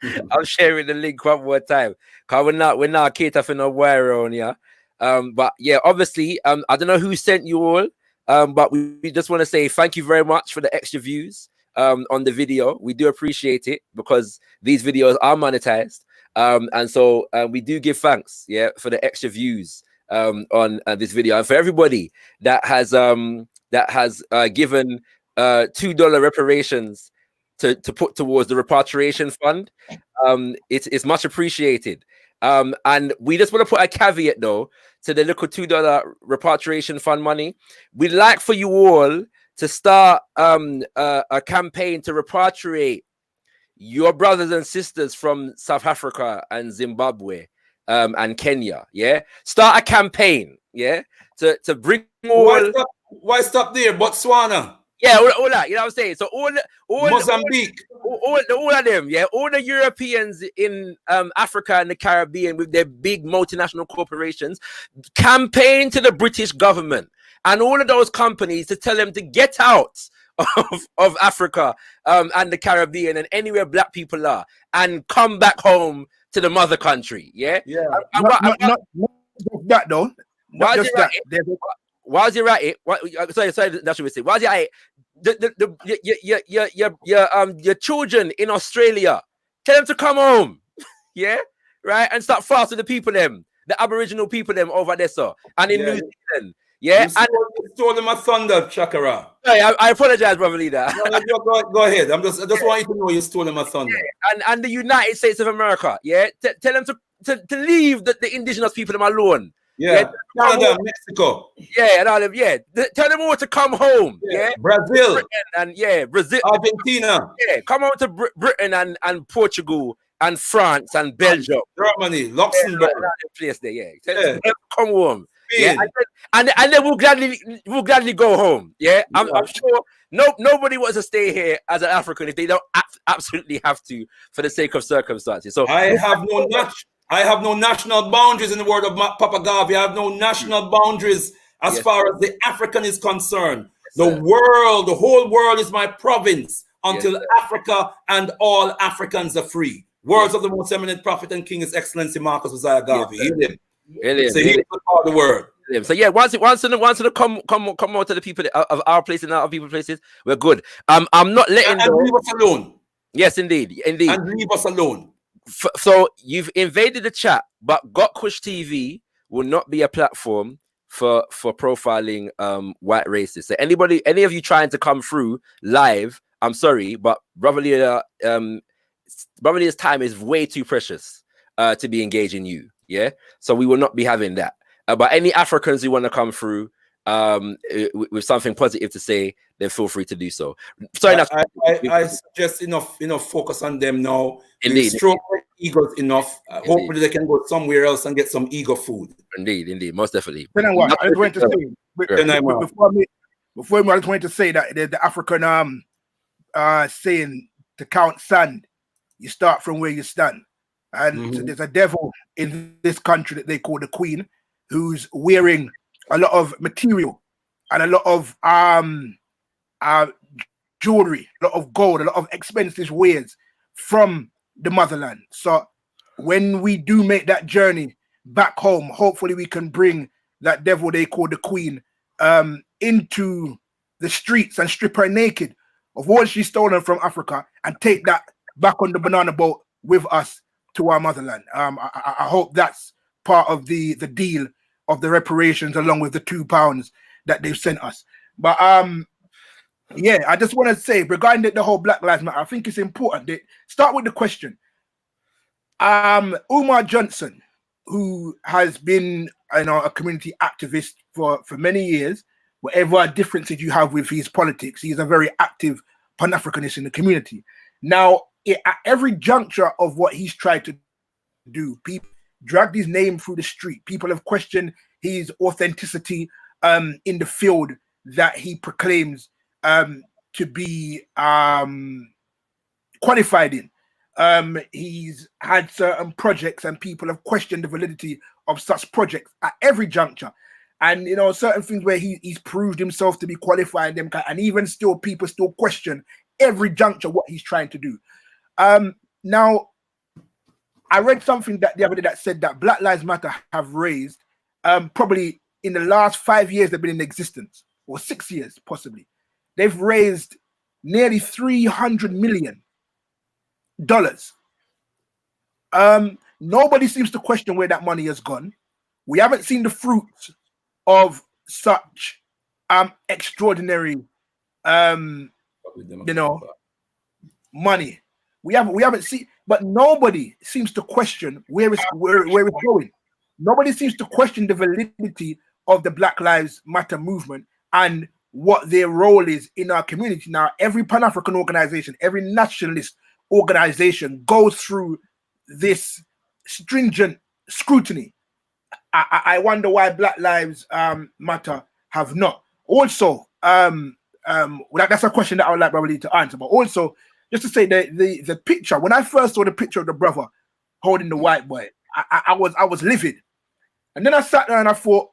I'm sharing the link one more time. Cause we're not cater for no wire on here. But yeah, obviously, I don't know who sent you all. But we just want to say thank you very much for the extra views on the video. We do appreciate it because these videos are monetized. And so we do give thanks, yeah, for the extra views on this video, and for everybody that has given $2 reparations to put towards the repatriation fund. It's much appreciated. And we just want to put a caveat though to the little $2 repatriation fund money. We'd like for you all to start a campaign to repatriate your brothers and sisters from South Africa and Zimbabwe and Kenya. Yeah, start a campaign. Yeah, to bring more. Why stop there? Botswana. Yeah, all that, you know what I'm saying? So all Mozambique, all of them, yeah, all the Europeans in Africa and the Caribbean with their big multinational corporations campaign to the British government and all of those companies to tell them to get out of Africa and the Caribbean and anywhere black people are and come back home to the mother country. Yeah, yeah. Not that though. Not just that. Whilst you're at it, sorry, that's what we say. Whilst you're at it, your children in Australia, tell them to come home, yeah, right, and start fast with the people them, the Aboriginal people them over there, so, and in New Zealand, yeah. You stole my thunder, Chakara. Sorry, I apologize, brother leader. No, go ahead. I just want you to know you stole my thunder. Yeah, and the United States of America, yeah, tell them to leave the indigenous people them alone. Yeah, Canada, Mexico. Yeah, and all of tell them all to come home. Yeah, Brazil and Brazil, Argentina. Yeah, come home to Britain and Portugal and France and Belgium, Germany, Luxembourg. Place there. Yeah, tell them come home. Yeah, and then we'll gladly go home. Yeah, I'm sure nobody wants to stay here as an African if they don't absolutely have to for the sake of circumstances. So I have no national boundaries in the word of Papa Garvey. I have no national boundaries as far as the African is concerned. The whole world is my province until Africa and all Africans are free. Words of the most eminent prophet and king, His Excellency Marcus Garvey. So he's the word. So yeah, once to come out to the people of our place and other people's places, we're good. I'm not letting leave us alone. Yes, indeed, and leave us alone. So you've invaded the chat, but gotkushTV will not be a platform for profiling white racists. So any of you trying to come through live, I'm sorry, but Brother Leader's time is way too precious to be engaging you. Yeah, so we will not be having that. But any Africans who want to come through with something positive to say, then feel free to do so. Sorry, I suggest enough focus on them now. Indeed, stroke egos enough. Hopefully they can go somewhere else and get some ego food. Indeed, most definitely. I just wanted to say before I just wanted to say that the African saying to count sand, you start from where you stand. And there's a devil in this country that they call the Queen, who's wearing a lot of material and a lot of jewelry, a lot of gold, a lot of expensive wares from the motherland. So when we do make that journey back home, hopefully we can bring that devil they call the Queen into the streets and strip her naked of what she's stolen from Africa and take that back on the banana boat with us to our motherland. I hope that's part of the deal of the reparations, along with the £2 that they've sent us. But yeah, I just want to say regarding the whole Black Lives Matter, I think it's important. Start with the question. Umar Johnson, who has been a community activist for many years, whatever differences you have with his politics, he's a very active Pan-Africanist in the community. Now, at every juncture of what he's tried to do, people dragged his name through the street. People have questioned his authenticity in the field that he proclaims to be qualified in. He's had certain projects and people have questioned the validity of such projects at every juncture. And, certain things where he's proved himself to be qualified, and even still people still question every juncture what he's trying to do. Now, I read something that the other day that said that Black Lives Matter have raised probably in the last 5 years they've been in existence, or 6 years possibly. They've raised nearly $300 million. Nobody seems to question where that money has gone. We haven't seen the fruits of such extraordinary money. We haven't seen, but nobody seems to question where it's going. Nobody seems to question the validity of the Black Lives Matter movement and what their role is in our community. Now, every Pan-African organization, every nationalist organization goes through this stringent scrutiny. I wonder why Black Lives Matter have not. Also, that's a question that I would like probably to answer. But also, just to say the picture, when I first saw the picture of the brother holding the white boy, I was livid. And then I sat there and I thought,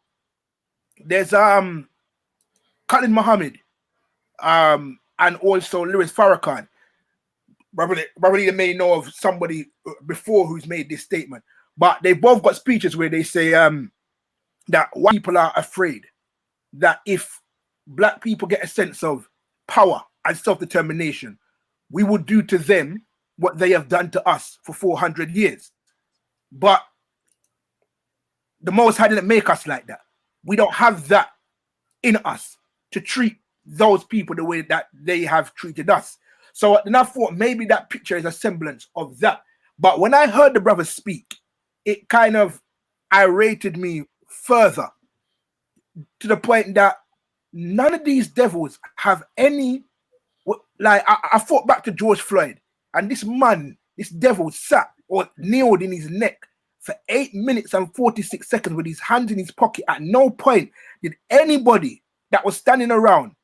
there's Khalid Muhammad and also Louis Farrakhan. Probably they may know of somebody before who's made this statement, but they both got speeches where they say that white people are afraid that if black people get a sense of power and self-determination, we will do to them what they have done to us for 400 years. But the Most High didn't make us like that. We don't have that in us to treat those people the way that they have treated us. So then I thought maybe that picture is a semblance of that. But when I heard the brother speak, it kind of irated me further to the point that none of these devils have any, like, I thought back to George Floyd, and this man, this devil sat or kneeled in his neck for 8 minutes and 46 seconds with his hands in his pocket. At no point did anybody that was standing around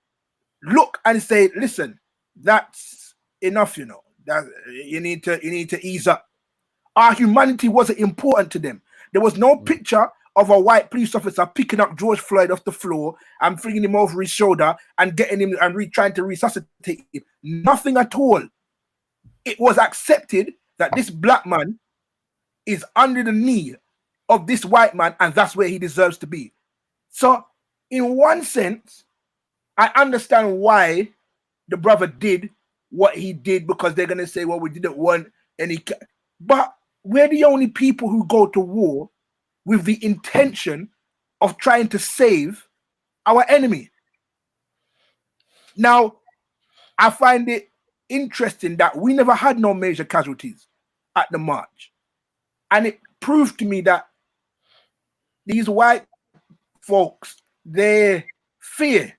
look and say, listen, that's enough, you know, that you need to ease up. Our humanity wasn't important to them. There was no picture of a white police officer picking up George Floyd off the floor and flinging him over his shoulder and getting him and trying to resuscitate him. Nothing at all. It was accepted that this black man is under the knee of this white man, and that's where he deserves to be. So, in one sense, I understand why the brother did what he did, because they're going to say, well, we didn't want any... But we're the only people who go to war with the intention of trying to save our enemy. Now, I find it interesting that we never had no major casualties at the march. And it proved to me that these white folks, they fear.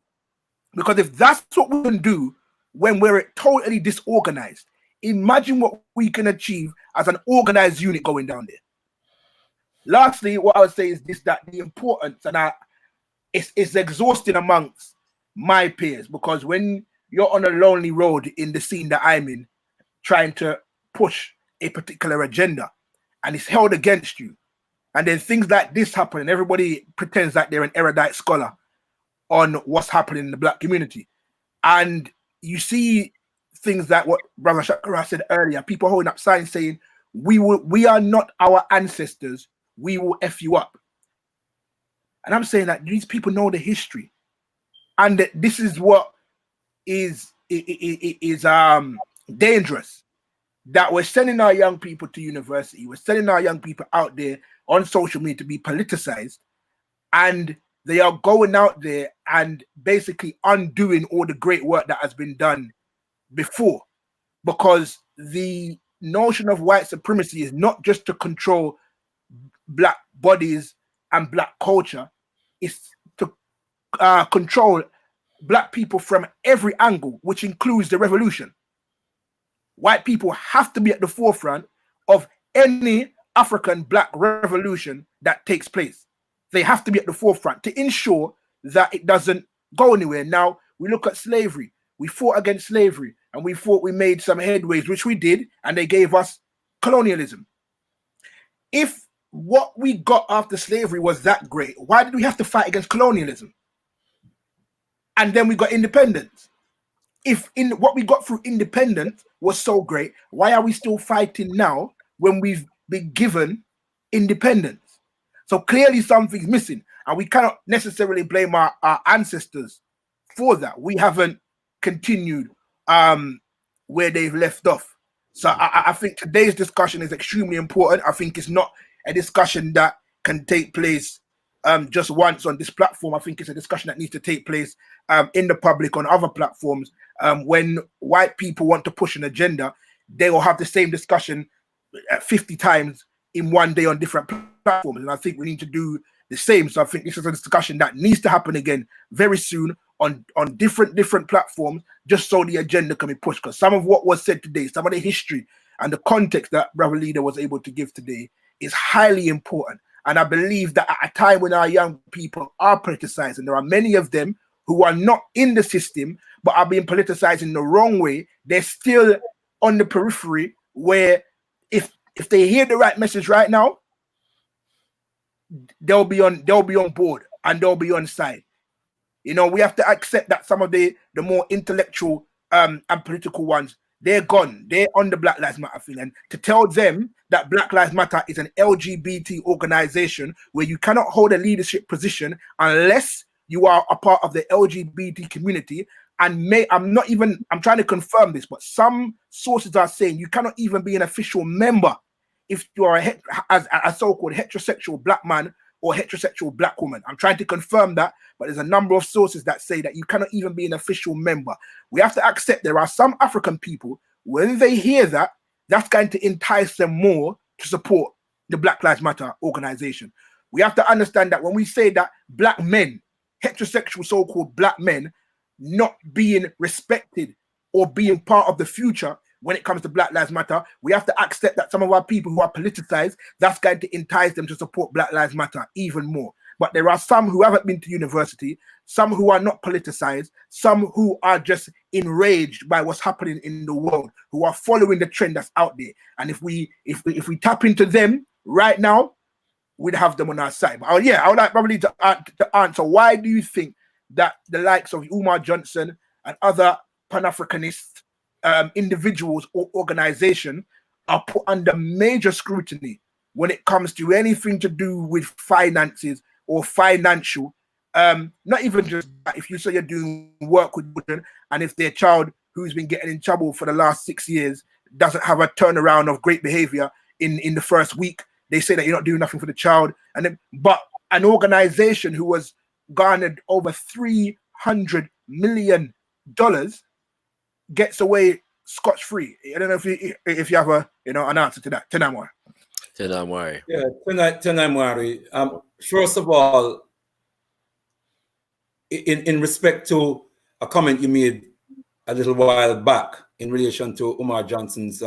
Because if that's what we can do when we're totally disorganized, imagine what we can achieve as an organized unit going down there. Lastly, what I would say is this, that the importance, and it's exhausting amongst my peers, because when you're on a lonely road in the scene that I'm in, trying to push a particular agenda, and it's held against you, and then things like this happen, and everybody pretends that they're an erudite scholar on what's happening in the black community, and you see things like what Brother Shakara said earlier, people holding up signs saying, we are not our ancestors, we will F you up. And I'm saying that these people know the history, and that this is what is dangerous, that we're sending our young people to university, we're sending our young people out there on social media to be politicized, and they are going out there and basically undoing all the great work that has been done before, because the notion of white supremacy is not just to control black bodies and black culture, it's to control black people from every angle, which includes the revolution. White people have to be at the forefront of any African black revolution that takes place. They have to be at the forefront to ensure that it doesn't go anywhere. Now, we look at slavery. We fought against slavery, and we thought we made some headways, which we did, and they gave us colonialism. If what we got after slavery was that great, why did we have to fight against colonialism? And then we got independence. if in what we got through independence was so great, why are we still fighting now when we've been given independence? So clearly something's missing, and we cannot necessarily blame our ancestors for that. We haven't continued where they've left off. So I think today's discussion is extremely important. I think it's not a discussion that can take place just once on this platform. I think it's a discussion that needs to take place in the public on other platforms. When white people want to push an agenda, they will have the same discussion 50 times in one day on different platforms. And I think we need to do the same. So I think this is a discussion that needs to happen again very soon on different platforms, just so the agenda can be pushed. Because some of what was said today, some of the history and the context that Brother Leader was able to give today is highly important. And I believe that at a time when our young people are politicized, and there are many of them who are not in the system, but are being politicized in the wrong way, they're still on the periphery, where if they hear the right message right now, they'll be on board and they'll be on side. You know, we have to accept that some of the more intellectual and political ones, they're gone. They're on the Black Lives Matter thing. And to tell them that Black Lives Matter is an LGBT organization where you cannot hold a leadership position unless you are a part of the LGBT community. And I'm trying to confirm this, but some sources are saying you cannot even be an official member if you are a so-called heterosexual black man or heterosexual black woman. I'm trying to confirm that, but there's a number of sources that say that you cannot even be an official member. We have to accept there are some African people, when they hear that, that's going to entice them more to support the Black Lives Matter organization. We have to understand that when we say that black men, heterosexual so-called black men, not being respected or being part of the future when it comes to Black Lives Matter, we have to accept that some of our people who are politicized, that's going to entice them to support Black Lives Matter even more. But there are some who haven't been to university, some who are not politicized, some who are just enraged by what's happening in the world, who are following the trend that's out there. And if we tap into them right now, we'd have them on our side. But I would like probably to answer, why do you think that the likes of Umar Johnson and other Pan-Africanist individuals or organizations are put under major scrutiny when it comes to anything to do with finances or financial, not even just that. If you say you're doing work with children, and if their child who's been getting in trouble for the last 6 years doesn't have a turnaround of great behavior in the first week, they say that you're not doing nothing for the child. And then, but an organization who was garnered over $300 million gets away scotch-free. I don't know if you have an answer to that. Tenamwari. Yeah, Tenamwari. First of all, in respect to a comment you made a little while back in relation to Umar Johnson's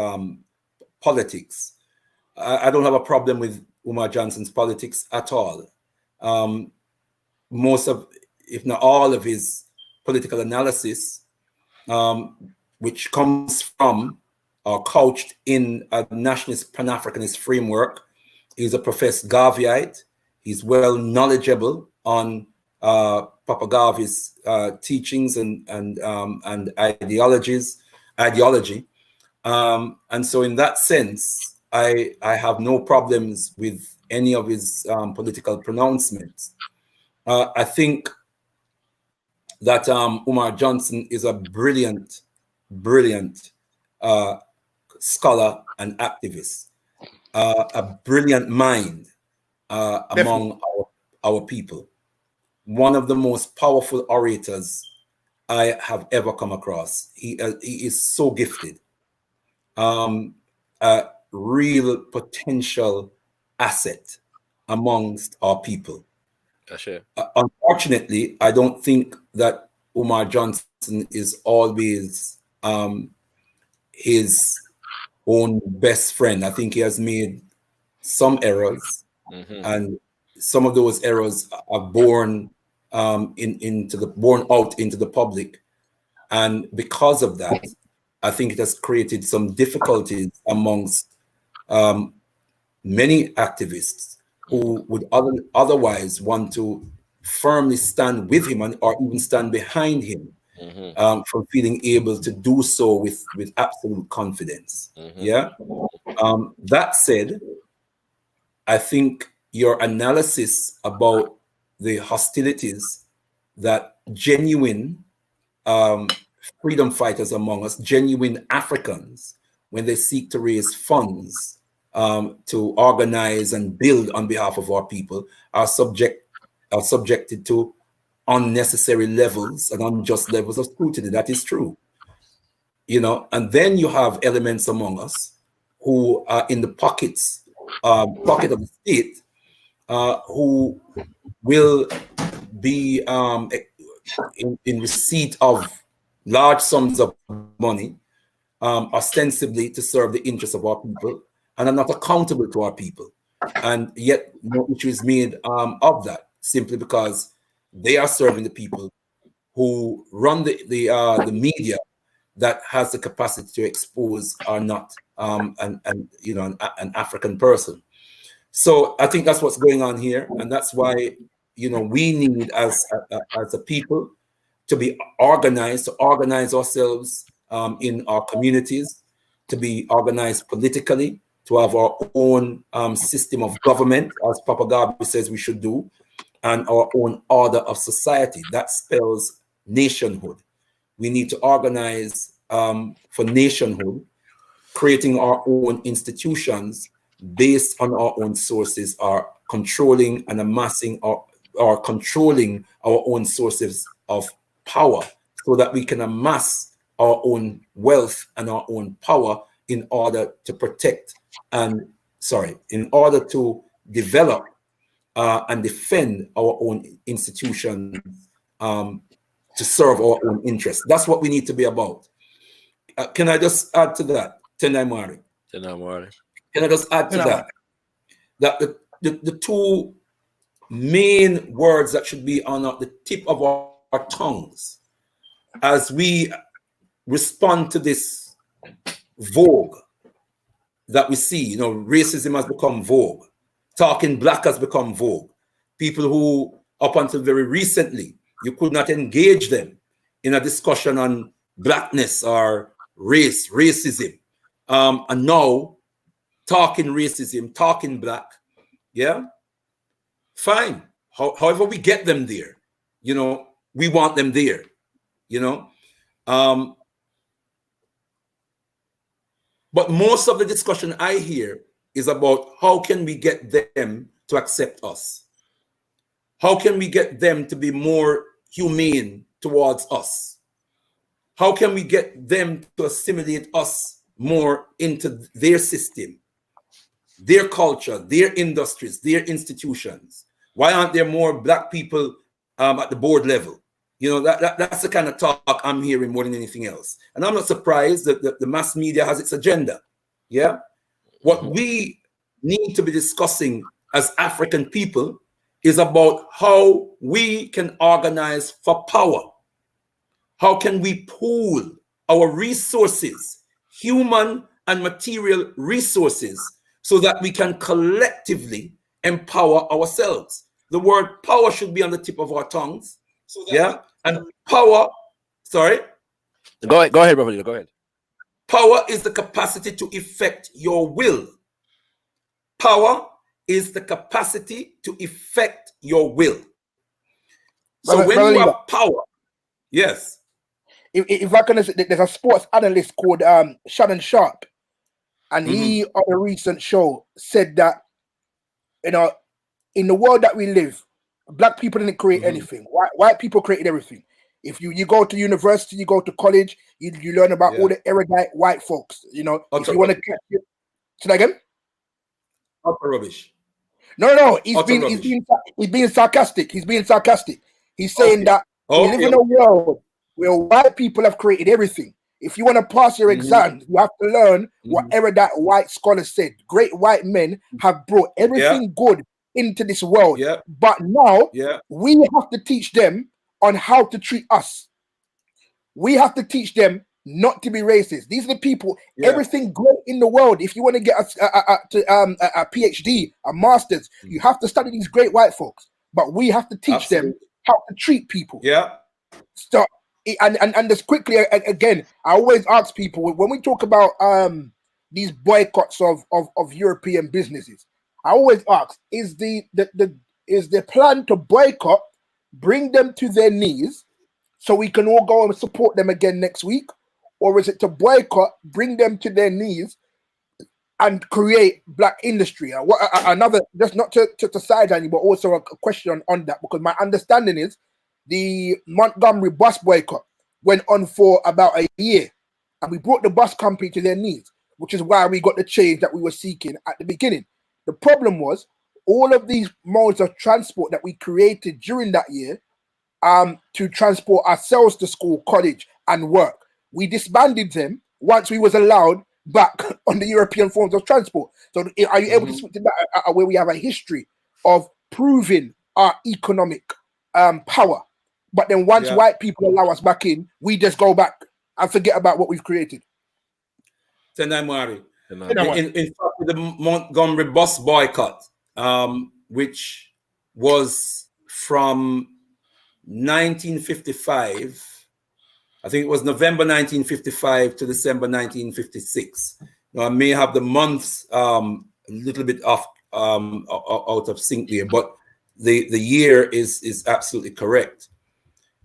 politics, I don't have a problem with Umar Johnson's politics at all. Most of, if not all of his political analysis, which comes from or couched in a nationalist Pan-Africanist framework. He's a professed Garveyite. He's well knowledgeable on Papa Garvey's teachings and ideology. And so in that sense, I have no problems with any of his political pronouncements. I think that Umar Johnson is a brilliant scholar and activist, a brilliant mind among our people. One of the most powerful orators I have ever come across. He is so gifted. A real potential asset amongst our people. Sure. Unfortunately, I don't think that Umar Johnson is always his own best friend. I think he has made some errors, and some of those errors are born out into the public, and because of that, I think it has created some difficulties amongst many activists who would otherwise want to firmly stand with him or even stand behind him from feeling able to do so with absolute confidence. Yeah. That said, I think your analysis about the hostilities that genuine freedom fighters among us, genuine Africans, when they seek to raise funds to organize and build on behalf of our people, are subjected to unnecessary levels and unjust levels of scrutiny. That is true. You know, and then you have elements among us who are in the pocket of the state, who will be in receipt of large sums of money, ostensibly to serve the interests of our people, and are not accountable to our people. And yet no issue is made of that, simply because they are serving the people who run the media that has the capacity to expose or not an African person. So I think that's what's going on here, and that's why we need as a people to be organized, to organize ourselves in our communities, to be organized politically, to have our own system of government, as Papa Garvey says we should do, and our own order of society. That spells nationhood. We need to organize for nationhood, creating our own institutions based on our own sources, are controlling and amassing or controlling our own sources of power, so that we can amass our own wealth and our own power in order to protect in order to develop and defend our own institutions to serve our own interests. That's what we need to be about. Can I just add to that, Tendai Mari? Can I just add to that the two main words that should be on the tip of our tongues as we respond to this vogue that we see? Racism has become vogue. Talking black has become vogue. People who, up until very recently, you could not engage them in a discussion on blackness or racism. And now, talking racism, talking black, yeah, fine. However we get them there, we want them there, But most of the discussion I hear is about how can we get them to accept us? How can we get them to be more humane towards us? How can we get them to assimilate us more into their system, their culture, their industries, their institutions? Why aren't there more black people at the board level? That's the kind of talk I'm hearing more than anything else. And I'm not surprised that the mass media has its agenda. Yeah. What we need to be discussing as African people is about how we can organize for power. How can we pool our resources, human and material resources, so that we can collectively empower ourselves? The word power should be on the tip of our tongues. And power, sorry? Go ahead, brother. Go ahead. Power is the capacity to effect your will. Power is the capacity to effect your will. So when you have power, yes. If I can, there's a sports analyst called Shannon Sharp, and he on a recent show said that in the world that we live, black people didn't create anything. White people created everything. If you go to university, you go to college, you learn about all the erudite white folks. If you want to catch it, say that again. Utter rubbish. No. He's being sarcastic. He's being sarcastic. He's saying that we live in a world where white people have created everything. If you want to pass your exams, you have to learn whatever that white scholar said. Great white men have brought everything good into this world. But now we have to teach them on how to treat us. We have to teach them not to be racist. These are the people, everything great in the world. If you want to get a PhD, a master's, you have to study these great white folks. But we have to teach them how to treat people. and just quickly again, I always ask people when we talk about these boycotts of European businesses, I always ask, is the plan to boycott, bring them to their knees so we can all go and support them again next week? Or is it to boycott, bring them to their knees and create black industry? Another, just not to sideline you, but also a question on that, because my understanding is the Montgomery bus boycott went on for about a year, and we brought the bus company to their knees, which is why we got the change that we were seeking at the beginning. The problem was all of these modes of transport that we created during that year to transport ourselves to school, college, and work. We disbanded them once we was allowed back on the European forms of transport. So are you able to speak to that, where we have a history of proving our economic power, but then once white people allow us back in, we just go back and forget about what we've created? Tendai Mwari. In fact, the Montgomery bus boycott, which was from 1955, I think it was November 1955 to December 1956. Now, I may have the months a little bit off, out of sync there, but the year is absolutely correct.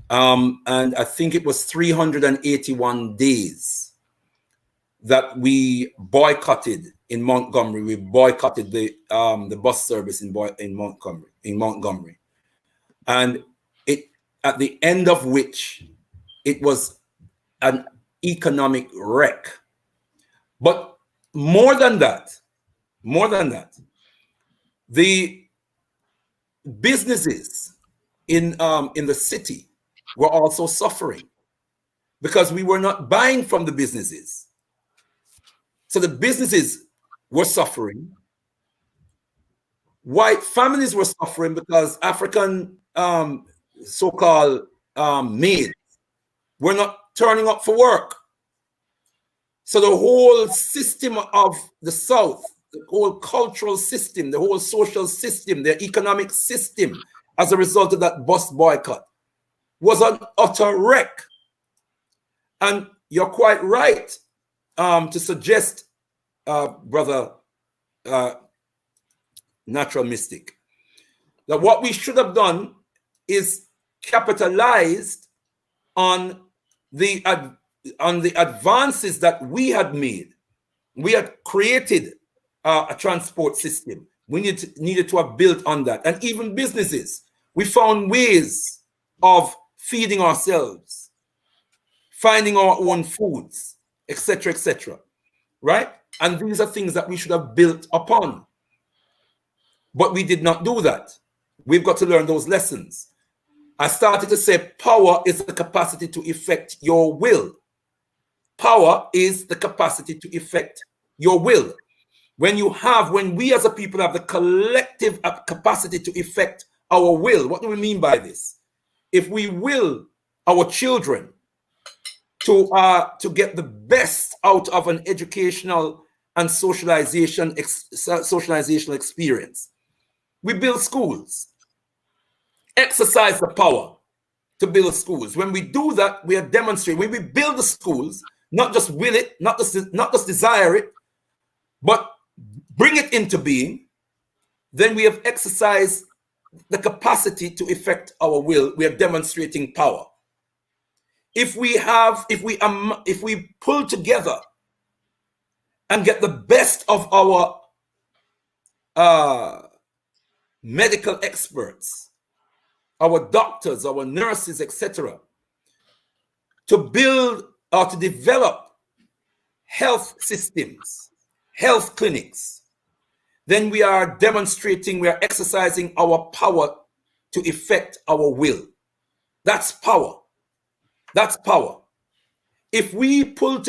And I think it was 381 days that we boycotted in Montgomery. We boycotted the bus service in Montgomery, and it, at the end of which, it was an economic wreck. But more than that, the businesses in the city were also suffering because we were not buying from the businesses. So the businesses were suffering. White families were suffering because African so-called maids were not turning up for work. So the whole system of the South, the whole cultural system, the whole social system, the economic system, as a result of that bus boycott, was an utter wreck. And you're quite right to suggest, brother Natural Mystic, that what we should have done is capitalized on the advances that we had made. We had created a transport system. We needed to have built on that. And even businesses, we found ways of feeding ourselves, finding our own foods, etc., right? And these are things that we should have built upon. But we did not do that. We've got to learn those lessons. I started to say power is the capacity to effect your will. Power is the capacity to effect your will. When we as a people have the collective capacity to effect our will, what do we mean by this? If we will our children to get the best out of an educational and socialization experience, we build schools. Exercise the power to build schools. When we do that, we are demonstrating. When we build the schools, not just will it, not just desire it, but bring it into being, then we have exercised the capacity to effect our will. We are demonstrating power. If we pull together and get the best of our medical experts, our doctors, our nurses, etc., to build or to develop health systems, health clinics, then we are demonstrating, we are exercising our power to effect our will. That's power. That's power. If we pool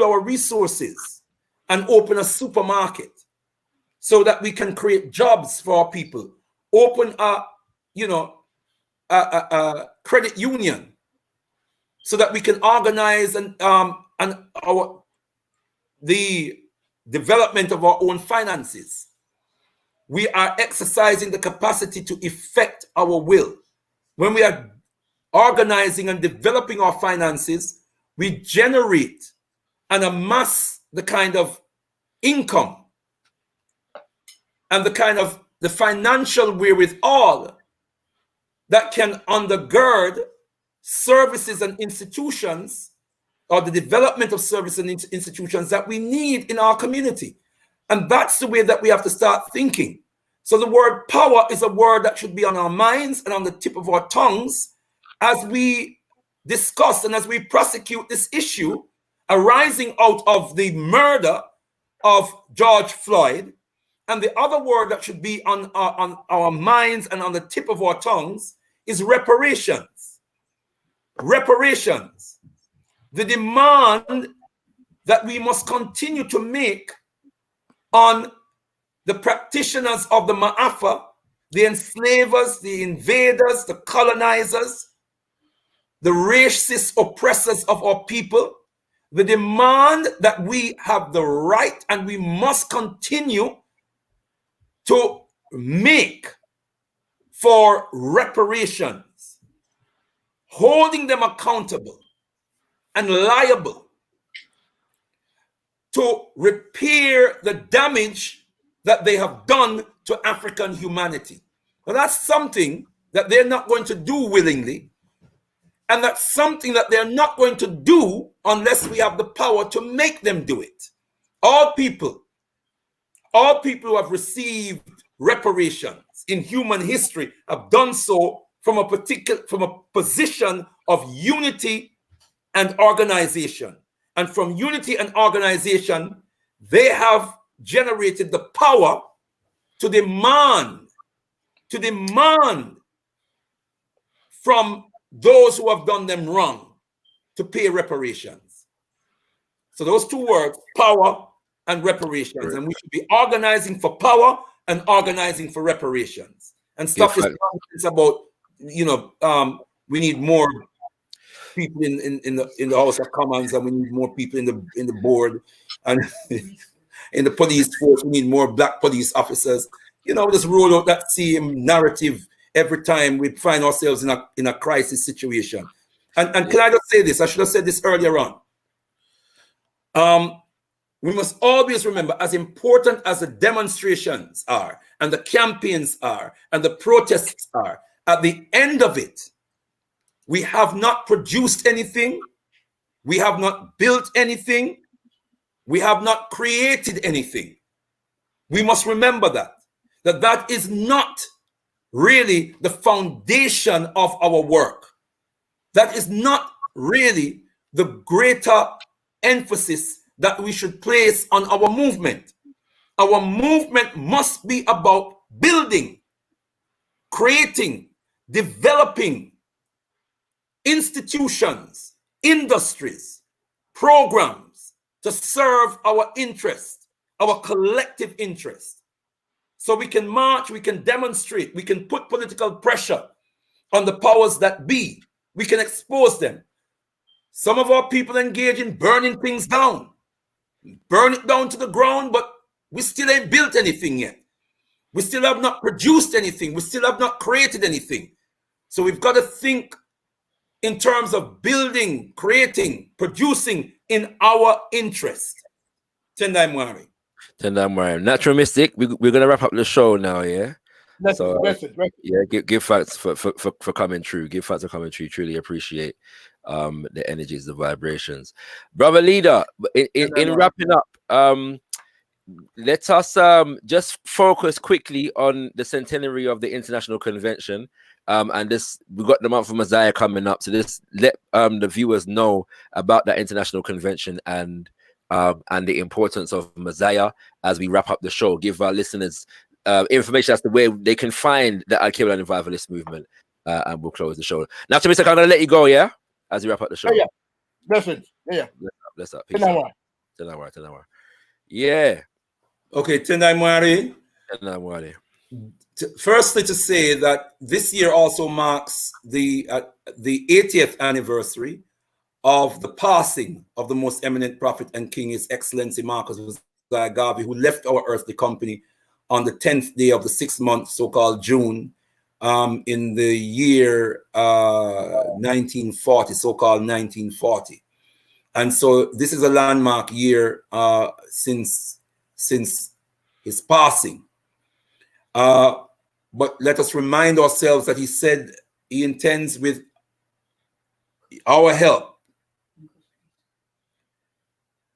our resources and open a supermarket so that we can create jobs for our people, open a credit union so that we can organize the development of our own finances, we are exercising the capacity to effect our will. When we are organizing and developing our finances, we generate and amass the kind of income and the kind of the financial wherewithal that can undergird services and institutions, or the development of services and institutions that we need in our community. And that's the way that we have to start thinking. So the word power is a word that should be on our minds and on the tip of our tongues as we discuss and as we prosecute this issue arising out of the murder of George Floyd. And the other word that should be on our minds and on the tip of our tongues is reparations. Reparations. The demand that we must continue to make on the practitioners of the Ma'afa, the enslavers, the invaders, the colonizers, the racist oppressors of our people, the demand that we have the right and we must continue to make for reparations, holding them accountable and liable to repair the damage that they have done to African humanity. Well, that's something that they're not going to do willingly, and that's something that they're not going to do unless we have the power to make them do it. All people who have received reparations in human history have done so from a position of unity and organization. And from unity and organization, they have generated the power to demand from those who have done them wrong to pay reparations. So those two words, power and reparations. Right. And we should be organizing for power and organizing for reparations. And stuff is about, we need more people in the House of Commons, and we need more people in the board, and in the police force we need more black police officers. Just roll out that same narrative every time we find ourselves in a crisis situation. And can I just say this? I should have said this earlier on. We must always remember, as important as the demonstrations are, and the campaigns are, and the protests are, at the end of it, we have not produced anything, we have not built anything, we have not created anything. We must remember that is not really the foundation of our work. That is not really the greater emphasis that we should place on our movement. Our movement must be about building, creating, developing institutions, industries, programs to serve our interest, our collective interest. So we can march, we can demonstrate, we can put political pressure on the powers that be. We can expose them. Some of our people engage in burning things down. Burn it down to the ground, but we still ain't built anything yet. We still have not produced anything. We still have not created anything. So we've got to think in terms of building, creating, producing in our interest. Tendai Mwari. Natural Mystic, we're going to wrap up the show now, yeah? Yeah, give thanks for coming through. Give thanks for coming through. Truly appreciate the energies, the vibrations. Brother Leader, in wrapping up, let us just focus quickly on the centenary of the International Convention. And we've got the month of Messiah coming up, so just let the viewers know about that International Convention and the importance of Messiah as we wrap up the show. Give our listeners information as to where they can find the Alkebu-Lan Revivalist movement, and we'll close the show. Now, to Mr. I'm gonna let you go, yeah, as we wrap up the show. Oh, yeah, blessings. Yeah, bless up. Peace out. Tenawar. Yeah. Okay, Tendai Mwari. Firstly, to say that this year also marks the 80th anniversary of the passing of the most eminent prophet and king, His Excellency Marcus Garvey, who left our earthly company on the 10th day of the 6th month, so-called June, in the year 1940, so-called 1940. And so this is a landmark year since his passing. But let us remind ourselves that he said he intends, with our help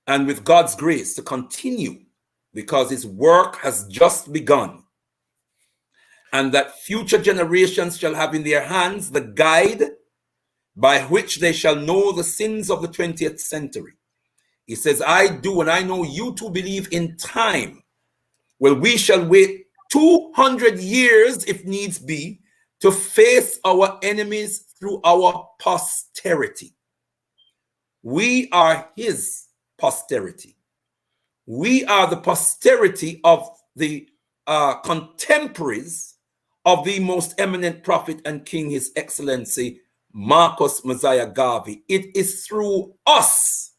and with God's grace, to continue, because his work has just begun, and that future generations shall have in their hands the guide by which they shall know the sins of the 20th century. He says, I do, and I know you too believe in time. Well, we shall wait 200 years, if needs be, to face our enemies through our posterity. We are his posterity. We are the posterity of the contemporaries of the most eminent prophet and king, His Excellency Marcus Garvey. It is through us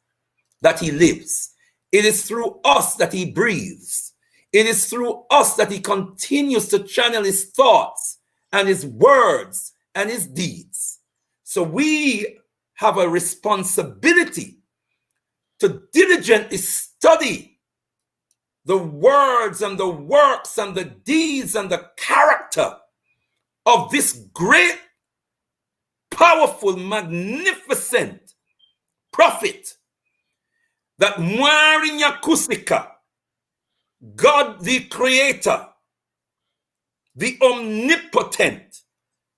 that he lives. It is through us that he breathes. It is through us that he continues to channel his thoughts and his words and his deeds. So we have a responsibility to diligently study the words and the works and the deeds and the character of this great, powerful, magnificent prophet, that Mwarinya Kusika, God the Creator, the Omnipotent,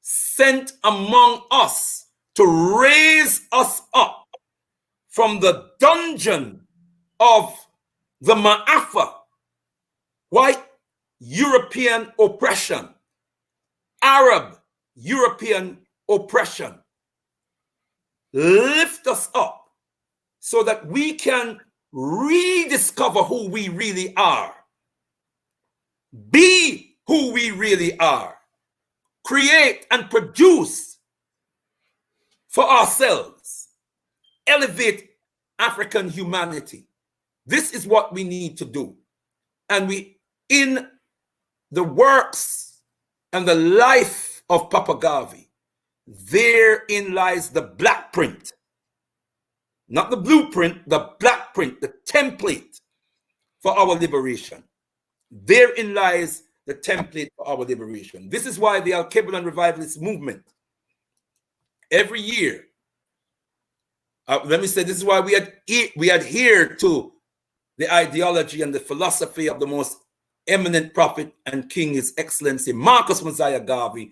sent among us to raise us up from the dungeon of the Ma'afa, white European oppression, Arab European oppression. Lift us up so that we can rediscover who we really are, be who we really are, create and produce for ourselves, elevate African humanity. This is what we need to do. And we, in the works and the life of Papa Garvey, therein lies the black print. Not the blueprint, the black print, the template for our liberation. Therein lies the template for our liberation. This is why the Alkebu-Lan Revivalist movement, every year, let me say, this is why we adhere to the ideology and the philosophy of the most eminent prophet and king, His Excellency Marcus Garvey,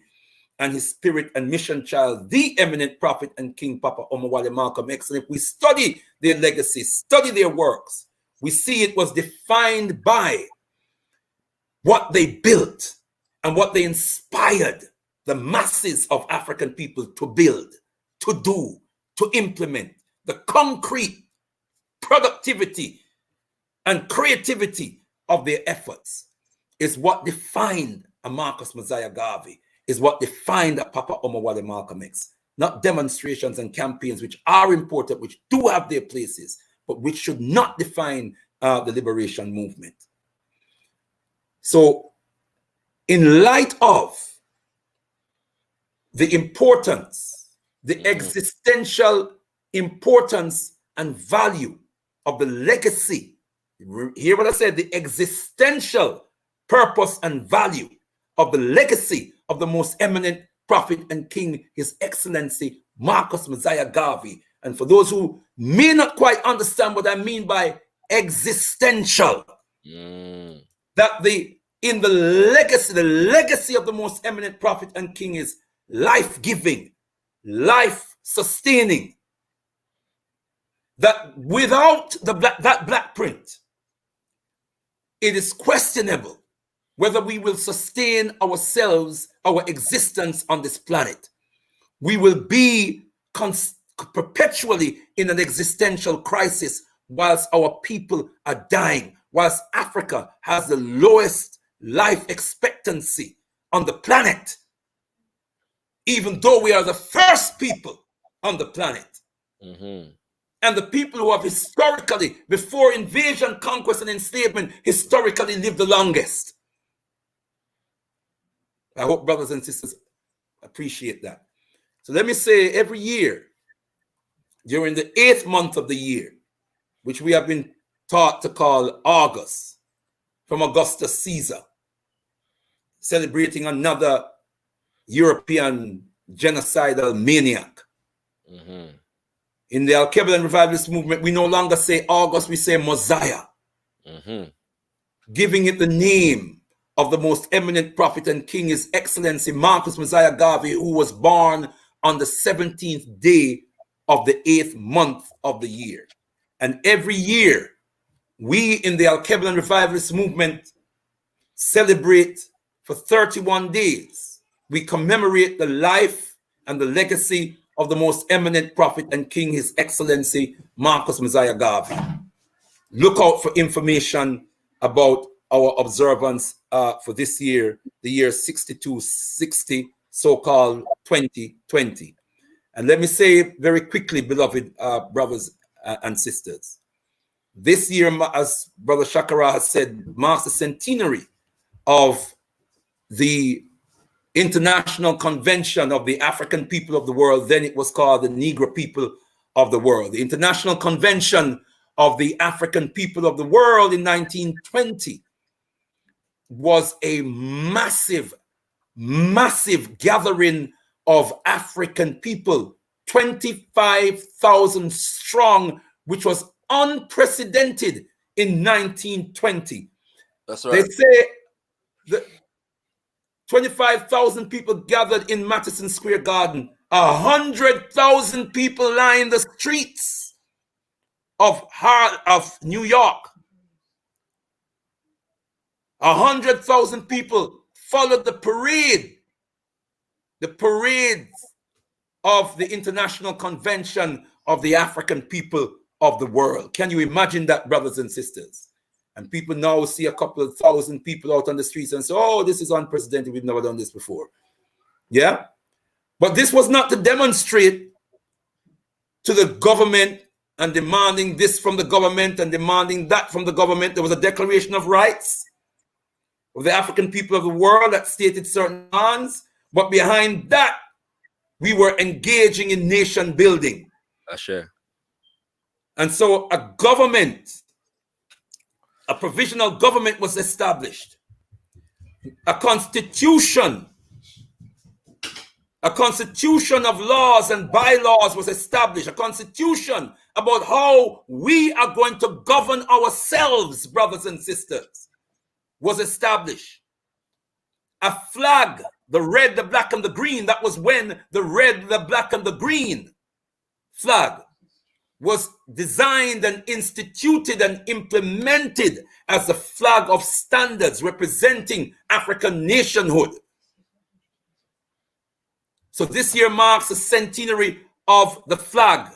and his spirit and mission child, the eminent prophet and king, Papa Omowale Malcolm X. And if we study their legacy, study their works, we see it was defined by what they built and what they inspired the masses of African people to build, to do, to implement. The concrete productivity and creativity of their efforts is what defined a Marcus Garvey, is what defined a Papa Omowale Malcolm X. Not demonstrations and campaigns, which are important, which do have their places, but which should not define the liberation movement. So, in light of the importance, the existential importance and value of the legacy, hear what I said, the existential purpose and value of the legacy of the most eminent prophet and king, His Excellency Marcus Garvey. And for those who may not quite understand what I mean by existential, that in the legacy of the most eminent prophet and king is life-giving, life-sustaining. That without that black print, it is questionable whether we will sustain ourselves, our existence on this planet. We will be perpetually in an existential crisis whilst our people are dying, whilst Africa has the lowest life expectancy on the planet, even though we are the first people on the planet. And the people who have historically, before invasion, conquest, and enslavement, historically lived the longest. I hope brothers and sisters Appreciate that. So let me say, every year, during the 8th month of the year, which we have been taught to call August, from Augustus Caesar, celebrating another European genocidal maniac. In the Alkebu-Lan Revivalist movement, we no longer say August, we say Mosiah, giving it the name of the most eminent prophet and king, His Excellency Marcus Mosiah Garvey, who was born on the 17th day of the 8th month of the year. And every year, we in the Alkebu-Lan Revivalist movement celebrate for 31 days. We commemorate the life and the legacy of the most eminent prophet and king, His Excellency Marcus Mosiah Garvey. Look out for information about our observance for this year, the year 6260, so-called 2020. And let me say very quickly, beloved brothers and sisters, this year, as Brother Shakara has said, marks the centenary of the International Convention of the African People of the World. Then it was called the Negro People of the World. The International Convention of the African People of the World in 1920 was a massive, massive gathering of African people, 25,000 strong, which was unprecedented in 1920. That's right. They say that 25,000 people gathered in Madison Square Garden. 100,000 people line the streets of New York. 100,000 people followed the parade of the International Convention of the African People of the World. Can you imagine that, brothers and sisters? And people now see a couple of thousand people out on the streets and say, oh, this is unprecedented. We've never done this before. Yeah? But this was not to demonstrate to the government and demanding this from the government and demanding that from the government. There was a Declaration of Rights of the African people of the world that stated certain demands. But behind that, we were engaging in nation building. Sure. And so a government, a provisional government was established. A constitution of laws and bylaws was established. A constitution about how we are going to govern ourselves, brothers and sisters, was established. A flag, the red, the black, and the green, that was when the red, the black, and the green flag was designed and instituted and implemented as the flag of standards representing African nationhood. So this year marks the centenary of the flag,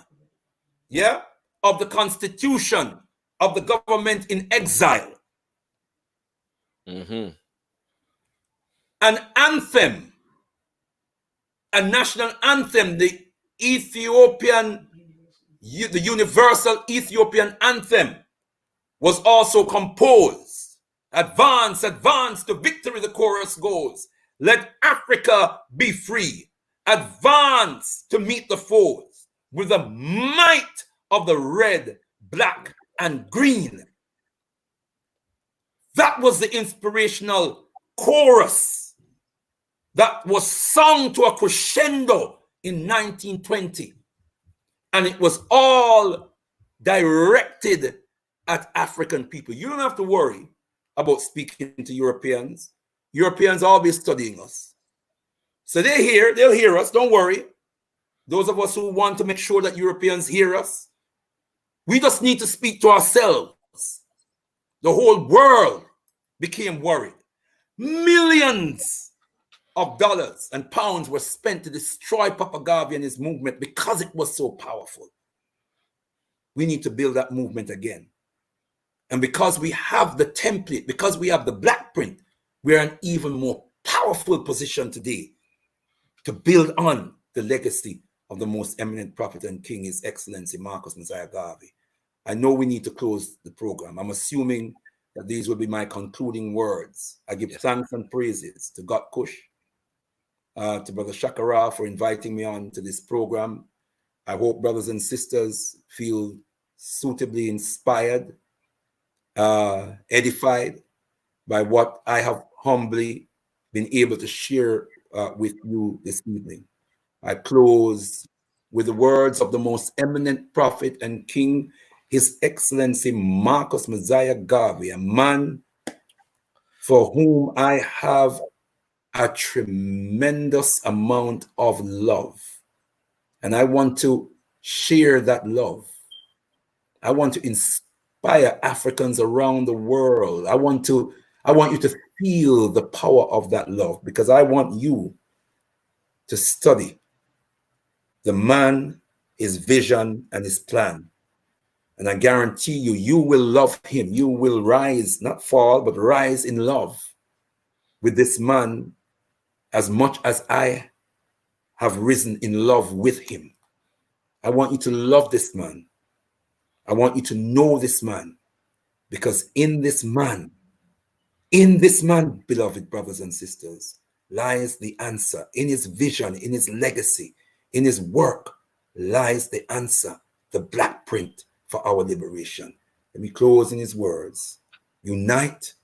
yeah, of the constitution, of the government in exile. An anthem, a national anthem, the universal Ethiopian anthem was also composed. Advance, advance to victory, the chorus goes. Let Africa be free. Advance to meet the foes with the might of the red, black, and green. That was the inspirational chorus that was sung to a crescendo in 1920. And it was all directed at African people. You don't have to worry about speaking to Europeans. Europeans are always studying us. So they'll hear us, don't worry. Those of us who want to make sure that Europeans hear us, we just need to speak to ourselves. The whole world became worried. Millions of dollars and pounds were spent to destroy Papa Garvey and his movement because it was so powerful. We need to build that movement again. And because we have the template, because we have the black print, we're in an even more powerful position today to build on the legacy of the most eminent prophet and king, His Excellency Marcus Mosiah Garvey. I know we need to close the program. I'm assuming that these will be my concluding words. I give thanks and praises to God Kush, to Brother Shakara for inviting me on to this program. I hope brothers and sisters feel suitably inspired, edified by what I have humbly been able to share with you this evening. I close with the words of the most eminent prophet and king, His Excellency Marcus Garvey, a man for whom I have a tremendous amount of love. And I want to share that love. I want to inspire Africans around the world. I want you to feel the power of that love, because I want you to study the man, his vision, and his plan. And I guarantee you, you will love him. You will rise, not fall, but rise in love with this man as much as I have risen in love with him. I want you to love this man. I want you to know this man, because in this man, beloved brothers and sisters, lies the answer. In his vision, in his legacy, in his work lies the answer, the black print for our liberation. Let me close in his words. Unite,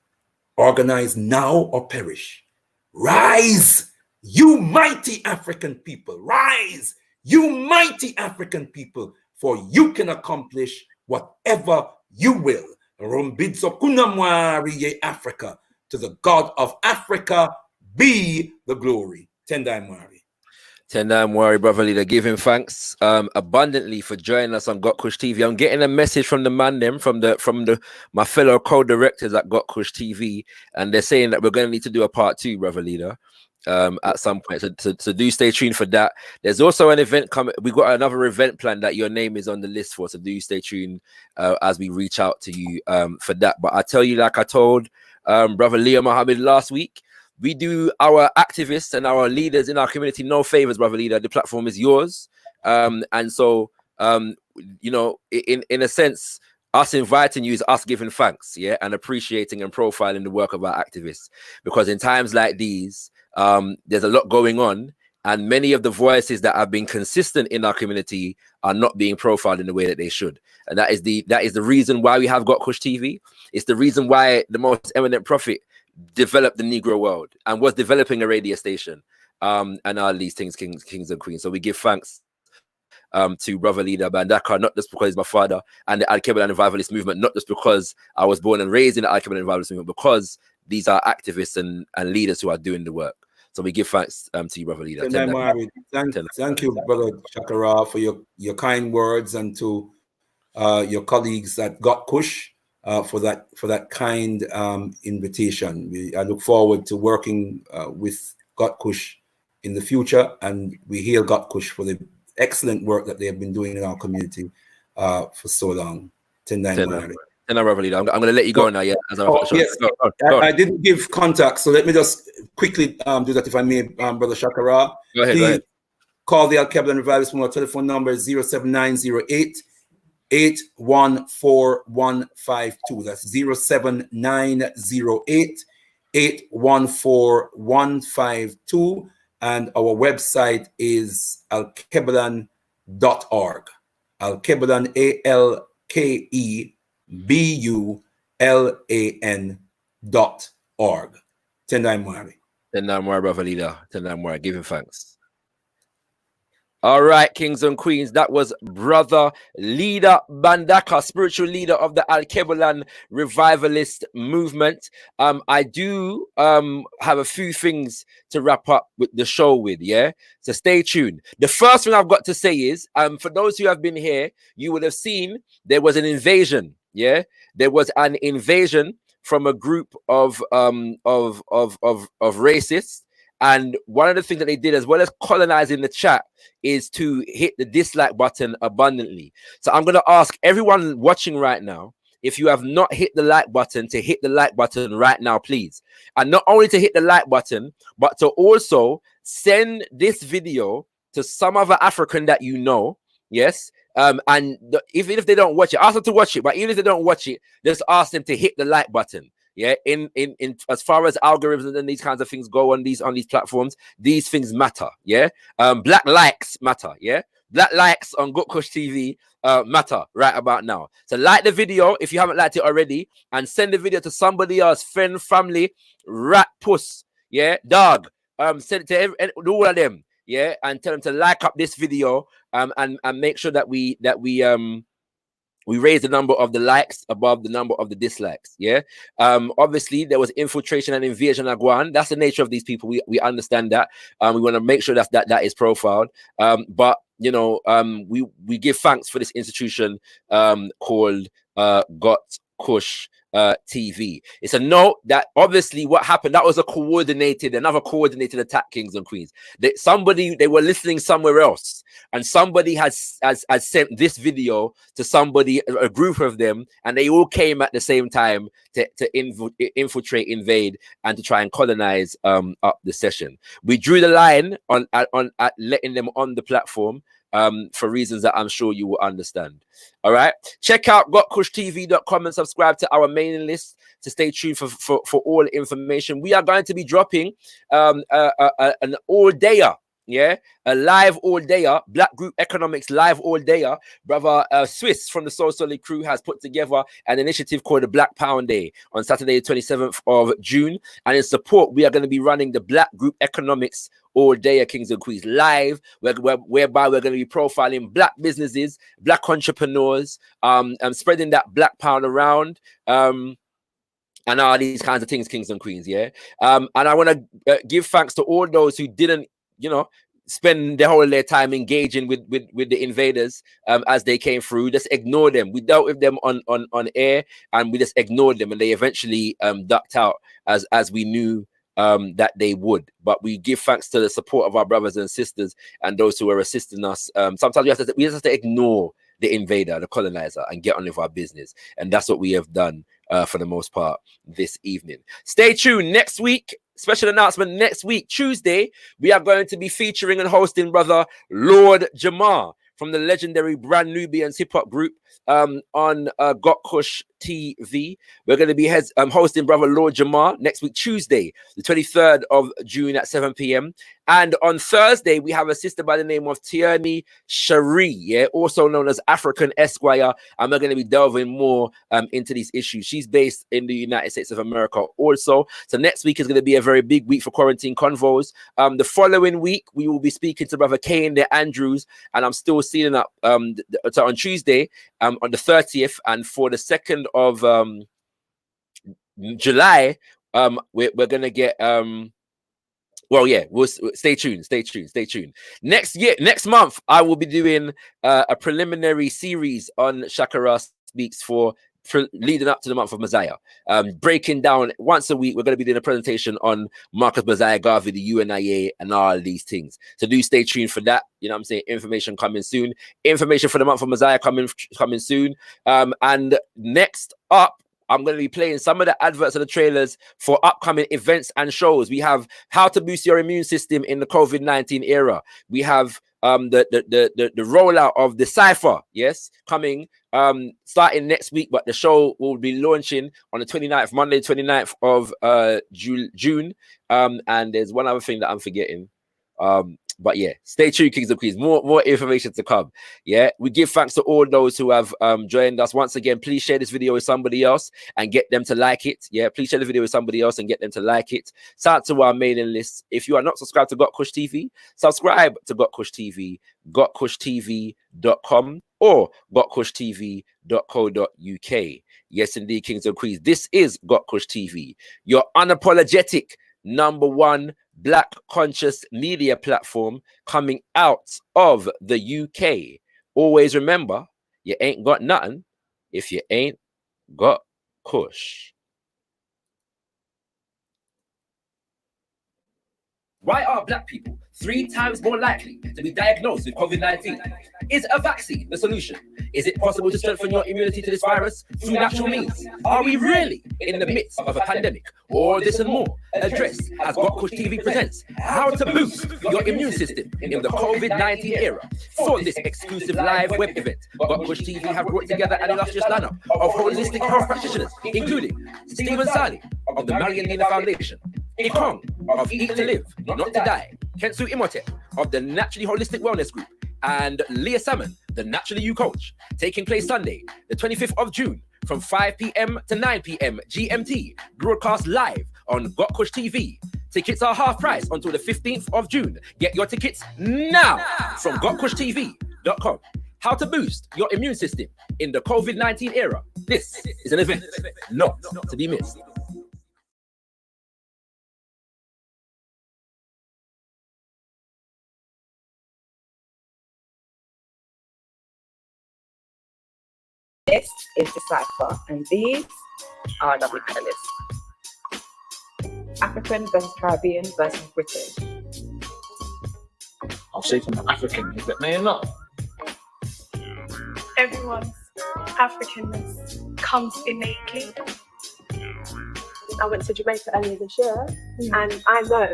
organize now or perish. Rise, you mighty African people. Rise, you mighty African people, for you can accomplish whatever you will. Africa, to the God of Africa be the glory. Tendai Mwari. Tendai Mwari, brother leader, giving thanks abundantly for joining us on gotkushTV. I'm getting a message from the man them, from my fellow co-directors at gotkushTV, and they're saying that we're going to need to do a part 2, brother leader, at some point. So do stay tuned for that. There's also an event coming. We got another event plan that your name is on the list for. So do stay tuned as we reach out to you for that. But I tell you, like I told brother Leo Mohammed last week, we do our activists and our leaders in our community no favors, brother leader. The platform is yours. And so, you know, in a sense, us inviting you is us giving thanks, yeah, and appreciating and profiling the work of our activists. Because in times like these, there's a lot going on, and many of the voices that have been consistent in our community are not being profiled in the way that they should. And that is the reason why we have gotkushTV. It's the reason why the most eminent prophet developed the Negro world and was developing a radio station, and all these things, kings and queens. So we give thanks to brother leader Mbandaka, not just because he's my father, and the Alkebu-Lan Revivalist movement, not just because I was born and raised in the Alkebu-Lan Revivalist movement, because these are activists and leaders who are doing the work. So we give thanks to you, brother leader. Thank you, brother Shakara, for your kind words, and to your colleagues at gotkush for that kind invitation. I look forward to working with gotkush in the future, and we hail gotkush for the excellent work that they have been doing in our community for so long. And I'm going to let you go now. Yeah, yes. Go. I didn't give contact, so let me just quickly do that, if I may, brother Shakara. Go ahead. Call the Alkebu-Lan Revivalist. Our telephone number is 07908 814152. That's 07908 814152, and our website is alkebulan.org. Alkebulan, ALKEBULAN.org. Tendai Mwari. Tendai Mwari, brother leader. Tendai Mwari, giving thanks. All right, kings and queens, that was brother leader Mbandaka, spiritual leader of the Alkebu-Lan Revivalist movement. I do have a few things to wrap up with the show with, yeah? So stay tuned. The first thing I've got to say is, for those who have been here, you would have seen there was an invasion, yeah? There was an invasion from a group of racists. And one of the things that they did, as well as colonizing the chat, is to hit the dislike button abundantly. So I'm going to ask everyone watching right now, if you have not hit the like button, to hit the like button right now, please. And not only to hit the like button, but to also send this video to some other African that you know. Yes. Even if they don't watch it, ask them to watch it. But even if they don't watch it, just ask them to hit the like button. Yeah, in as far as algorithms and these kinds of things go on these platforms, these things matter. Yeah, black likes matter. Yeah, black likes on gotkushTV matter right about now. So like the video if you haven't liked it already, and send the video to somebody else, friend, family, rat, puss. Yeah, dog. Send it to all of them. Yeah, and tell them to like up this video. And make sure that we raise the number of the likes above the number of the dislikes. Yeah. Obviously there was infiltration and invasion of Guan. That's the nature of these people. We understand that. We want to make sure that is profiled. But you know, we give thanks for this institution called gotkushTV. It's a note that obviously what happened, that was another coordinated attack, kings and queens. They were listening somewhere else, and somebody has sent this video to somebody, a group of them, and they all came at the same time to infiltrate, invade, and to try and colonize up the session. We drew the line on letting them on the platform for reasons that I'm sure you will understand. All right, check out gotkushtv.com and subscribe to our mailing list to stay tuned for all information. We are going to be dropping an all-dayer. Yeah, a live all-dayer, Black Group Economics live all-dayer. Brother Swiss from the Soul Solid crew has put together an initiative called the Black Pound Day on Saturday, 27th of June. And in support, we are going to be running the Black Group Economics all-dayer, kings and queens, live, whereby we're going to be profiling Black businesses, Black entrepreneurs, and spreading that Black pound around. And all these kinds of things, kings and queens. Yeah. And I want to give thanks to all those who didn't, you know, spend the whole of their time engaging with the invaders as they came through. Just ignore them. We dealt with them on air, and we just ignored them, and they eventually ducked out as we knew that they would. But we give thanks to the support of our brothers and sisters and those who are assisting us. Sometimes we just have to ignore the invader, the colonizer, and get on with our business, and that's what we have done for the most part this evening. Stay tuned next week. Special announcement next week, Tuesday, we are going to be featuring and hosting brother Lord Jamar from the legendary Brand Nubians hip hop group on gotkushTV. We're going to be hosting brother Lord Jamar next week, Tuesday, the 23rd of June at 7 p.m. And on Thursday, we have a sister by the name of Tierney Cherie, yeah, also known as African Esquire, and we're going to be delving more into these issues. She's based in the United States of America also. So next week is going to be a very big week for Quarantine Convos. The following week, we will be speaking to brother Kane the Andrews, and I'm still sealing up on Tuesday, on the 30th, and for the 2nd of July, we're going to get... well, yeah, we'll stay tuned. Next month, I will be doing a preliminary series on Shakara Speaks for leading up to the month of Messiah. Breaking down once a week, we're going to be doing a presentation on Marcus Garvey, the UNIA, and all these things. So do stay tuned for that. You know what I'm saying? Information coming soon. Information for the month of Messiah coming soon. And next up, I'm going to be playing some of the adverts and the trailers for upcoming events and shows. We have how to boost your immune system in the COVID-19 era. We have the rollout of the Cypher, yes, coming starting next week, but the show will be launching on the 29th, Monday, 29th of June. And there's one other thing that I'm forgetting. But yeah, stay tuned, kings and queens. More information to come. Yeah, we give thanks to all those who have joined us. Once again, please share this video with somebody else and get them to like it. Yeah, please share the video with somebody else and get them to like it. Sign up to our mailing list. If you are not subscribed to gotkushTV, subscribe to gotkushTV, gotkushtv.com or gotkushtv.co.uk. Yes, indeed, kings and queens. This is gotkushTV, your unapologetic #1 Black conscious media platform coming out of the UK. Always remember, you ain't got nothing if you ain't got kush. Why are black people 3 times more likely to be diagnosed with COVID-19? Is a vaccine the solution? Is it possible to strengthen your immunity to this virus through natural means? Are we really in the midst of a pandemic? All this and more addressed as gotkushTV presents How to Boost Your Immune System in the COVID-19 Era. For this exclusive live web event, gotkushTV have brought together an illustrious lineup of holistic health practitioners, including Stephen Sali of the Marian Lena Foundation, Ikong of Eat to Live, Not to Die, Kensu Imhotep of the Naturally Holistic Wellness Group, and Leah Salmon, the Naturally You Coach, taking place Sunday, the 25th of June, from 5 p.m. to 9 p.m. GMT, broadcast live on gotkushTV. Tickets are half price until the 15th of June. Get your tickets now from gotkushtv.com. How to boost your immune system in the COVID-19 era. This is an event not to be missed. This is the cipher, and these are the Revivalists. African versus Caribbean versus British. I'll say from the African, is it may or not? Everyone's Africanness comes innately. I went to Jamaica earlier this year, and I know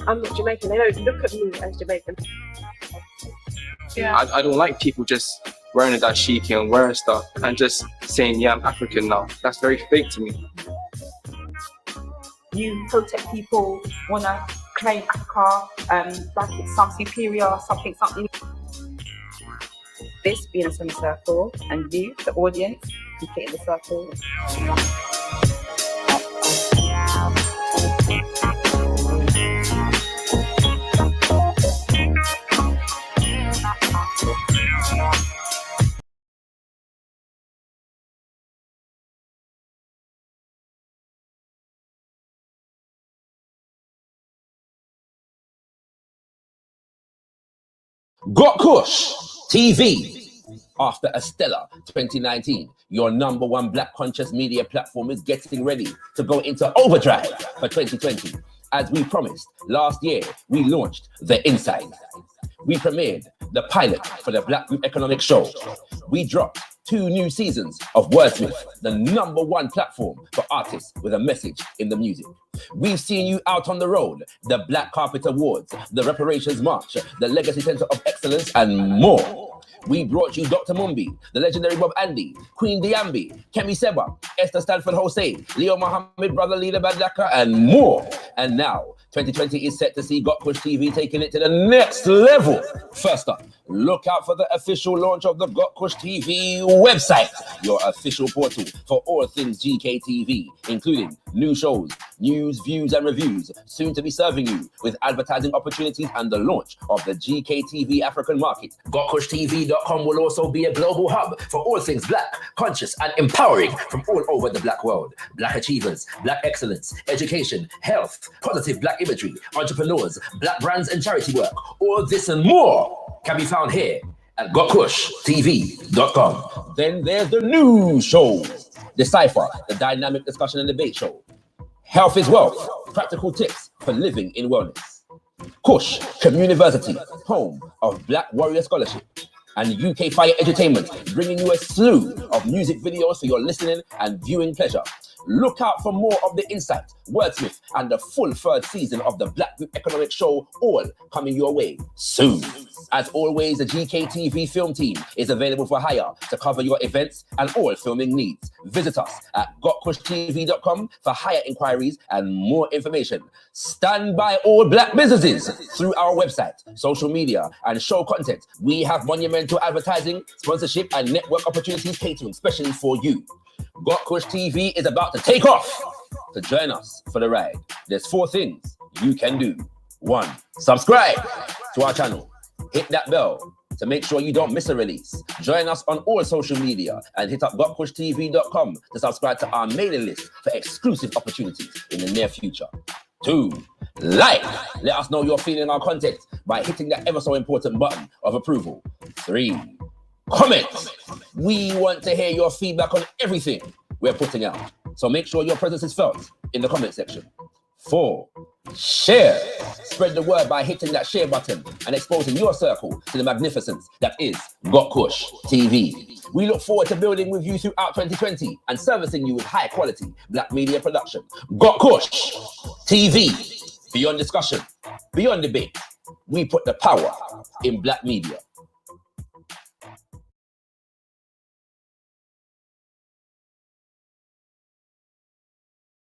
I'm not Jamaican. They don't look at me as Jamaican. Yeah. I don't like people just wearing a dashiki and wearing stuff and just saying, yeah, I'm African now. That's very fake to me. You protect people, wanna claim Africa, like it's some superior, something. This being a semicircle, and you, the audience, complete the circle. gotkushTV. After a stellar 2019, your #1 black conscious media platform is getting ready to go into overdrive for 2020. As we promised last year, we launched The Inside. We premiered the pilot for the Black Group Economic Show. We dropped 2 new seasons of Wordsmith, the #1 platform for artists with a message in the music. We've seen you out on the road, the Black Carpet Awards, the Reparations March, the Legacy Center of Excellence, and more. We brought you Dr. Mumbi, the legendary Bob Andy, Queen Diambi, Kemi Seba, Esther Stanford Hossein, Leo Mohammed, Brother Leader Mbandaka, and more. And now, 2020 is set to see gotkushTV taking it to the next level. First up, look out for the official launch of the gotkushTV website, your official portal for all things GKTV, including new shows, news, views, and reviews, soon to be serving you with advertising opportunities and the launch of the GKTV African market. gotkushtv.com will also be a global hub for all things black, conscious, and empowering from all over the black world. Black achievements, black excellence, education, health, positive black imagery, entrepreneurs, black brands, and charity work. All this and more can be found here at gotkushtv.com. Then there's the new show, The Cipher, the dynamic discussion and debate show. Health is Wealth, practical tips for living in wellness. Kush Communiversity, home of Black Warrior Scholarship. And UK Fire Entertainment, bringing you a slew of music videos for your listening and viewing pleasure. Look out for more of The Insight, Wordsmith, and the full 3rd season of the Black Group Economic Show, all coming your way soon. As always, the GKTV film team is available for hire to cover your events and all filming needs. Visit us at gotkushtv.com for hire inquiries and more information. Stand by all black businesses through our website, social media, and show content. We have monumental advertising, sponsorship, and network opportunities catering especially for you. gotkushTV is about to take off. To join us for the ride, there's 4 things you can do. 1, subscribe to our channel. Hit that bell to make sure you don't miss a release. Join us on all social media and hit up gotkushtv.com to subscribe to our mailing list for exclusive opportunities in the near future. 2, like. Let us know you're feeling our content by hitting that ever so important button of approval. 3, comment. We want to hear your feedback on everything we're putting out, so make sure your presence is felt in the comment section. 4, Share. Spread the word by hitting that share button and exposing your circle to the magnificence that is gotkushTV. We look forward to building with you throughout 2020 and servicing you with high quality black media production. gotkushTV. Beyond discussion, beyond debate, we put the power in black media.